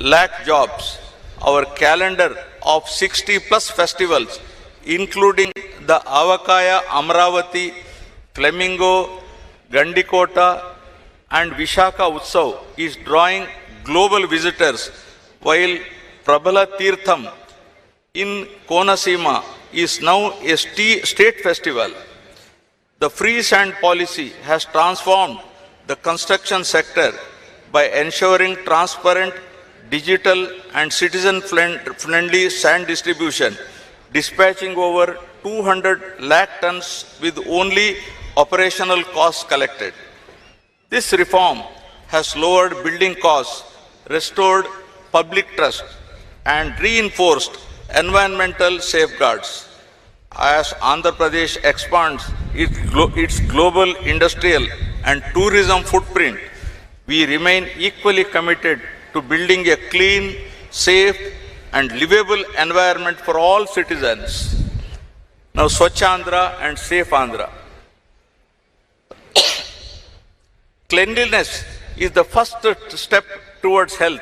S5: lakh jobs. Our calendar of 60 plus festivals, including the Avakaya, Amravati, Flamingo, Gandikota and Vishaka Utsav, is drawing global visitors, while Prabhala Theertham in Konasima is now a state festival. The free sand policy has transformed the construction sector by ensuring transparent, digital and citizen-friendly sand distribution, dispatching over 200 lakh tons with only operational costs collected. This reform has lowered building costs, restored public trust and reinforced environmental safeguards. As Andhra Pradesh expands its global industrial and tourism footprint, we remain equally committed to building a clean, safe and livable environment for all citizens. Now, Swachh Andhra and Safe Andhra. Cleanliness is the first step towards health,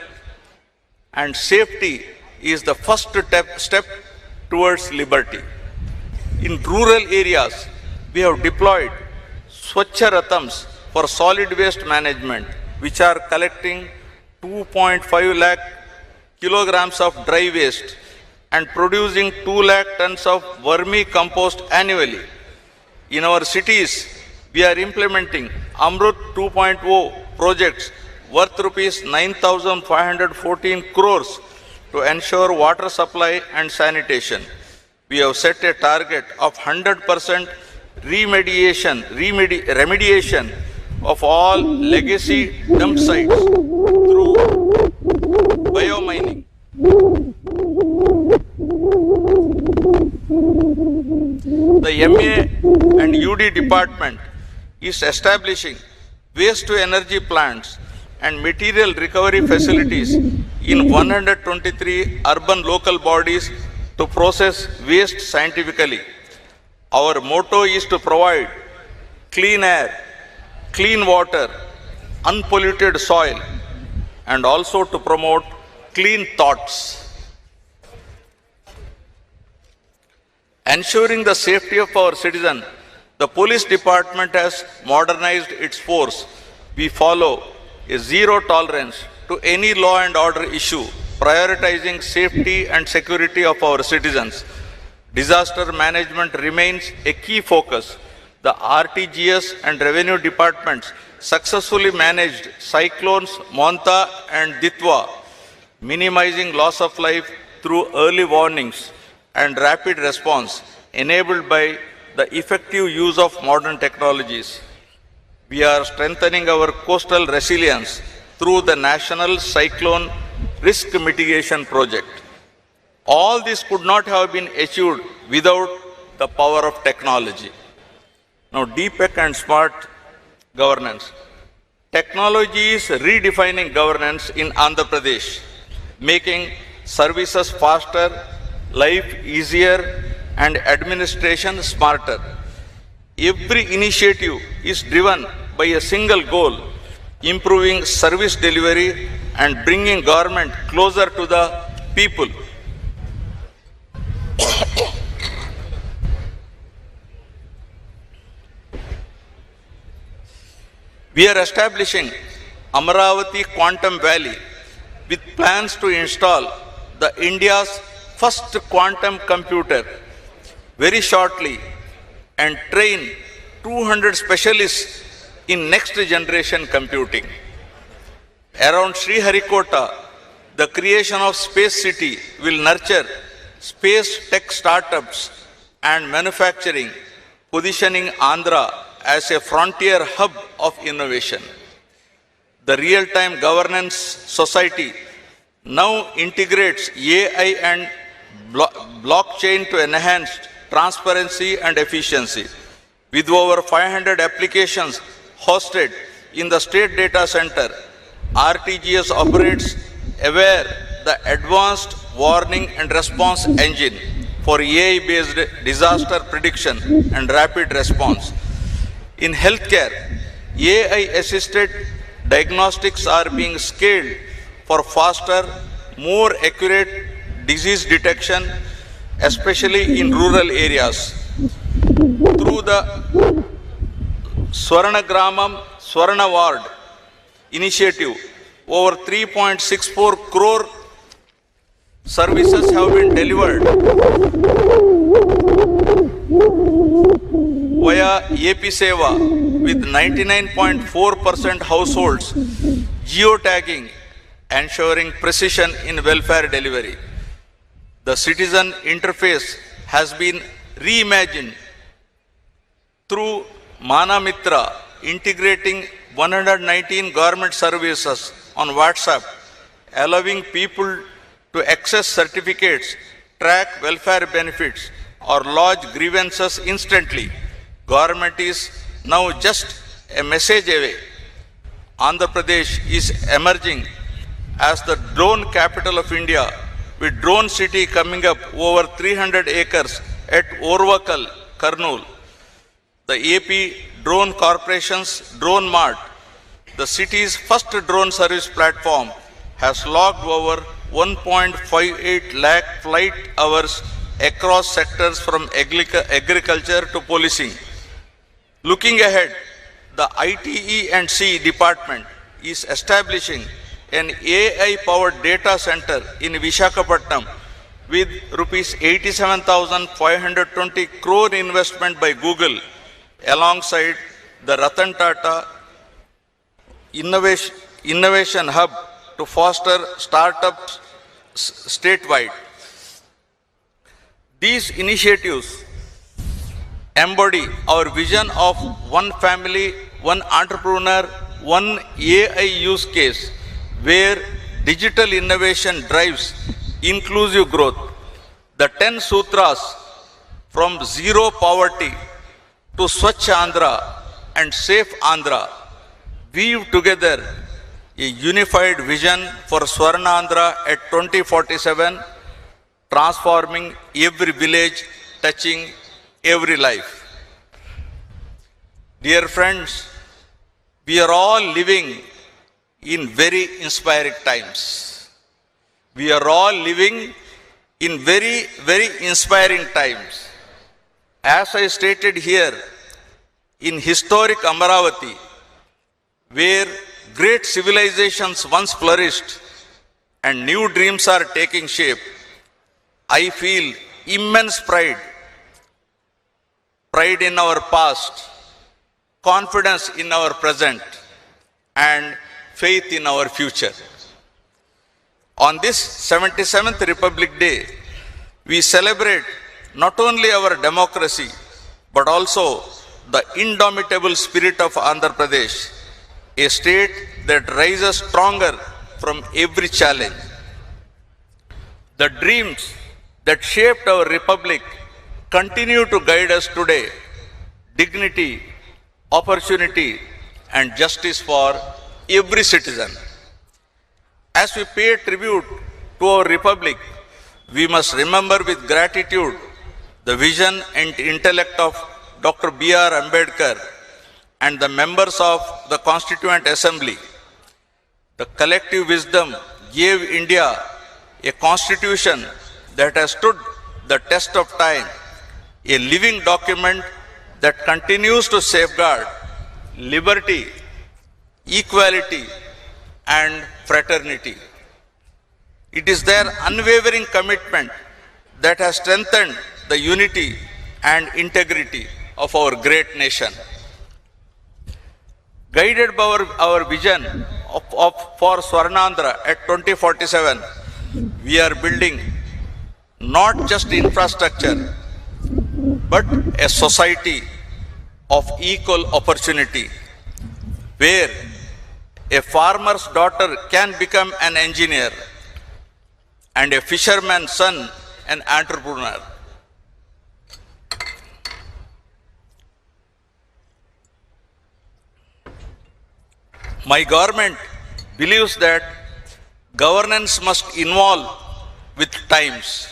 S5: and safety is the first step towards liberty. In rural areas, we have deployed Swachh Rathams for solid waste management, which are collecting 2.5 lakh kilograms of dry waste and producing 2 lakh tons of vermicompost annually. In our cities, we are implementing Amrut 2.0 projects worth rupees 9,514 crores to ensure water supply and sanitation. We have set a target of 100% remediation of all legacy dump sites through biomining. The MA and UD department is establishing waste to energy plants and material recovery facilities in 123 urban local bodies to process waste scientifically. Our motto is to provide clean air, clean water, unpolluted soil, and also to promote clean thoughts. Ensuring the safety of our citizens, the police department has modernized its force. We follow a zero tolerance to any law and order issue, prioritizing safety and security of our citizens. Disaster management remains a key focus. The RTGS and revenue departments successfully managed cyclones Monta and Ditwa, minimizing loss of life through early warnings and rapid response enabled by the effective use of modern technologies. We are strengthening our coastal resilience through the National Cyclone Risk Mitigation Project. All this could not have been achieved without the power of technology. Now, DPEC and smart governance. Technology is redefining governance in Andhra Pradesh, making services faster, life easier, and administration smarter. Every initiative is driven by a single goal: improving service delivery and bringing government closer to the people. We are establishing Amaravati Quantum Valley with plans to install the India's first quantum computer very shortly and train 200 specialists in next generation computing. Around Sriharikota, the creation of Space City will nurture space tech startups and manufacturing, positioning Andhra as a frontier hub of innovation. The Real-Time Governance Society now integrates AI and blockchain to enhance transparency and efficiency. With over 500 applications hosted in the State Data Center, RTGS operates aware the advanced warning and response engine for AI-based disaster prediction and rapid response. In healthcare, AI-assisted diagnostics are being scaled for faster, more accurate disease detection, especially in rural areas. Through the Swarna Gramam, Swarna Ward initiative, over 3.64 crore services have been delivered via AP Seva with 99.4% households geotagging, ensuring precision in welfare delivery. The citizen interface has been reimagined through Mana Mitra, integrating 119 government services on WhatsApp, allowing people to access certificates, track welfare benefits, or lodge grievances instantly. Government is now just a message away. Andhra Pradesh is emerging as the drone capital of India, with Drone City coming up over 300 acres at Orvakal, Kurnool. The AP Drone Corporation's Drone Mart, the city's first drone service platform, has logged over 1.58 lakh flight hours across sectors from agriculture to policing. Looking ahead, the ITE&C department is establishing an AI-powered data center in Visakhapatnam with rupees 87,520 crore investment by Google, alongside the Ratan Tata Innovation Hub to foster startups statewide. These initiatives embody our vision of one family, one entrepreneur, one AI use case, where digital innovation drives inclusive growth. The 10 sutras, from zero poverty to Swachh Andhra and Safe Andhra, weave together a unified vision for Swarna Andhra at 2047, transforming every village, touching every life. Dear friends, we are all living in very inspiring times. We are all living in very, very inspiring times. As I stated here, in historic Amaravati, where great civilizations once flourished and new dreams are taking shape, I feel immense pride in our past, confidence in our present, and faith in our future. On this 77th Republic Day, we celebrate not only our democracy, but also the indomitable spirit of Andhra Pradesh, a state that rises stronger from every challenge. The dreams that shaped our republic continue to guide us today: dignity, opportunity, and justice for every citizen. As we pay tribute to our republic, we must remember with gratitude the vision and intellect of Dr. B.R. Ambedkar and the members of the Constituent Assembly. The collective wisdom gave India a constitution that has stood the test of time, a living document that continues to safeguard liberty, equality, and fraternity. It is their unwavering commitment that has strengthened the unity and integrity of our great nation. Guided by our vision for Swarnandhra at 2047, we are building not just infrastructure, but a society of equal opportunity, where a farmer's daughter can become an engineer and a fisherman's son an entrepreneur. My government believes that governance must evolve with times.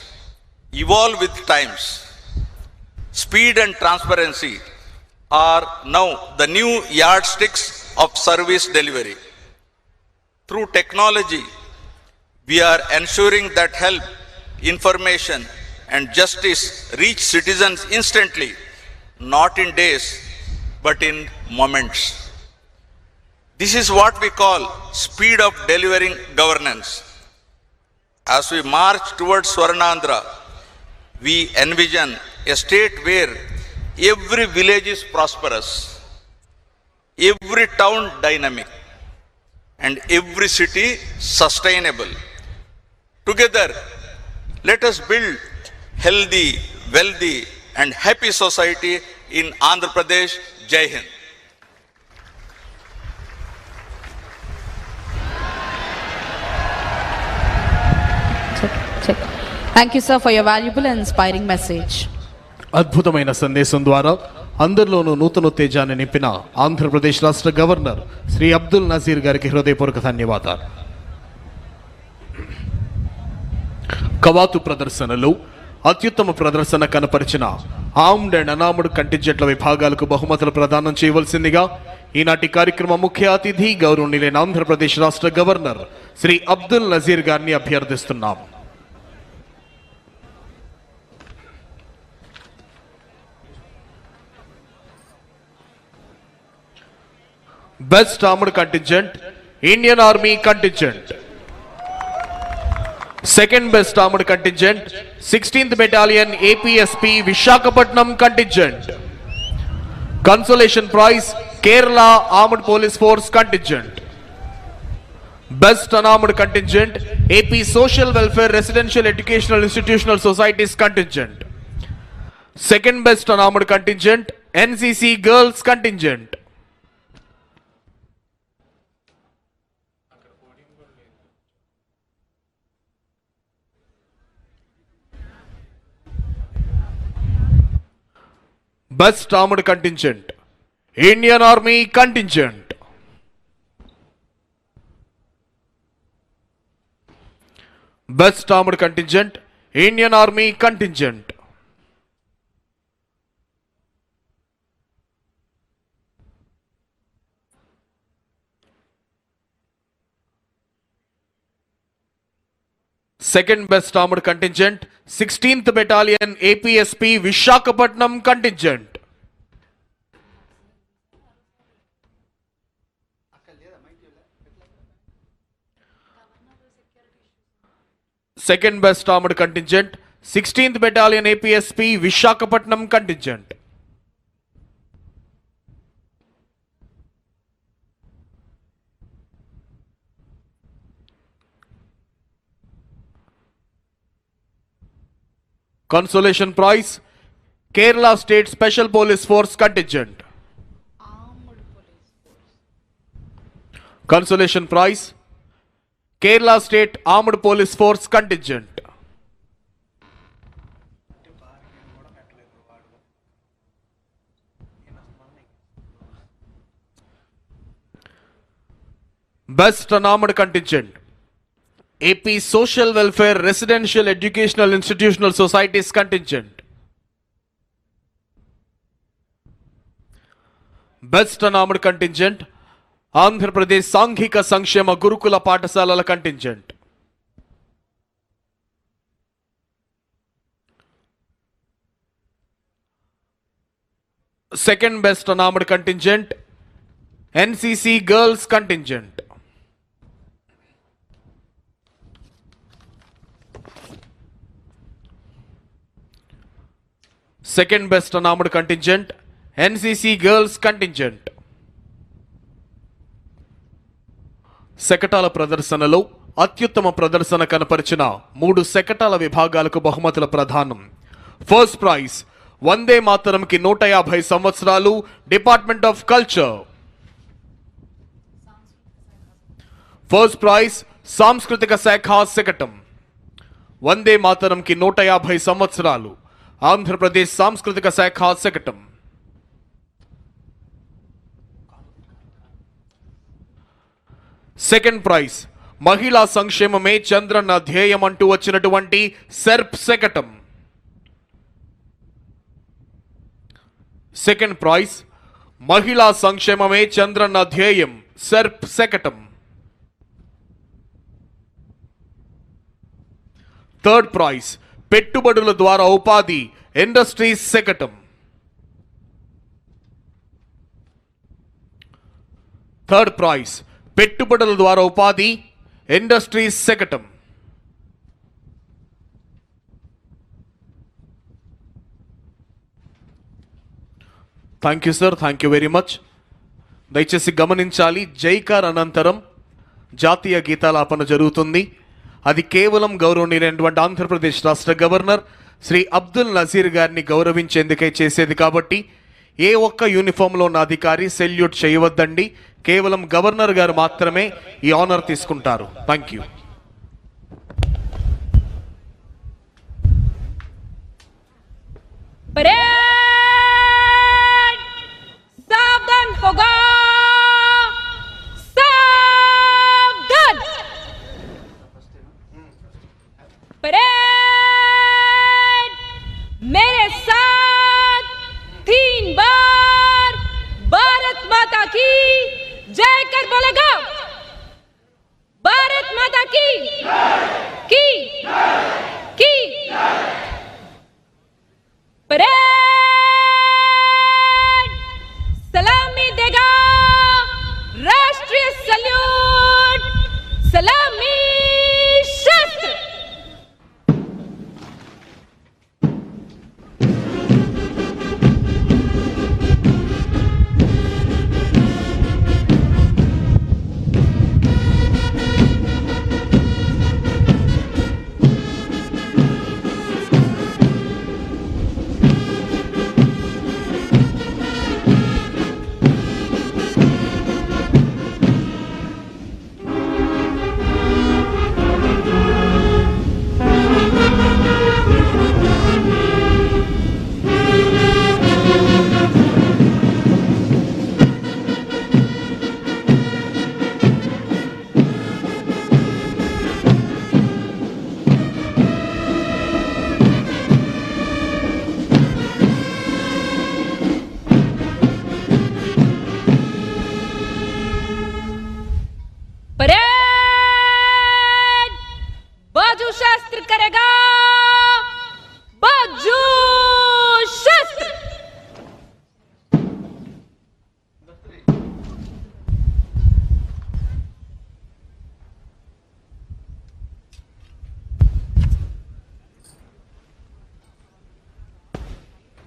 S5: Speed and transparency are now the new yardsticks of service delivery. Through technology, we are ensuring that help, information, and justice reach citizens instantly, not in days, but in moments. This is what we call speed of delivering governance. As we march towards Swarnandhra, we envision a state where every village is prosperous, every town dynamic, and every city sustainable. Together, let us build healthy, wealthy, and happy society in Andhra Pradesh. Jai Hind.
S2: Check. Thank you, sir, for your valuable and inspiring message.
S1: అద్భుతమైన సందేశం ద్వారా అందరిలోనూ నూతన ఉత్తేజాన్ని నింపిన ఆంధ్రప్రదేశ్ రాష్ట్ర governor Shri Abdul Nazir గారికి హృదయపూర్వక ధన్యవాదాలు. కవాతు ప్రదర్శనలో అత్యుత్తమ ప్రదర్శన కనపరిచిన ఆర్మ్డ్ అండ్ అనార్మ్డ్ కంటింజెంట్ల విభాగాలకు బహుమతులు ప్రదానం చేయవలసిందిగా ఈనాటి కార్యక్రమ ముఖ్య అతిథి గౌరవనీయులైన ఆంధ్రప్రదేశ్ రాష్ట్ర గవర్నర్ శ్రీ అబ్దుల్ నజీర్ గారిని అభ్యర్థిస్తున్నాం. Best Armored Contingent, Indian Army Contingent. Second Best Armored Contingent, 16th Battalion APSP Vishakhapatnam Contingent. Consolation Prize, Kerala Armed Police Force Contingent. Best Unarmed Contingent, AP Social Welfare Residential Educational Institutional Societies Contingent. Second Best Unarmed Contingent, NCC Girls Contingent. Best Armored Contingent, Indian Army Contingent. Best Armored Contingent, Indian Army Contingent. Second Best Armored Contingent, 16th Battalion APSP Vishakhapatnam Contingent. Second Best Armored Contingent, 16th Battalion APSP Vishakhapatnam Contingent. Consolation Prize, Kerala State Special Police Force Contingent. Consolation Prize, Kerala State Armed Police Force Contingent. Best Unarmed Contingent, AP Social Welfare Residential Educational Institutional Societies Contingent. Best Unarmed Contingent, Andhra Pradesh Sanghika Sankshema Gurukula Paఠశాలల Contingent. Second Best Unarmed Contingent, NCC Girls Contingent. Second best unarmed contingent, NCC Girls Contingent. శకటాల ప్రదర్శనలో అత్యుత్తమ ప్రదర్శన కనపరిచిన 3 శకటాల విభాగాలకు బహుమతుల ప్రదానం. First prize వందే మాతరంకి 150 సంవత్సరాలు department of culture. First prize సాంస్కృతిక శాఖ శకటం. వందే మాతరంకి 150 సంవత్సరాలు ఆంధ్రప్రదేశ్ సాంస్కృతిక శాఖ శకటం. సెకండ్ ప్రైజ్ మహిళా సంక్షేమమే చంద్రన్న ధ్యేయం అంటూ వచ్చినటువంటి సెర్ప్ శకటం. సెకండ్ ప్రైజ్ మహిళా సంక్షేమమే చంద్రన్న ధ్యేయం సెర్ప్ శకటం. థర్డ్ ప్రైజ్ పెట్టుబడుల ద్వారా ఉపాధి ఇండస్ట్రీస్ శకటం. థర్డ్ ప్రైజ్ పెట్టుబడుల ద్వారా ఉపాధి ఇండస్ట్రీస్ శకటం. Thank you sir, thank you very much. దయచేసి గమనించాలి, జైకార్ అనంతరం జాతీయ గీతాలాపన జరుగుతుంది. అది కేవలం గౌరవనీయులైనటువంటి ఆంధ్రప్రదేశ్ రాష్ట్ర గవర్నర్ శ్రీ అబ్దుల్ నజీర్ గారిని గౌరవించేందుకే చేసేది కాబట్టి ఏ ఒక్క యూనిఫామ్లో ఉన్న అధికారి సెల్యూట్ చేయవద్దండి. కేవలం గవర్నర్ గారు మాత్రమే ఈ ఆనర్ తీసుకుంటారు. Thank you.
S4: सावधान होगा, सावधान. परेड मेरे साथ 3 बार भारत माता की जय कर बोलेगा. भारत माता की की की. परेड सलामी देगा. राष्ट्रीय सल्यूट सलामी शस्त्र. परेड बाजू शास्त्र करेगा. बाजू शास्त्र.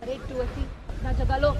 S4: परेड 280 ना जगह लो.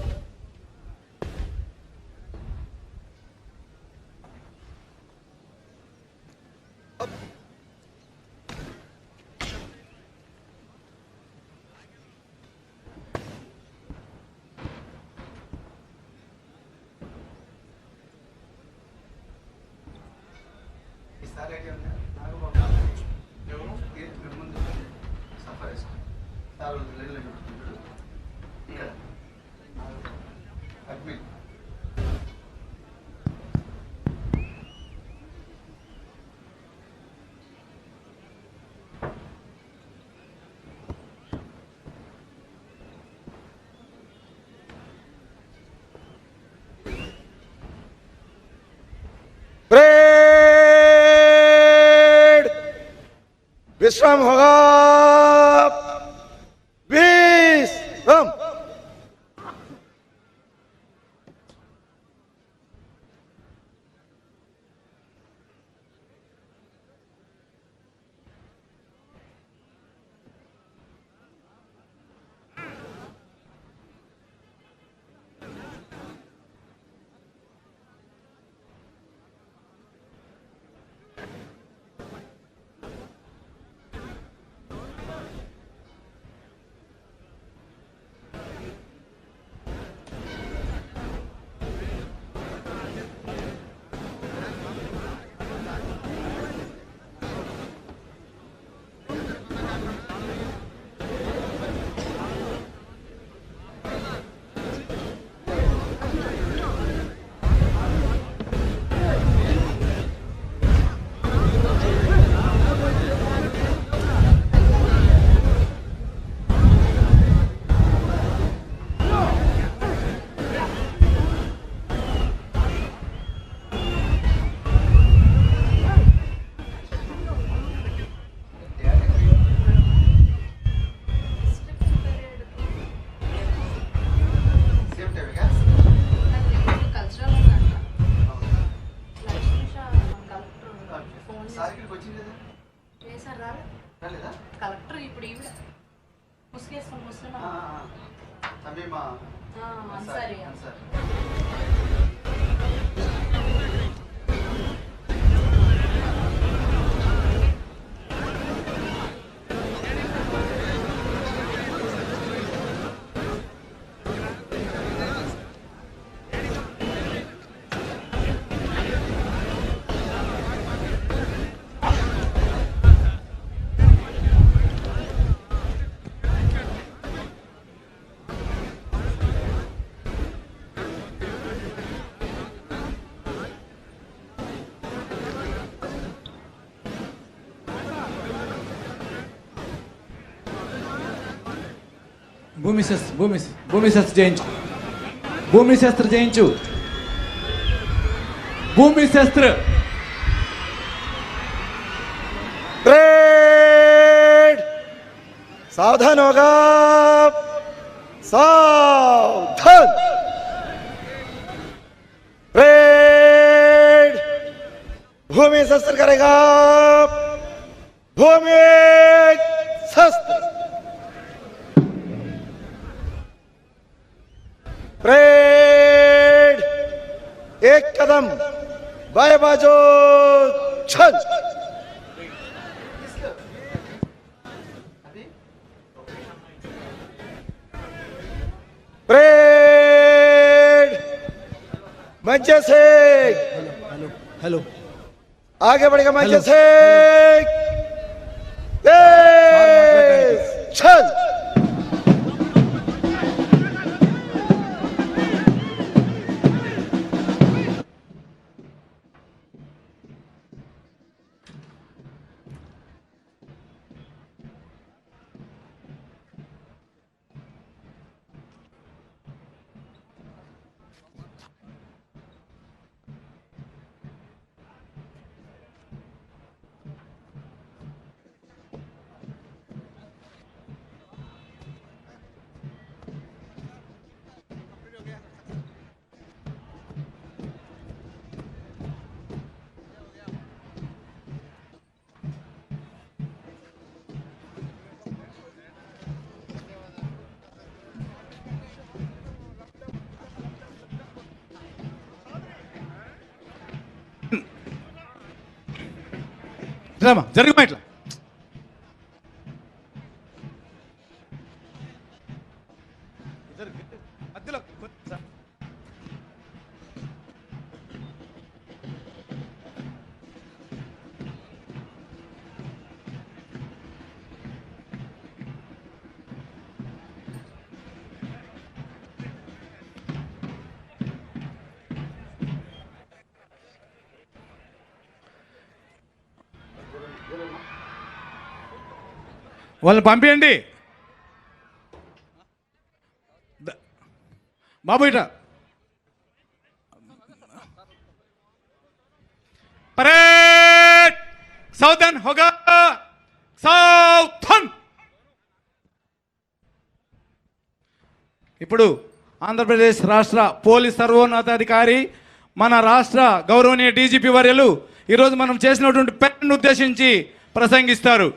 S3: परेड विश्राम होगा. विश्राम.
S6: భూమి శస్త్ర జయించు. భూమి శస్త్ర జయించు. భూమి శస్త్ర.
S3: परेड सावधान होगा, सावधान. परेड भूमि शस्त्र करेगा, भूमि शस्त्र. परेड एक कदम बाएं बाजू चल. परेड मंचे से
S6: हेलो.
S3: आगे बढ़ेगा, मंचे से तेज चल.
S6: జరుగుమా ఇట్లా. వాళ్ళని పంపించండి బాబు. ఇట పరేడ్ సౌదన్ హోగా, సౌథన్. ఇప్పుడు ఆంధ్రప్రదేశ్ రాష్ట్ర పోలీస్ సర్వోన్నతాధికారి మన రాష్ట్ర గౌరవనీయ డీజీపీ వర్యులు ఈరోజు మనం చేసినటువంటి పెన్ను ఉద్దేశించి ప్రసంగిస్తారు.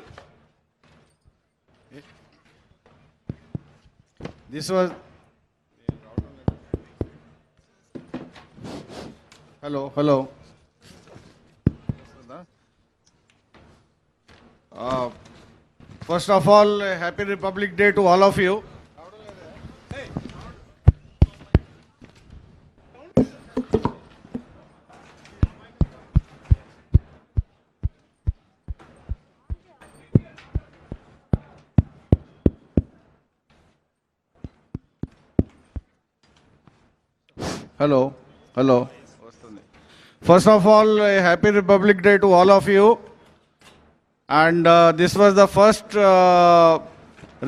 S3: This was hello. First of all, happy Republic Day to all of you. Hello. First of all, a happy Republic Day to all of you. And this was the first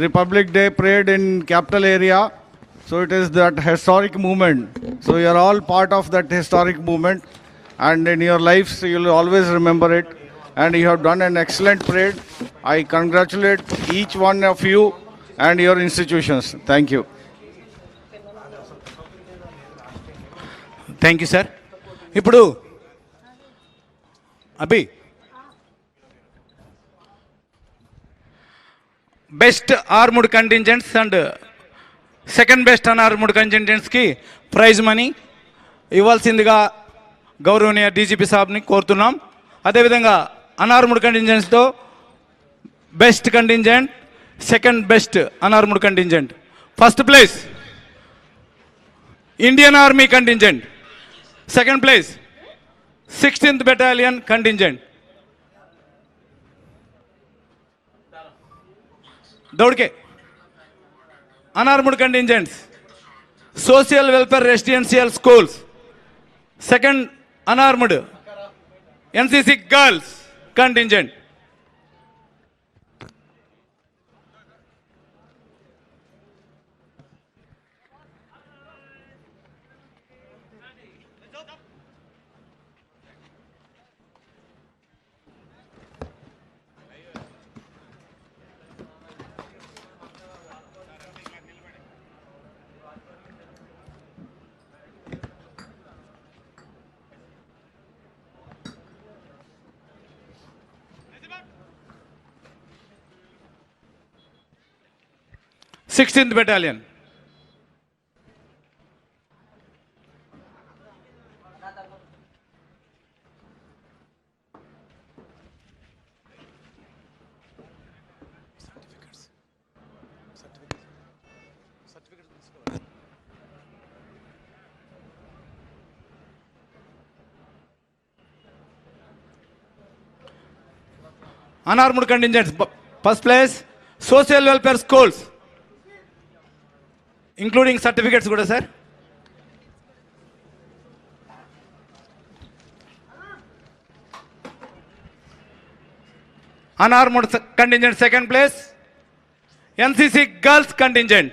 S3: Republic Day parade in capital area. So it is that historic movement. So you are all part of that historic movement. And in your lives, you will always remember it. And you have done an excellent parade. I congratulate each one of you and your institutions. Thank you.
S6: Thank you sir. ఇప్పుడు అభి best armed contingents and second best unarmed కంటింజెంట్స్కి prize money ఇవ్వాల్సిందిగా గౌరవనీయ DGP సాబ్ని కోరుతున్నాం. అదేవిధంగా అన్ఆర్మ్డ్ కంటింజెంట్స్తో best contingent, second best unarmed contingent. First place Indian army contingent, second place 16th battalion contingent. దౌడ్కే unarmed contingents social welfare residential schools, second unarmed NCC girls contingent. Sixteenth battalion unarmed contingents. First place, social welfare schools, including certificates kuda sir. Unarmed contingent second place, NCC girls contingent.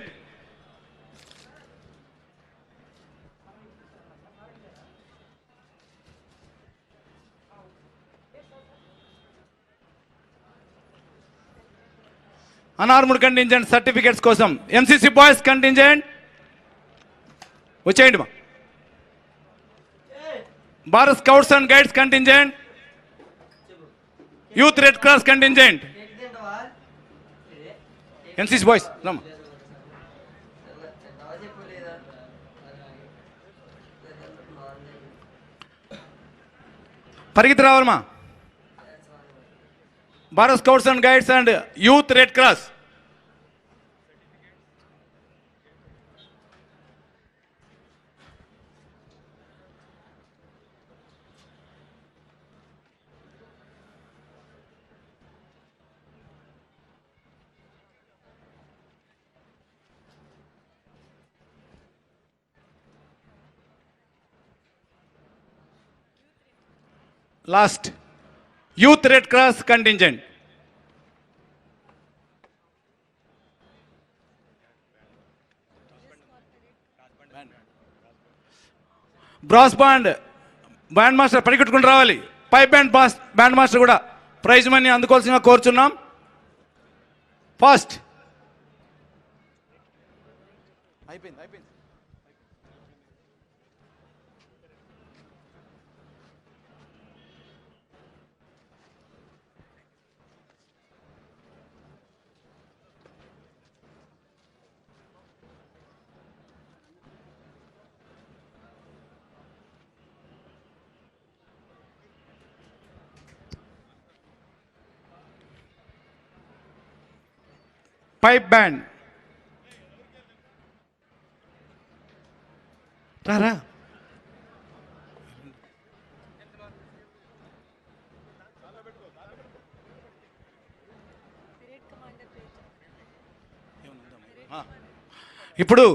S6: Unarmed contingent certificates kosam NCC boys contingent వచ్చేయండి మా. Bharat scouts and guides contingent, youth red cross contingent, NCC boys రమ్మా. పరిగెత్తి రావాలమ్మా. Bharat scouts and guides and youth red cross. Last, Youth Red Cross contingent. Brass band master పరిగెట్టుకుని రావాలి. Pipe band master కూడా prize money అందుకోవాల్సిందిగా కోరుచున్నాం. ఫస్ట్ అయిపోయింది. Pipe band రారా. ఇప్పుడు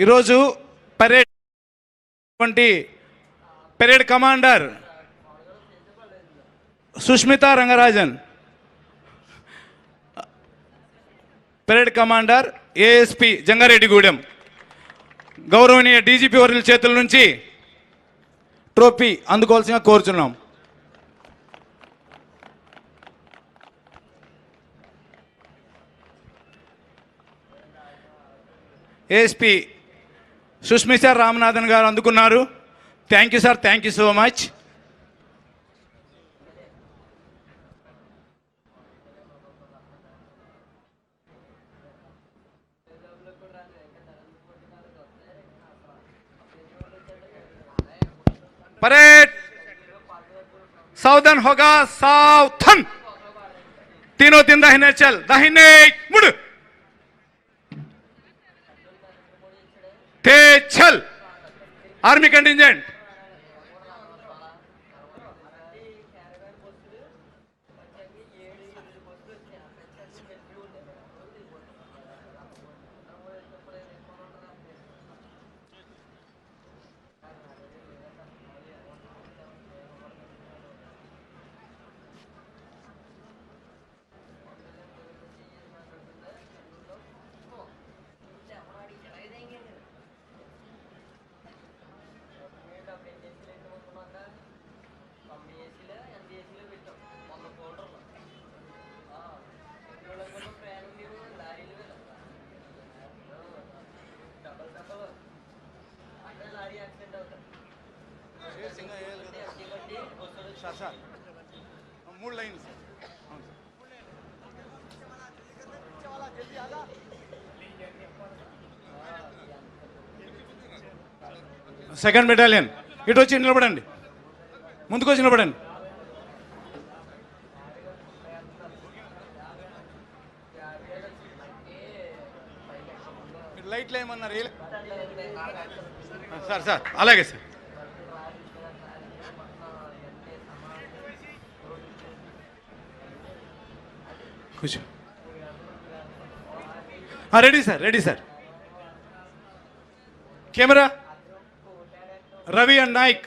S6: ఈరోజు parade commander Sushmita Rangarajan, parade commander ASP Jangareddygudem, గౌరవనీయ డీజీపీ వర్యుల చేతుల నుంచి ట్రోఫీ అందుకోవాల్సిందిగా కోరుచున్నాం. ఏఎస్పి సుష్మిత రామనాథన్ గారు అందుకున్నారు. Thank you sir, thank you so much. Parade सावधान होगा, सावधान। तीनों तीन दाहिने चल, दाहिने मुड़, तेज चल। आर्मी कंटिंजेंट మూడు లైన్ సెకండ్ బెటాలియన్ ఇటు వచ్చి నిలబడండి, ముందుకు వచ్చి నిలబడండి. లైట్లు ఏమన్నారు సార్? సార్ అలాగే సార్. కూర్చో. Ready sir, ready sir. Camera Ravi and Naik.